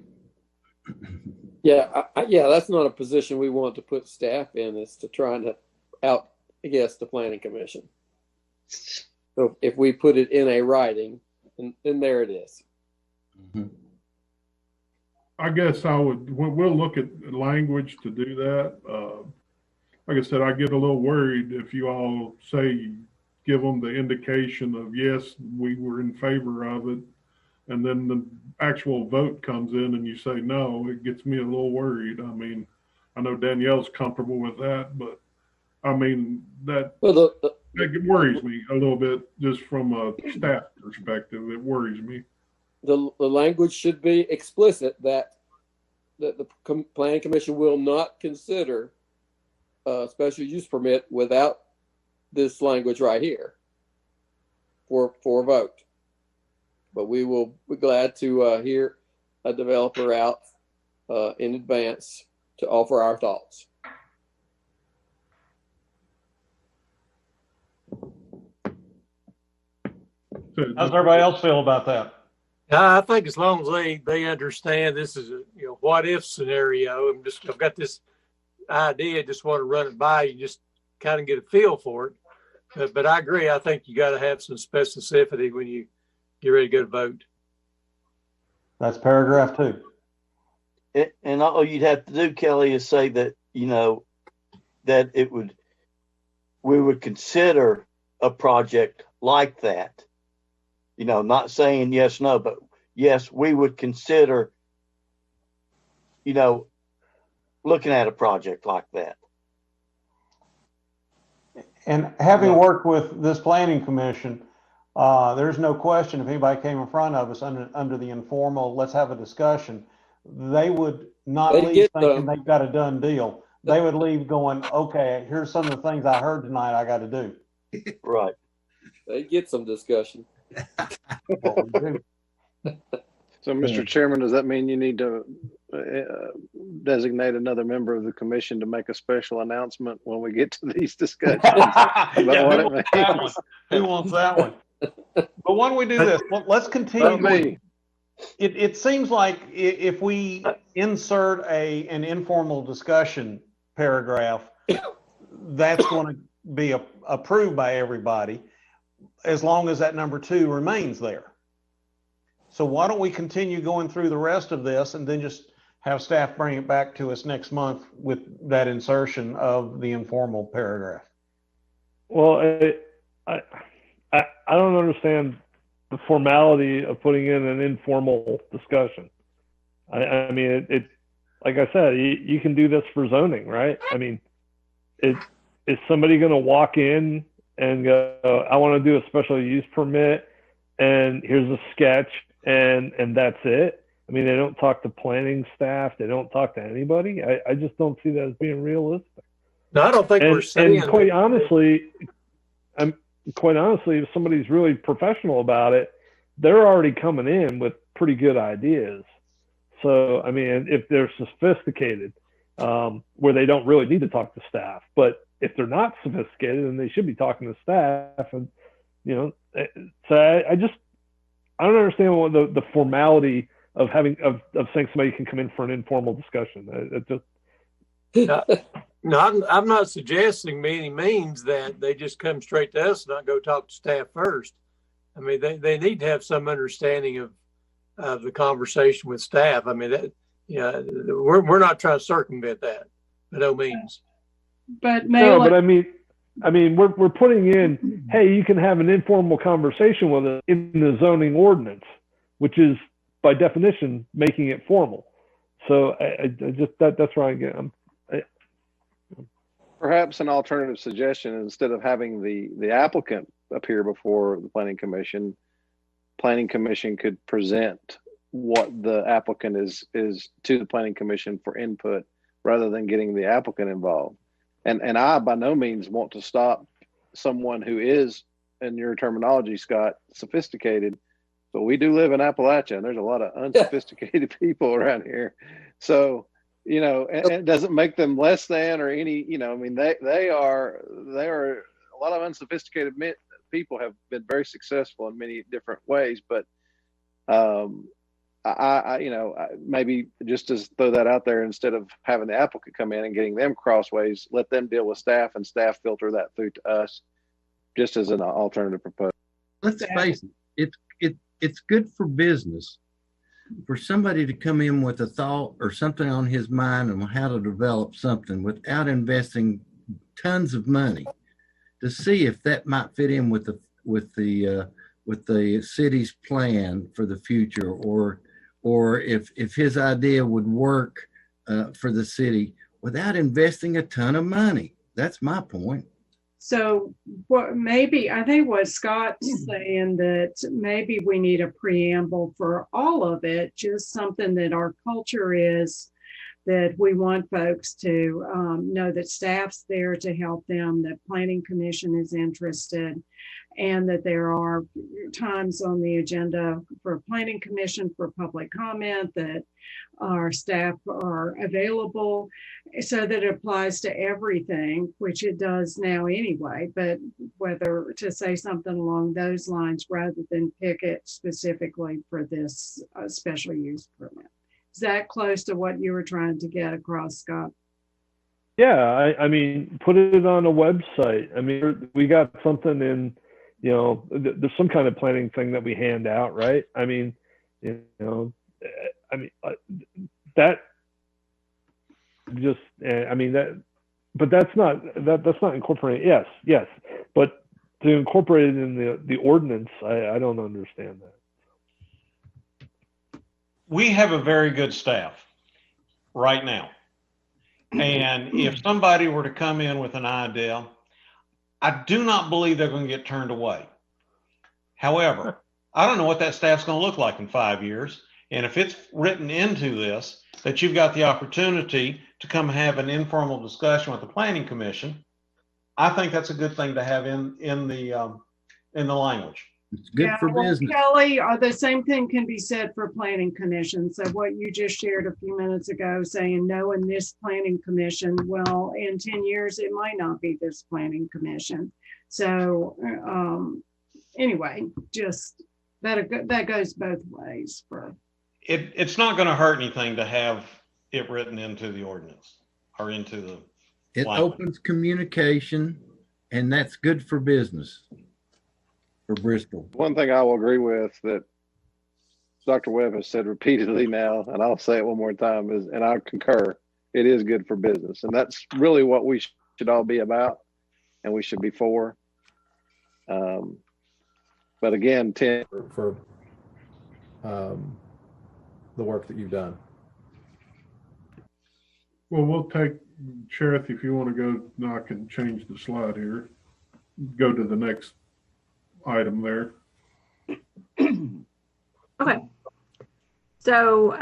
Yeah, that's not a position we want to put staff in, is to trying to outguess the planning commission. So if we put it in a writing, then there it is. Mm-hmm. I guess we'll look at language to do that. Like I said, I get a little worried if you all say, give them the indication of, yes, we were in favor of it, and then the actual vote comes in and you say no. It gets me a little worried. I mean, I know Danielle's comfortable with that, but I mean, that worries me a little bit just from a staff perspective. It worries me. The language should be explicit that the planning commission will not consider a special use permit without this language right here for a vote. But we will be glad to hear a developer out in advance to offer our thoughts. How's everybody else feel about that? I think as long as they understand this is a what if scenario, I've got this idea, just want to run it by you, just kind of get a feel for it. But I agree. I think you got to have some specificity when you get ready to go to vote. That's paragraph 2. And all you'd have to do, Kelly, is say that that we would consider a project like that. Not saying yes, no, but yes, we would consider, looking at a project like that. And having worked with this planning commission, there's no question if anybody came in front of us under the informal, let's have a discussion, they would not leave thinking they've got a done deal. They would leave going, okay, here's some of the things I heard tonight I got to do. Right. They get some discussion. So, Mr. Chairman, does that mean you need to designate another member of the commission to make a special announcement when we get to these discussions? Who wants that one? But why don't we do this? Let's continue. It seems like if we insert an informal discussion paragraph, that's going to be approved by everybody, as long as that number 2 remains there. So why don't we continue going through the rest of this and then just have staff bring it back to us next month with that insertion of the informal paragraph? Well, I don't understand the formality of putting in an informal discussion. I mean, it like I said, you can do this for zoning, right? I mean, is somebody going to walk in and go, I want to do a special use permit, and here's a sketch, and that's it? I mean, they don't talk to planning staff. They don't talk to anybody. I just don't see that as being realistic. No, I don't think we're saying. And quite honestly, quite honestly, if somebody's really professional about it, they're already coming in with pretty good ideas. So, I mean, if they're sophisticated, where they don't really need to talk to staff, but if they're not sophisticated, then they should be talking to staff. And, you know, so I don't understand what the formality of having, of saying somebody can come in for an informal discussion. It just, No, I'm not suggesting by any means that they just come straight to us and not go talk to staff first. I mean, they need to have some understanding of the conversation with staff. I mean, that, yeah, we're not trying to circumvent that by no means. But no, but I mean, we're putting in, hey, you can have an informal conversation with it in the zoning ordinance, which is by definition making it formal. So I just that's where I get. Perhaps an alternative suggestion, instead of having the applicant appear before the planning commission could present what the applicant is to the planning commission for input, rather than getting the applicant involved. And I by no means want to stop someone who is, in your terminology, Scott, sophisticated, but we do live in Appalachia and there's a lot of unsophisticated people around here. So, you know, and it doesn't make them less than or any, you know, I mean, they are a lot of unsophisticated people have been very successful in many different ways, but I you know, maybe just to throw that out there, instead of having the applicant come in and getting them crossways, let them deal with staff and staff filter that through to us, just as an alternative proposal. Let's face it, it's good for business for somebody to come in with a thought or something on his mind on how to develop something without investing tons of money, to see if that might fit in with the city's plan for the future, or if his idea would work for the city without investing a ton of money. That's my point. So what maybe, I think what Scott's saying, that maybe we need a preamble for all of it, just something that our culture is, that we want folks to know that staff's there to help them, that planning commission is interested, and that there are times on the agenda for planning commission for public comment, that our staff are available, so that it applies to everything, which it does now anyway, but whether to say something along those lines rather than pick it specifically for this special use permit. Is that close to what you were trying to get across, Scott? Yeah, I mean, put it on a website. I mean, we got something in, you know, there's some kind of planning thing that we hand out, right? I mean, you know, I mean, that just, I mean, that, but that's not incorporated. Yes, but to incorporate it in the ordinance, I don't understand that. We have a very good staff right now. And if somebody were to come in with an idea, I do not believe they're going to get turned away. However, I don't know what that staff's going to look like in 5 years. And if it's written into this, that you've got the opportunity to come have an informal discussion with the planning commission, I think that's a good thing to have in the language. It's good for business. Kelly, the same thing can be said for planning commission. So what you just shared a few minutes ago, saying no in this planning commission, well, in 10 years, it might not be this planning commission. So anyway, just that goes both ways. For it's not going to hurt anything to have it written into the ordinance or into the it language. Opens communication, and that's good for business. For Bristol. One thing I will agree with that Dr. Webb has said repeatedly now, and I'll say it one more time, is, and I concur, it is good for business. And that's really what we should all be about, and we should be for. But again, Tim, for the work that you've done. Well, we'll take, Sheriff, if you want to go, now I can change the slide here. Go to the next item there. Okay. So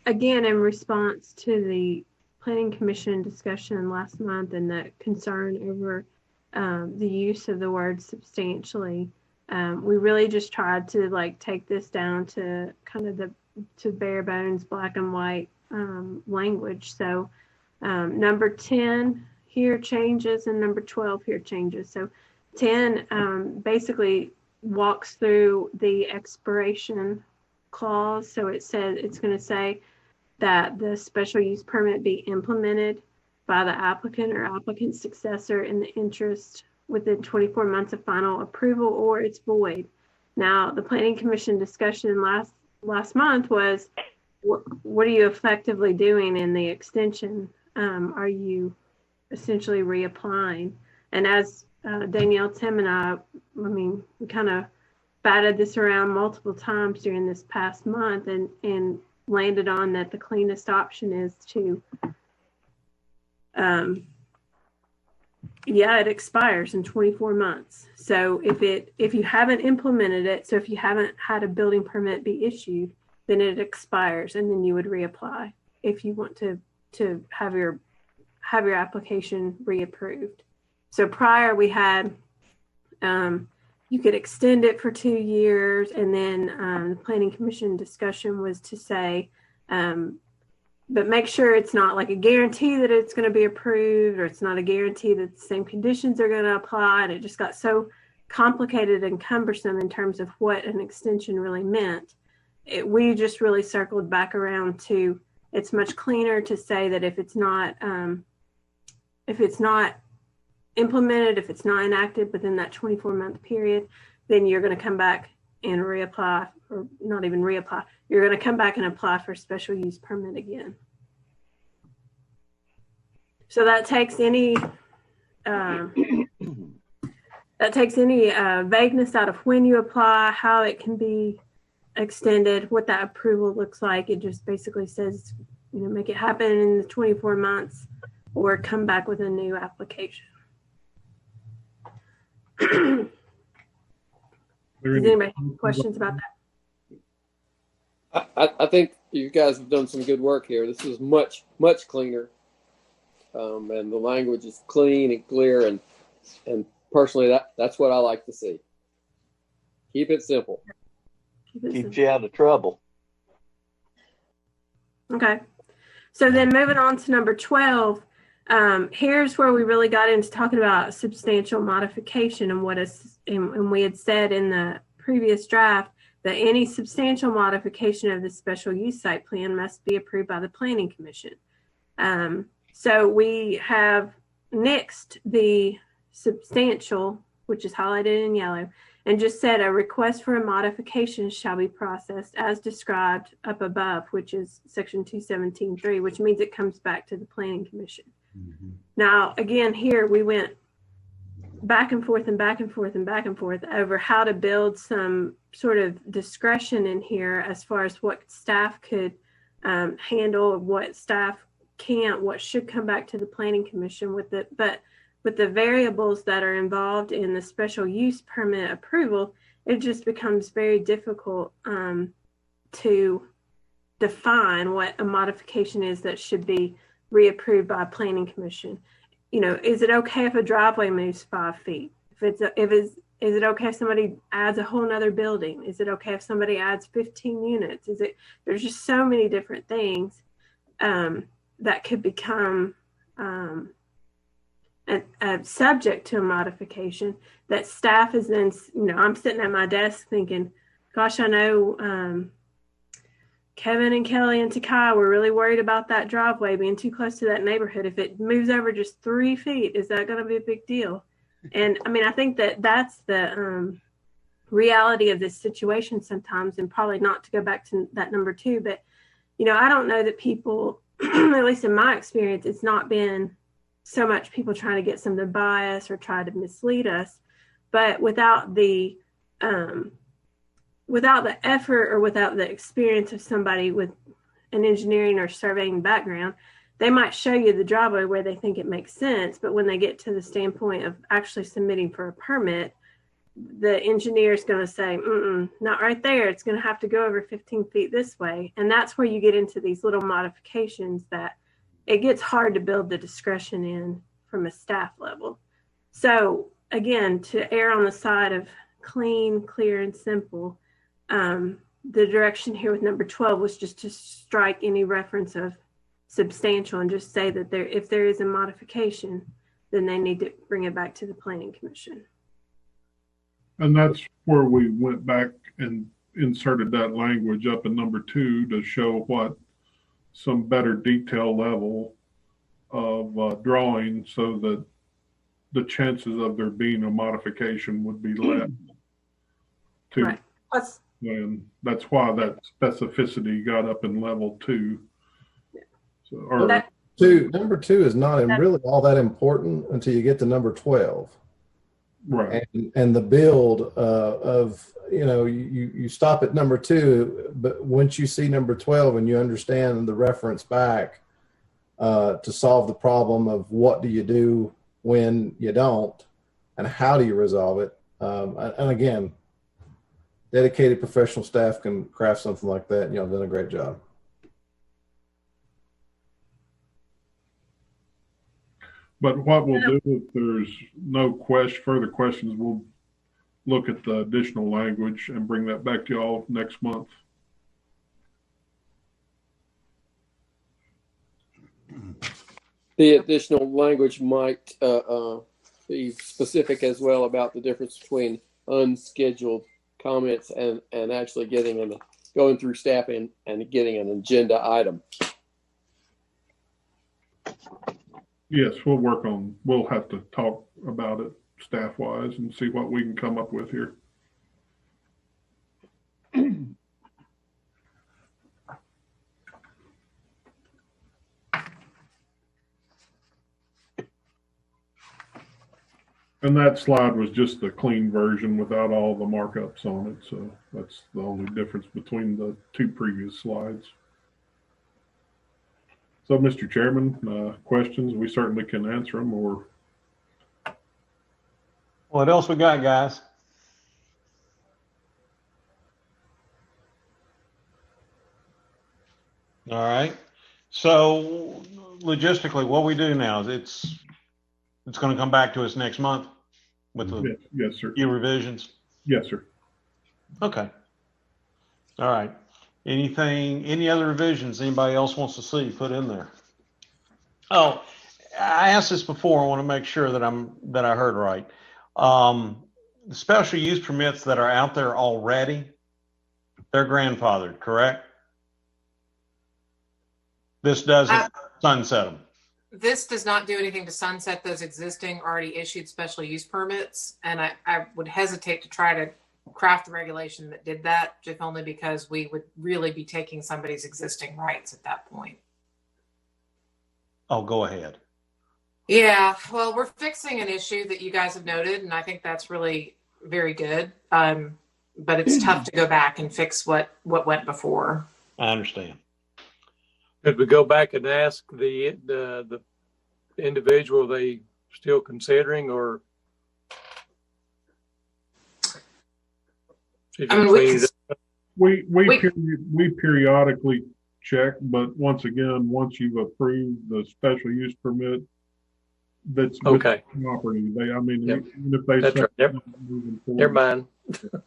again, in response to the planning commission discussion last month and the concern over the use of the word substantially. We really just tried to like take this down to kind of to bare bones, black and white language. So number 10 here changes and number 12 here changes. So 10 basically walks through the expiration clause. So it says, it's going to say that the special use permit be implemented by the applicant or applicant's successor in the interest within 24 months of final approval, or it's void. Now, the Planning Commission discussion last month was, what are you effectively doing in the extension? Are you essentially reapplying? And as Danielle, Tim, and I mean, we kind of batted this around multiple times during this past month and landed on that the cleanest option is to, it expires in 24 months. So if you haven't implemented it, so if you haven't had a building permit be issued, then it expires, and then you would reapply if you want to have your application reapproved. So prior we had, you could extend it for 2 years, and then the Planning Commission discussion was to say, but make sure it's not like a guarantee that it's going to be approved, or it's not a guarantee that the same conditions are going to apply. And it just got so complicated and cumbersome in terms of what an extension really meant. We just really circled back around to, it's much cleaner to say that if it's not implemented, if it's not enacted within that 24-month period, then you're going to come back and reapply, or not even reapply. You're going to come back and apply for a special use permit again. So that takes any vagueness out of when you apply, how it can be extended, what that approval looks like. It just basically says, make it happen in the 24 months or come back with a new application. Does anybody have questions about that? I think you guys have done some good work here. This is much, much cleaner. And the language is clean and clear. And personally, that's what I like to see. Keep it simple. Keeps you out of trouble. Okay. So then moving on to number 12, here's where we really got into talking about substantial modification, and we had said in the previous draft that any substantial modification of the special use site plan must be approved by the Planning Commission. So we have nixed the substantial, which is highlighted in yellow, and just said a request for a modification shall be processed as described up above, which is section 217.3, which means it comes back to the Planning Commission. Mm-hmm. Now, again, here we went back and forth and back and forth and back and forth over how to build some sort of discretion in here as far as what staff could handle, what staff can't, what should come back to the Planning Commission with it. But with the variables that are involved in the special use permit approval, it just becomes very difficult to define what a modification is that should be reapproved by Planning Commission. Is it okay if a driveway moves 5 feet? Is it okay if somebody adds a whole nother building? Is it okay if somebody adds 15 units? There's just so many different things that could become subject to a modification that staff is then, I'm sitting at my desk thinking, gosh, I know Kevin and Kelly and Takai were really worried about that driveway being too close to that neighborhood. If it moves over just 3 feet, is that going to be a big deal? And I think that's the reality of this situation sometimes, and probably not to go back to that number 2, but, I don't know that people, at least in my experience, it's not been so much people trying to get some to bias or try to mislead us, but without the effort or without the experience of somebody with an engineering or surveying background, they might show you the driveway where they think it makes sense, but when they get to the standpoint of actually submitting for a permit, the engineer is going to say, not right there. It's going to have to go over 15 feet this way. And that's where you get into these little modifications that it gets hard to build the discretion in from a staff level. So again, to err on the side of clean, clear, and simple, the direction here with number 12 was just to strike any reference of substantial and just say that if there is a modification, then they need to bring it back to the Planning Commission. And that's where we went back and inserted that language up in number 2 to show what some better detail level of drawing, so that the chances of there being a modification would be less. Right. And that's why that specificity got up in level 2. So, or number two is not really all that important until you get to number 12. Right. And the build of, you stop at number 2, but once you see number 12 and you understand the reference back to solve the problem of what do you do when you don't, and how do you resolve it. And again, dedicated professional staff can craft something like that, and y'all done a great job. But what we'll do, if there's no further questions, we'll look at the additional language and bring that back to y'all next month. The additional language might be specific as well about the difference between unscheduled comments and actually going through staff and getting an agenda item. Yes, we'll have to talk about it staff-wise and see what we can come up with here. And that slide was just the clean version without all the markups on it. So that's the only difference between the 2 previous slides. So, Mr. Chairman, questions, we certainly can answer them. Or what else we got, guys? All right. So logistically, what we do now is it's going to come back to us next month with the yes, sir. few revisions. Yes, sir. Okay. All right. Any other revisions anybody else wants to see put in there? Oh, I asked this before. I want to make sure that I heard right. The special use permits that are out there already, they're grandfathered, correct? This doesn't sunset them. This does not do anything to sunset those existing already issued special use permits. And I would hesitate to try to craft a regulation that did that, if only because we would really be taking somebody's existing rights at that point. Oh, go ahead. Yeah, well, we're fixing an issue that you guys have noted, and I think that's really very good. But it's tough to go back and fix what went before. I understand. Could we go back and ask the individual, they still considering, or? We periodically check, but once you've approved the special use permit, that's okay. Property. Yep. Even if they that's right. Never mind.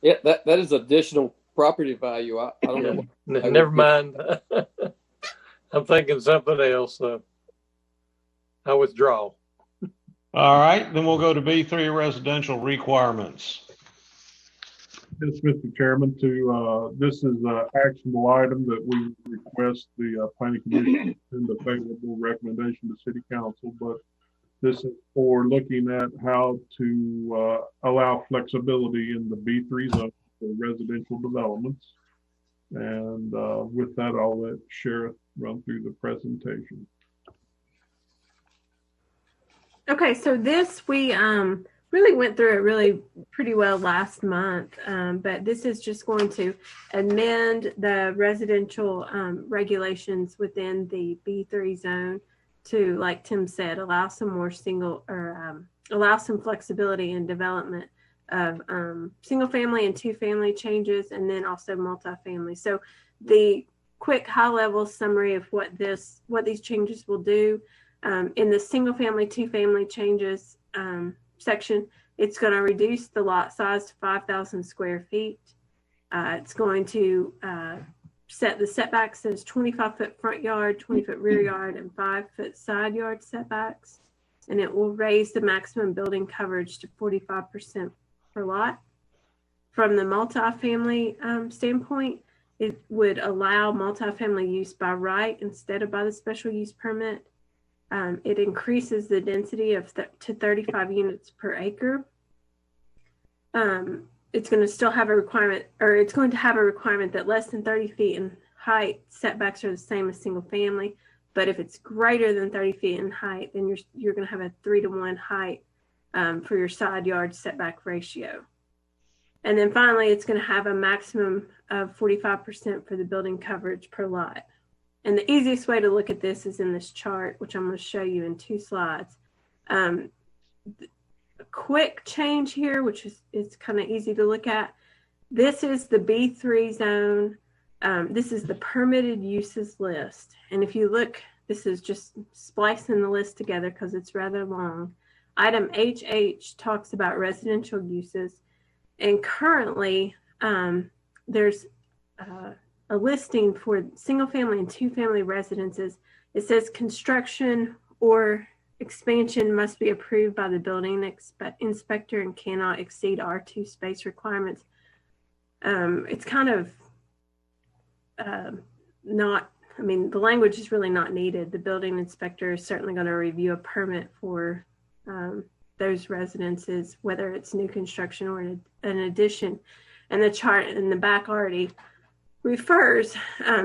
Yeah, that is additional property value. I don't know. Never mind. I'm thinking something else. I withdraw. All right, then we'll go to B3 residential requirements. Yes, Mr. Chairman, this is an actionable item that we request the Planning Commission send a favorable recommendation to City Council, but this is for looking at how to allow flexibility in the B3 zone for residential developments. And with that, I'll let Sheriff run through the presentation. Okay, so this we really went through it really pretty well last month, but this is just going to amend the residential regulations within the B3 zone to, like Tim said, allow some more allow some flexibility in development of single family and 2-family changes, and then also multifamily. So the quick high level summary of what these changes will do in the single family, 2-family changes, section, it's going to reduce the lot size to 5,000 square feet. It's going to set the setbacks as 25-foot front yard, 20-foot rear yard, and 5-foot side yard setbacks. And it will raise the maximum building coverage to 45% per lot. From the multifamily standpoint, it would allow multifamily use by right instead of by the special use permit. It increases the density of to 35 units per acre. It's going to still have a requirement, or it's going to have a requirement that less than 30 feet in height setbacks are the same as single family. But if it's greater than 30 feet in height, then you're going to have a 3-to-1 height for your side yard setback ratio. And then finally, it's going to have a maximum of 45% for the building coverage per lot. And the easiest way to look at this is in this chart, which I'm going to show you in 2 slides. A quick change here, which is kind of easy to look at. This is the B3 zone. This is the permitted uses list. And if you look, this is just splicing the list together because it's rather long. Item HH talks about residential uses. And currently, there's a listing for single family and 2-family residences. It says construction or expansion must be approved by the building inspector and cannot exceed R2 space requirements. It's kind of not, I mean, the language is really not needed. The building inspector is certainly going to review a permit for those residences, whether it's new construction or an addition. And the chart in the back already refers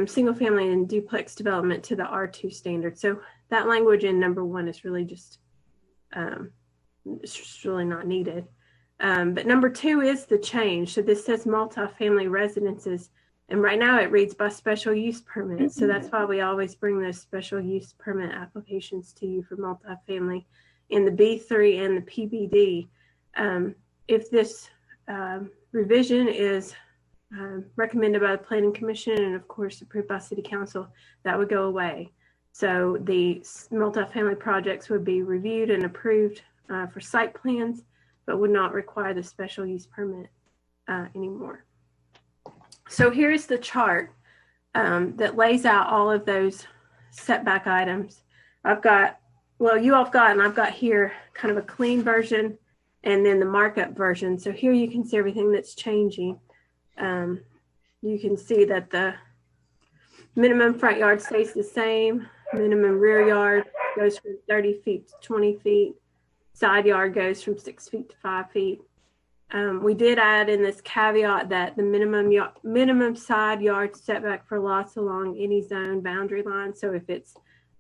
single family and duplex development to the R2 standard. So that language in number 1 is really just, it's just really not needed. But number 2 is the change. So this says multifamily residences, and right now it reads by special use permit. So that's why we always bring those special use permit applications to you for multifamily in the B3 and the PBD. If this revision is recommended by the Planning Commission and of course approved by City Council, that would go away. So the multifamily projects would be reviewed and approved for site plans, but would not require the special use permit anymore. So here's the chart that lays out all of those setback items. I've got, well, you all have got, and I've got here kind of a clean version and then the markup version. So here you can see everything that's changing. You can see that the minimum front yard stays the same. Minimum rear yard goes from 30 feet to 20 feet. Side yard goes from 6 feet to 5 feet. We did add in this caveat that the minimum side yard setback for lots along any zone boundary line. So if it's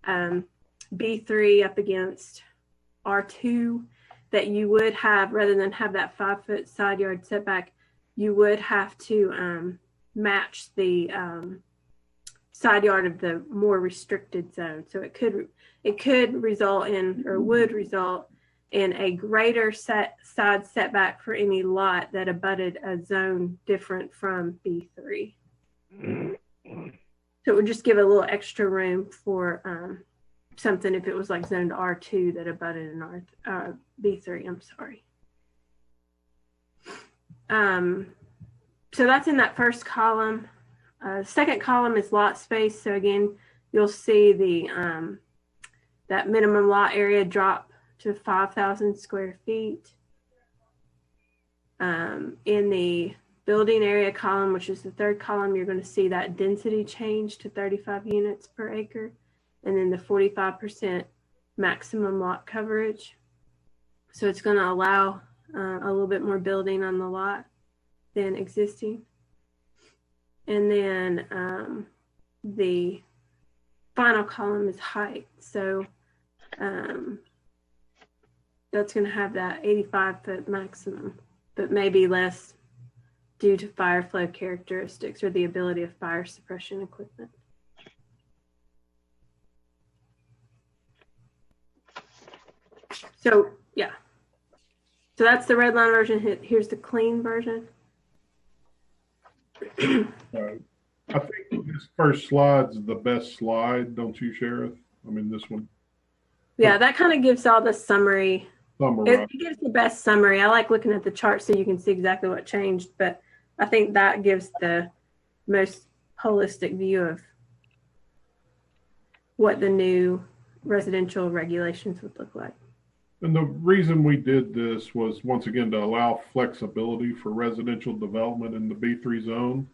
B3 up against R2, that you would have, rather than have that 5-foot side yard setback, you would have to match the side yard of the more restricted zone. So it could result in, or would result in, a greater side setback for any lot that abutted a zone different from B3. So it would just give a little extra room for something if it was like zoned R2 that abutted an B3, I'm sorry. So that's in that first column. Second column is lot space. So again, you'll see the that minimum lot area drop to 5,000 square feet. In the building area column, which is the third column, you're going to see that density change to 35 units per acre, and then the 45% maximum lot coverage. So it's going to allow a little bit more building on the lot than existing. And then the final column is height. So that's going to have that 85-foot maximum, but maybe less due to fire flow characteristics or the ability of fire suppression equipment. So yeah, so that's the red line version. Here's the clean version. I think this first slide's the best slide, don't you, Sheriff? I mean, this one. Yeah, that kind of gives all the summary summarize. It gives the best summary. I like looking at the chart so you can see exactly what changed, but I think that gives the most holistic view of what the new residential regulations would look like. And the reason we did this was, once again, to allow flexibility for residential development in the B3 zone.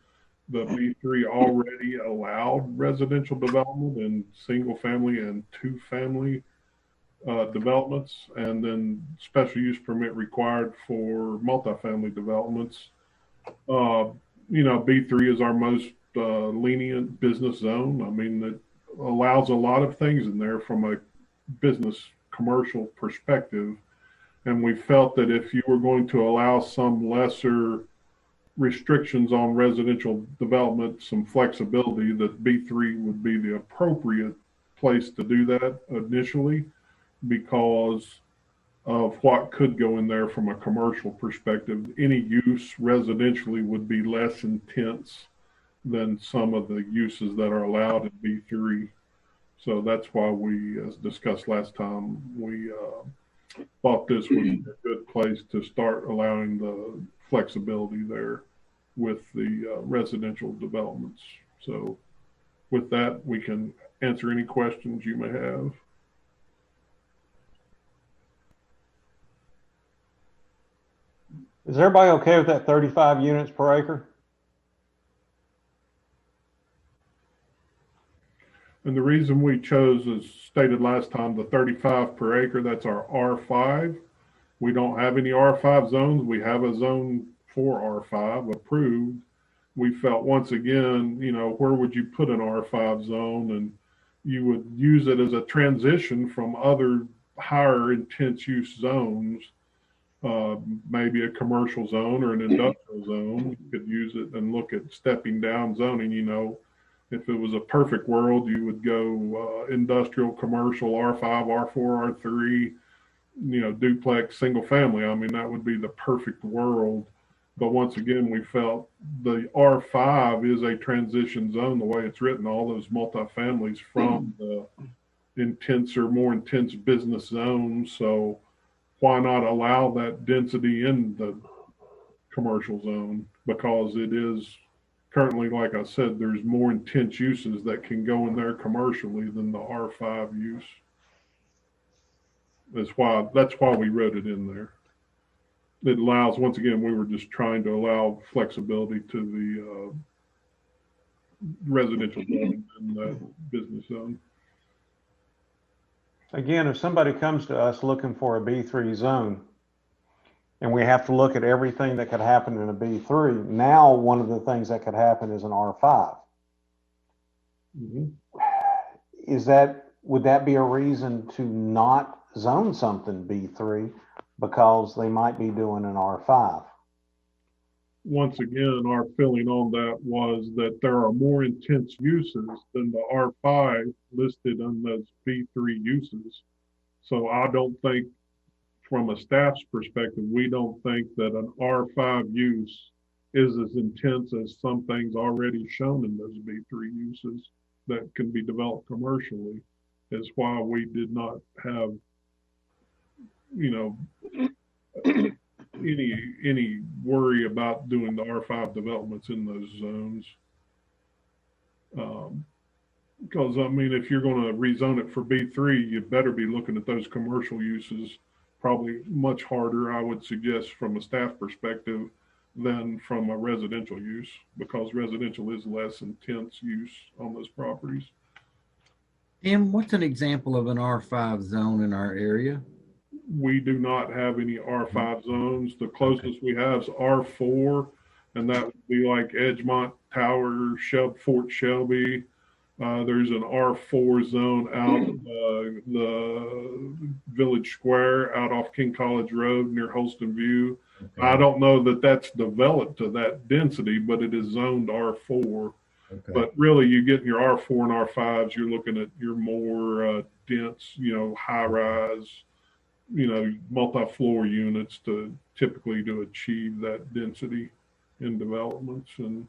The B3 already allowed residential development in single family and two family developments, and then special use permit required for multifamily developments. B3 is our most lenient business zone. I mean, it allows a lot of things in there from a business commercial perspective. And we felt that if you were going to allow some lesser restrictions on residential development, some flexibility, that B3 would be the appropriate place to do that initially, because of what could go in there from a commercial perspective. Any use residentially would be less intense than some of the uses that are allowed in B3. So that's why we, as discussed last time, we thought this was a good place to start allowing the flexibility there with the residential developments. So with that, we can answer any questions you may have. Is everybody okay with that 35 units per acre? And the reason we chose, as stated last time, the 35 per acre, that's our R5. We don't have any R5 zones. We have a zone for R5 approved. We felt, once again, where would you put an R5 zone? And you would use it as a transition from other higher intense use zones, maybe a commercial zone or an industrial zone. You could use it and look at stepping down zoning. If it was a perfect world, you would go industrial, commercial, R5, R4, R3, duplex, single family. I mean, that would be the perfect world. But once again, we felt the R5 is a transition zone, the way it's written, all those multifamilies from the more intense business zones. So why not allow that density in the commercial zone? Because it is currently, like I said, there's more intense uses that can go in there commercially than the R5 use. That's why we wrote it in there. It allows, once again, we were just trying to allow flexibility to the residential building in that business zone. Again, if somebody comes to us looking for a B3 zone, and we have to look at everything that could happen in a B3, now one of the things that could happen is an R5. Mm-hmm. Would that be a reason to not zone something B3 because they might be doing an R5? Once again, our feeling on that was that there are more intense uses than the R5 listed on those B3 uses. So I don't think, from a staff's perspective, we don't think that an R5 use is as intense as some things already shown in those B3 uses that can be developed commercially. Is why we did not have, any worry about doing the R5 developments in those zones. Because if you're going to rezone it for B3, you better be looking at those commercial uses probably much harder, I would suggest, from a staff perspective than from a residential use, because residential is less intense use on those properties. And what's an example of an R5 zone in our area? We do not have any R5 zones. The closest we have is R4, and that would be like Edgemont Tower, Fort Shelby. There's an R4 zone out the Village Square, out off King College Road near Holston View. Okay. I don't know that that's developed to that density, but it is zoned R4. Okay. But really, you get in your R4 and R5s, you're looking at your more dense, high-rise, multi-floor units to achieve that density in developments. And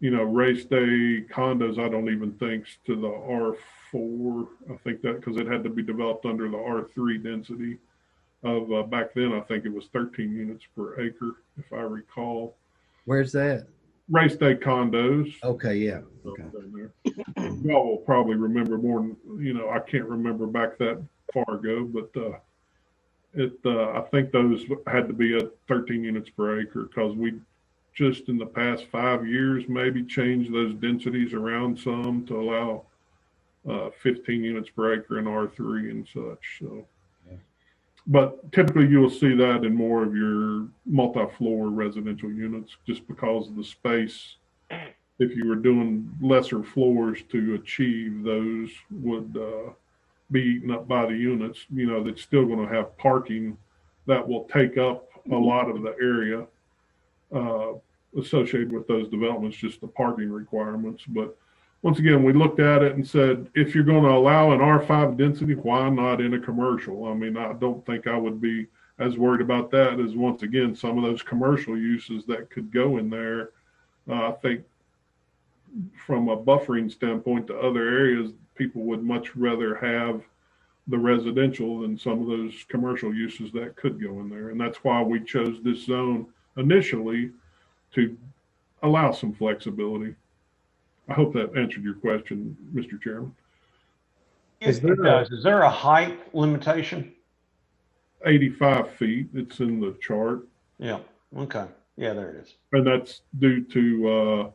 race day condos, I don't even think to the R4. I think that because it had to be developed under the R3 density. of back then, I think it was 13 units per acre, if I recall. Where's that? Race Day condos. Okay, yeah. Okay. Y'all will probably remember more than, I can't remember back that far ago, but I think those had to be at 13 units per acre because we just in the past 5 years maybe changed those densities around some to allow 15 units per acre in R3 and such. So, but typically you'll see that in more of your multi-floor residential units just because of the space. If you were doing lesser floors to achieve those would be eaten up by the units, that's still going to have parking that will take up a lot of the area associated with those developments, just the parking requirements. But once again, we looked at it and said, if you're going to allow an R5 density, why not in a commercial? I mean, I don't think I would be as worried about that as, once again, some of those commercial uses that could go in there. I think from a buffering standpoint to other areas, people would much rather have the residential than some of those commercial uses that could go in there. And that's why we chose this zone initially to allow some flexibility. I hope that answered your question, Mr. Chairman. It does. Is there a height limitation? 85 feet. It's in the chart. Yeah. Okay. Yeah, there it is. And that's due to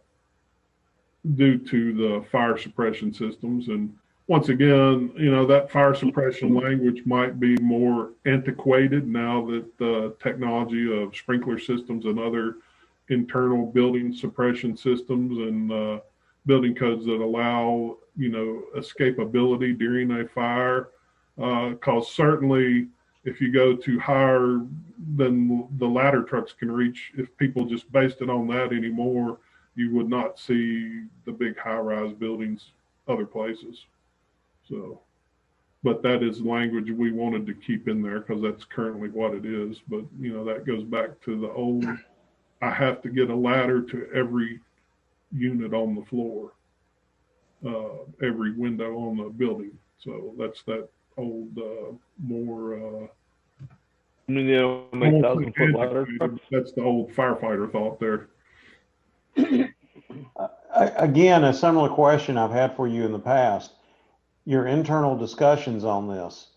the fire suppression systems. And once again, that fire suppression language might be more antiquated now that the technology of sprinkler systems and other internal building suppression systems and building codes that allow, escapability during a fire. Because certainly if you go to higher than the ladder trucks can reach, if people just based it on that anymore, you would not see the big high-rise buildings other places. So, but that is language we wanted to keep in there because that's currently what it is. But, that goes back to the old, I have to get a ladder to every unit on the floor, every window on the building. So that's that old, more, that's the old firefighter thought there. Again, a similar question I've had for you in the past. Your internal discussions on this,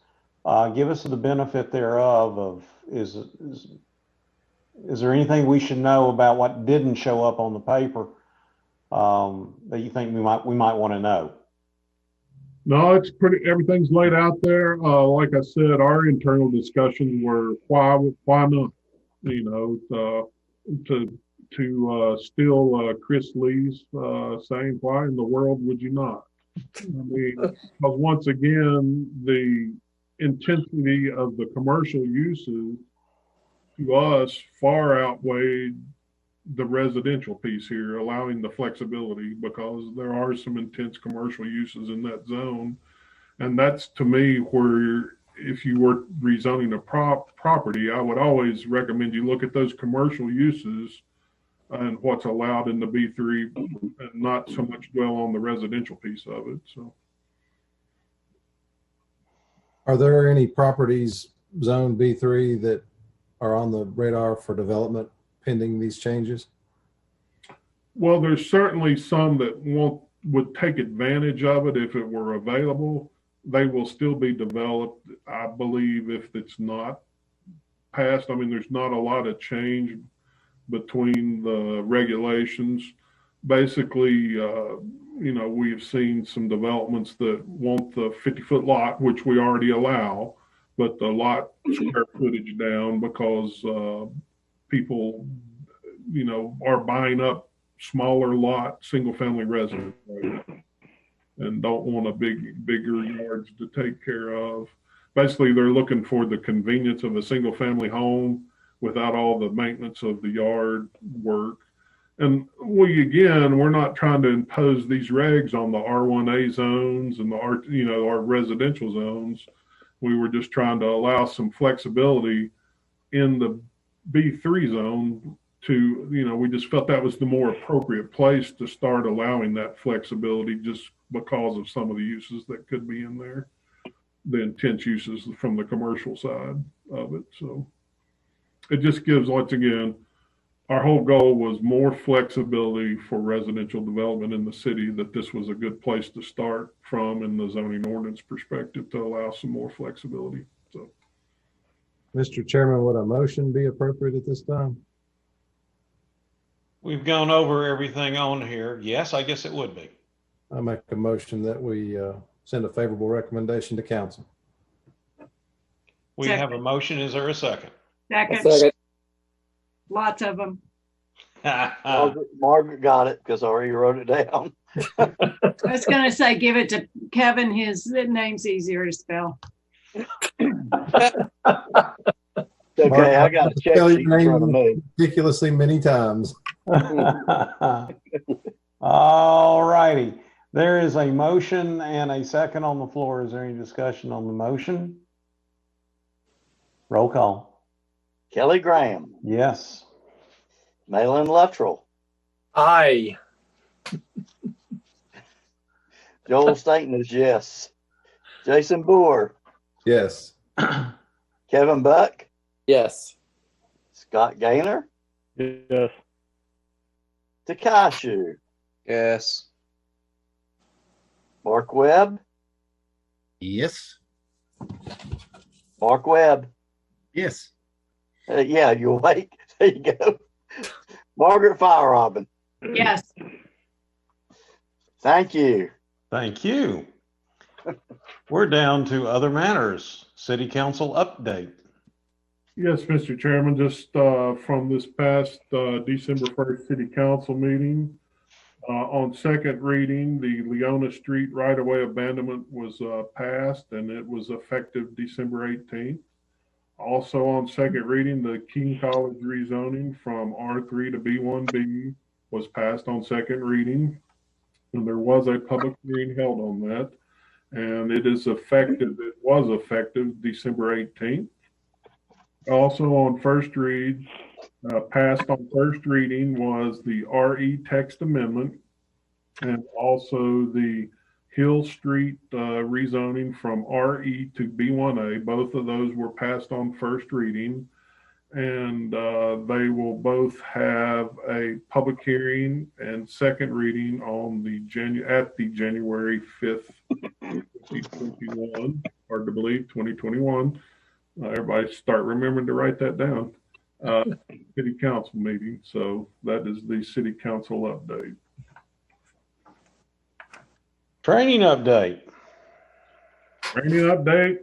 give us the benefit thereof of is there anything we should know about what didn't show up on the paper that you think we might want to know? No, it's everything's laid out there. Like I said, our internal discussions were why not? To steal Chris Lee's saying, why in the world would you not? I mean, because once again, the intensity of the commercial uses to us far outweighed the residential piece here, allowing the flexibility because there are some intense commercial uses in that zone. And that's to me where if you were rezoning a property, I would always recommend you look at those commercial uses and what's allowed in the B3 and not so much dwell on the residential piece of it. So, are there any properties zone B3 that are on the radar for development pending these changes? Well, there's certainly some that would take advantage of it if it were available. They will still be developed, I believe, if it's not passed. I mean, there's not a lot of change between the regulations. Basically, we've seen some developments that want the 50-foot lot, which we already allow, but the lot square footage down because people, are buying up smaller lot, single-family residence and don't want bigger yards to take care of. Basically, they're looking for the convenience of a single-family home without all the maintenance of the yard work. And we're not trying to impose these regs on the R1A zones and our residential zones. We were just trying to allow some flexibility in the B3 zone to, we just felt that was the more appropriate place to start allowing that flexibility just because of some of the uses that could be in there, the intense uses from the commercial side. of it. So it just gives, once again, our whole goal was more flexibility for residential development in the city, that this was a good place to start from in the zoning ordinance perspective to allow some more flexibility. So, Mr. Chairman, would a motion be appropriate at this time? We've gone over everything on here. Yes, I guess it would be. I make a motion that we send a favorable recommendation to council. We have a motion. Is there a second? Second. Lots of them. Margaret got it because I already wrote it down. I was going to say, give it to Kevin. His name's easier to spell. Okay, I got a check sheet in front of me. Ridiculously many times. All righty. There is a motion and a second on the floor. Is there any discussion on the motion? Roll call. Kelly Graham. Yes. Malin Luttrell. Aye. Joel Staten is yes. Jason Boer. Yes. Kevin Buck. Yes. Scott Gaynor. Yes. Takashu. Yes. Mark Webb. Yes. Mark Webb. Yes. Yeah, you awake? There you go. Margaret Firerobin. Yes. Thank you. Thank you. We're down to other matters. City Council update. yes, Mr. Chairman, just from this past December 1st City Council meeting, on second reading, the Leona Street right-of-way abandonment was passed, and it was effective December 18th. Also on second reading, the King College rezoning from R3 to B1B was passed on second reading, and there was a public hearing held on that, and it is effective. It was effective December 18th. Also on first read, passed on first reading was the RE text amendment, and also the Hill Street rezoning from RE to B1A. Both of those were passed on first reading, and they will both have a public hearing and second reading on the January 5th, 2021. Hard to believe, 2021. Everybody start remembering to write that down. City Council meeting. So that is the City Council update. Training update. Training update.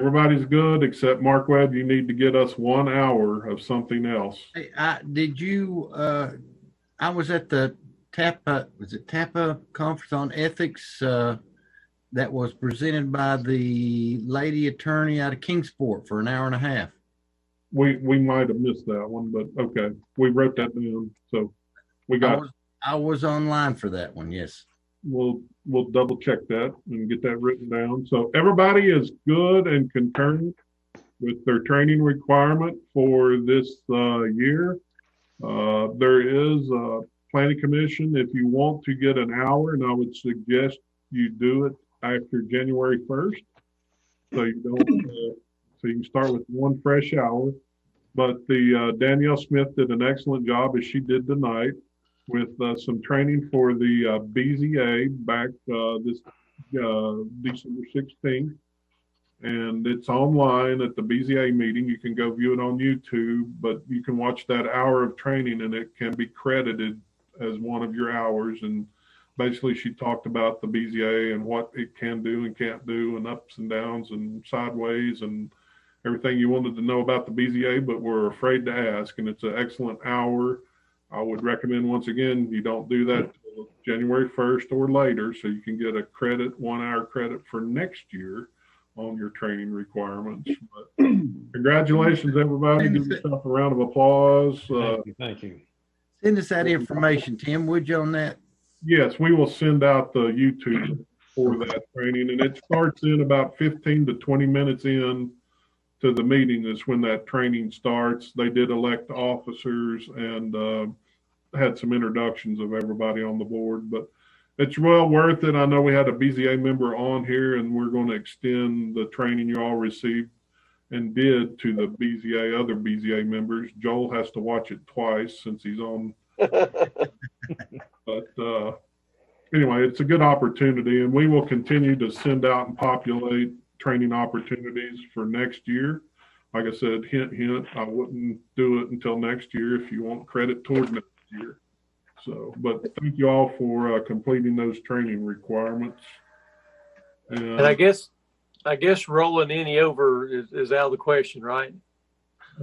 Everybody's good except Mark Webb. You need to get us 1 hour of something else. Hey, did you? I was at the TAPA. Was it TAPA conference on ethics that was presented by the lady attorney out of Kingsport for an hour and a half. We might have missed that one, but okay, we wrote that down, so we got. I was online for that one. Yes. We'll double check that and get that written down. So everybody is good and concurrent with their training requirement for this year. There is a planning commission. If you want to get an hour, and I would suggest you do it after January 1st, so you don't. So you can start with one fresh hour. But the Danielle Smith did an excellent job, as she did tonight, with some training for the BZA back this December 16th. And it's online at the BZA meeting. You can go view it on YouTube, but you can watch that hour of training and it can be credited as one of your hours. And basically she talked about the BZA and what it can do and can't do, and ups and downs and sideways and everything you wanted to know about the BZA, but were afraid to ask. And it's an excellent hour. I would recommend, once again, you don't do that till January 1st or later, so you can get a credit, 1 hour credit for next year on your training requirements. But congratulations, everybody. Give yourself a round of applause. Thank you. Send us that information, Tim, would you, on that? Yes, we will send out the YouTube for that training, and it starts in about 15 to 20 minutes in to the meeting is when that training starts. They did elect officers and had some introductions of everybody on the board, but it's well worth it. I know we had a BZA member on here, and we're going to extend the training you all received and did to the BZA, other BZA members. Joel has to watch it twice since he's on. But anyway, it's a good opportunity, and we will continue to send out and populate training opportunities for next year. Like I said, hint, hint, I wouldn't do it until next year if you want credit toward next year. So, but thank you all for completing those training requirements. And I guess rolling any over is out of the question, right?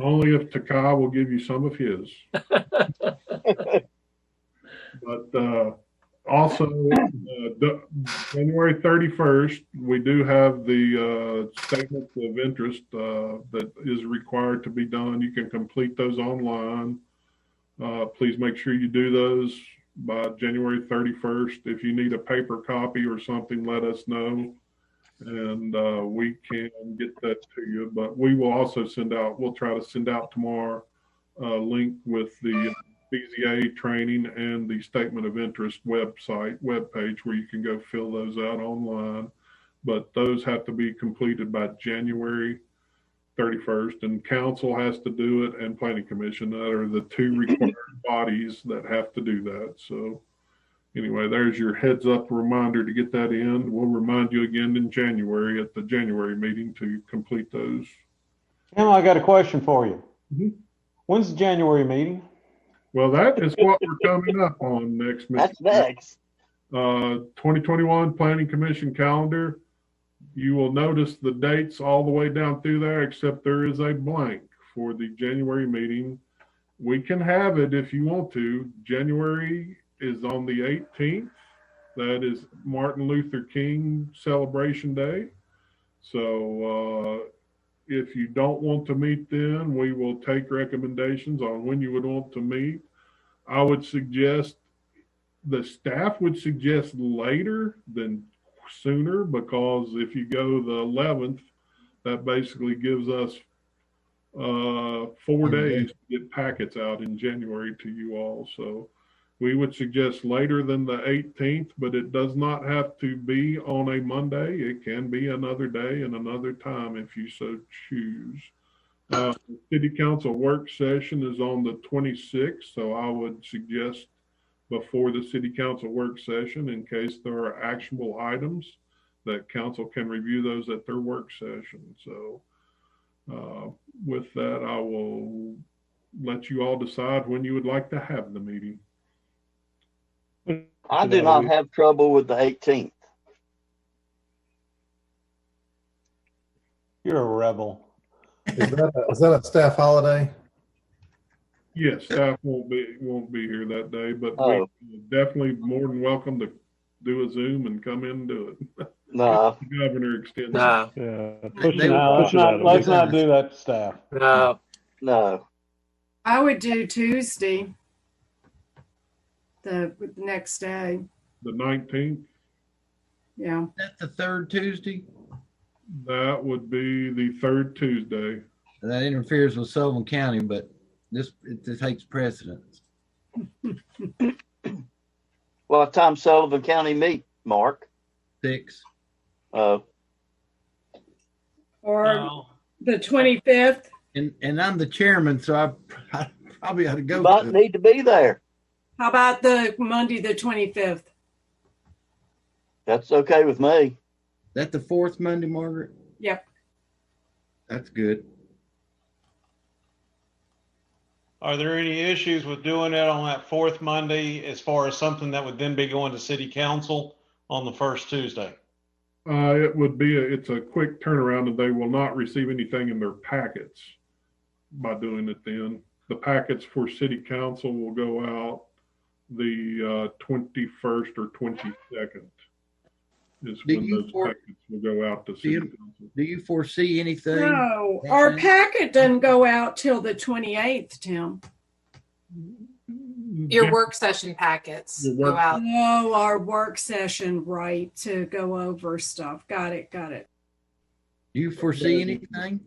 Only if Takai will give you some of his. But also, January 31st, we do have the statements of interest that is required to be done. You can complete those online. Please make sure you do those by January 31st. If you need a paper copy or something, let us know, and we can get that to you. But we will also we'll try to send out tomorrow a link with the BZA training and the statement of interest webpage where you can go fill those out online. But those have to be completed by January 31st, and council has to do it, and planning commission. That are the two required bodies that have to do that. So anyway, there's your heads up reminder to get that in. We'll remind you again in January at the January meeting to complete those. Tim, I got a question for you. Mm-hmm. When's the January meeting? Well, that is what we're coming up on next. That's next. 2021 Planning Commission calendar. You will notice the dates all the way down through there, except there is a blank for the January meeting. We can have it if you want to. January is on the 18th. That is Martin Luther King Celebration Day. So if you don't want to meet then, we will take recommendations on when you would want to meet. I would suggest, the staff would suggest later than sooner, because if you go the 11th, that basically gives us 4 days to get packets out in January to you all. So we would suggest later than the 18th, but it does not have to be on a Monday. It can be another day and another time if you so choose. The City Council work session is on the 26th, so I would suggest before the City Council work session, in case there are actionable items, that council can review those at their work session. So with that, I will let you all decide when you would like to have the meeting. I do not have trouble with the 18th. You're a rebel. Is that a staff holiday? Yes, staff won't be here that day, but we're definitely more than welcome to do a Zoom and come in and do it. No. The governor extends. No. Yeah. Let's not do that to staff. No. No. I would do Tuesday, the next day. The 19th? Yeah. That's the third Tuesday? That would be the third Tuesday. That interferes with Sullivan County, but it takes precedence. Well, what time Sullivan County meet, Mark? 6. Or the 25th. And I'm the chairman, so I probably ought to go. You might need to be there. How about the Monday, the 25th? That's okay with me. That the fourth Monday, Margaret? Yep. That's good. Are there any issues with doing it on that fourth Monday as far as something that would then be going to City Council on the first Tuesday? It would be it's a quick turnaround, and they will not receive anything in their packets by doing it then. The packets for City Council will go out the 21st or 22nd. Is when those packets will go out to City Council. Do you foresee anything? No, our packet doesn't go out till the 28th, Tim. Your work session packets go out. No, our work session, right, to go over stuff. Got it. Do you foresee anything?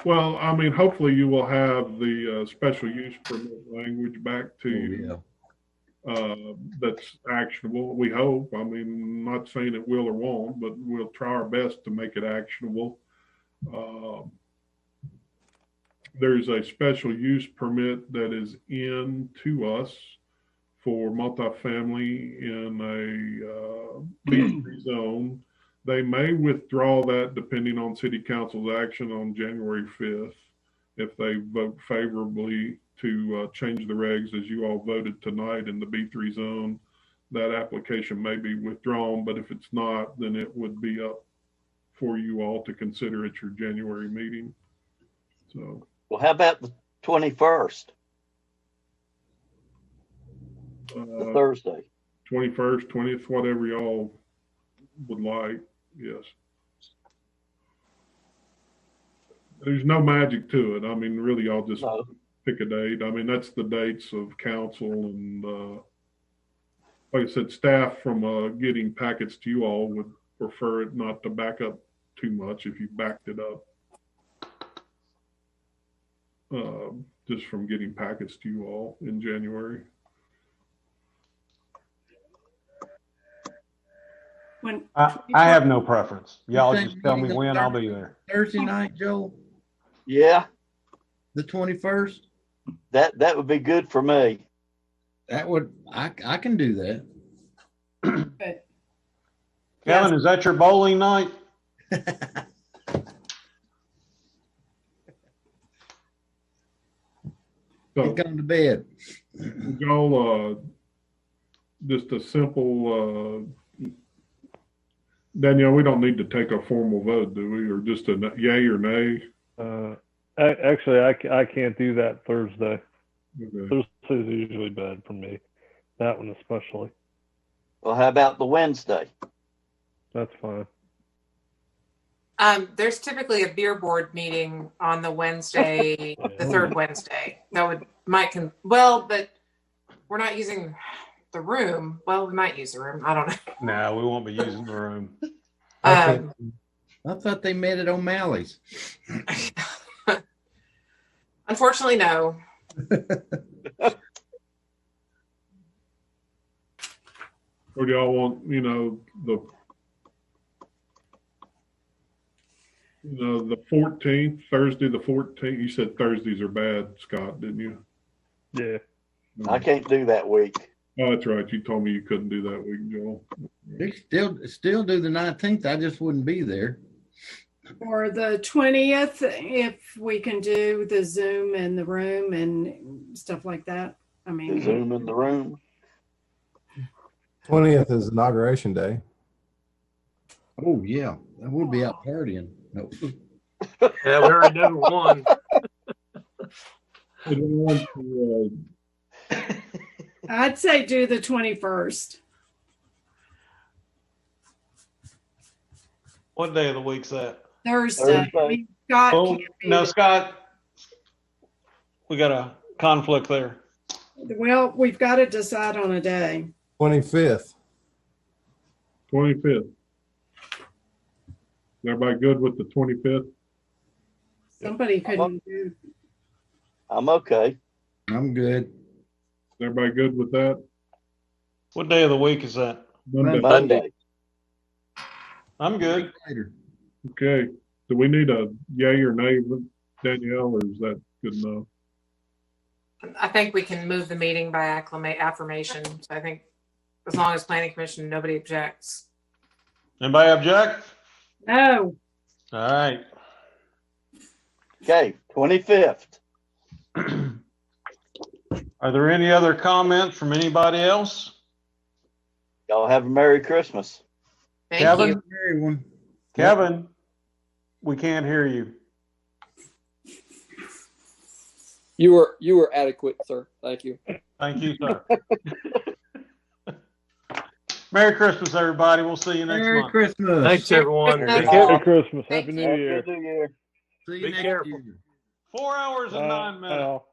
Well, I mean, hopefully you will have the special use permit language back to you. That's actionable. We hope. I mean, I'm not saying it will or won't, but we'll try our best to make it actionable. there's a special use permit that is in to us for multifamily in a B3 zone. They may withdraw that depending on city council's action on January 5th. If they vote favorably to change the regs as you all voted tonight in the B3 zone, that application may be withdrawn, but if it's not, then it would be up for you all to consider at your January meeting. So, well, how about the 21st? The Thursday. 21st, 20th, whatever y'all would like. Yes. There's no magic to it. I mean, really, y'all just pick a date. I mean, that's the dates of council and, like I said, staff from getting packets to you all would prefer it not to back up too much if you backed it up. Just from getting packets to you all in January. I have no preference. Y'all just tell me when, I'll be there. Thursday night, Joel? Yeah. The 21st? That would be good for me. That would, I can do that. Kevin, is that your bowling night? So, come to bed. Joel, just a simple, Danielle, we don't need to take a formal vote, do we? Or just a yay or nay? Actually, I can't do that Thursday. Okay. Thursday's usually bad for me. That one especially. Well, how about the Wednesday? That's fine. There's typically a beer board meeting on the Wednesday, the third Wednesday. That but we're not using the room. Well, we might use the room. I don't know. No, we won't be using the room. I thought they met at O'Malley's. Unfortunately, no. Or do y'all want, the 14th, Thursday the 14th? You said Thursdays are bad, Scott, didn't you? Yeah. I can't do that week. Oh, that's right. You told me you couldn't do that week, Joel. They still do the 19th. I just wouldn't be there. Or the 20th, if we can do the Zoom in the room and stuff like that. I mean, the Zoom in the room. 20th is Inauguration Day. Oh, yeah. I will be out partying. No. Yeah, we already did one. I'd say do the 21st. What day of the week's that? Thursday. I mean, Scott can't be no, Scott, we got a conflict there. Well, we've got to decide on a day. 25th. 25th. Everybody good with the 25th? Somebody couldn't do. I'm okay. I'm good. Everybody good with that? What day of the week is that? Monday. I'm good. Okay. Do we need a yay or nay, Danielle, or is that good enough? I think we can move the meeting by affirmation. So I think as long as Planning Commission, nobody objects. Anybody object? No. All right. Okay, 25th. Are there any other comments from anybody else? Y'all have a Merry Christmas. Thank Kevin? you. Kevin, we can't hear you. You were adequate, sir. Thank you. Thank you, sir. Merry Christmas, everybody. We'll see you next Merry month. Christmas. Thanks, everyone. Merry Christmas. Happy New Year. Happy New Year. See you Be next careful. year. 4 hours and 9 minutes.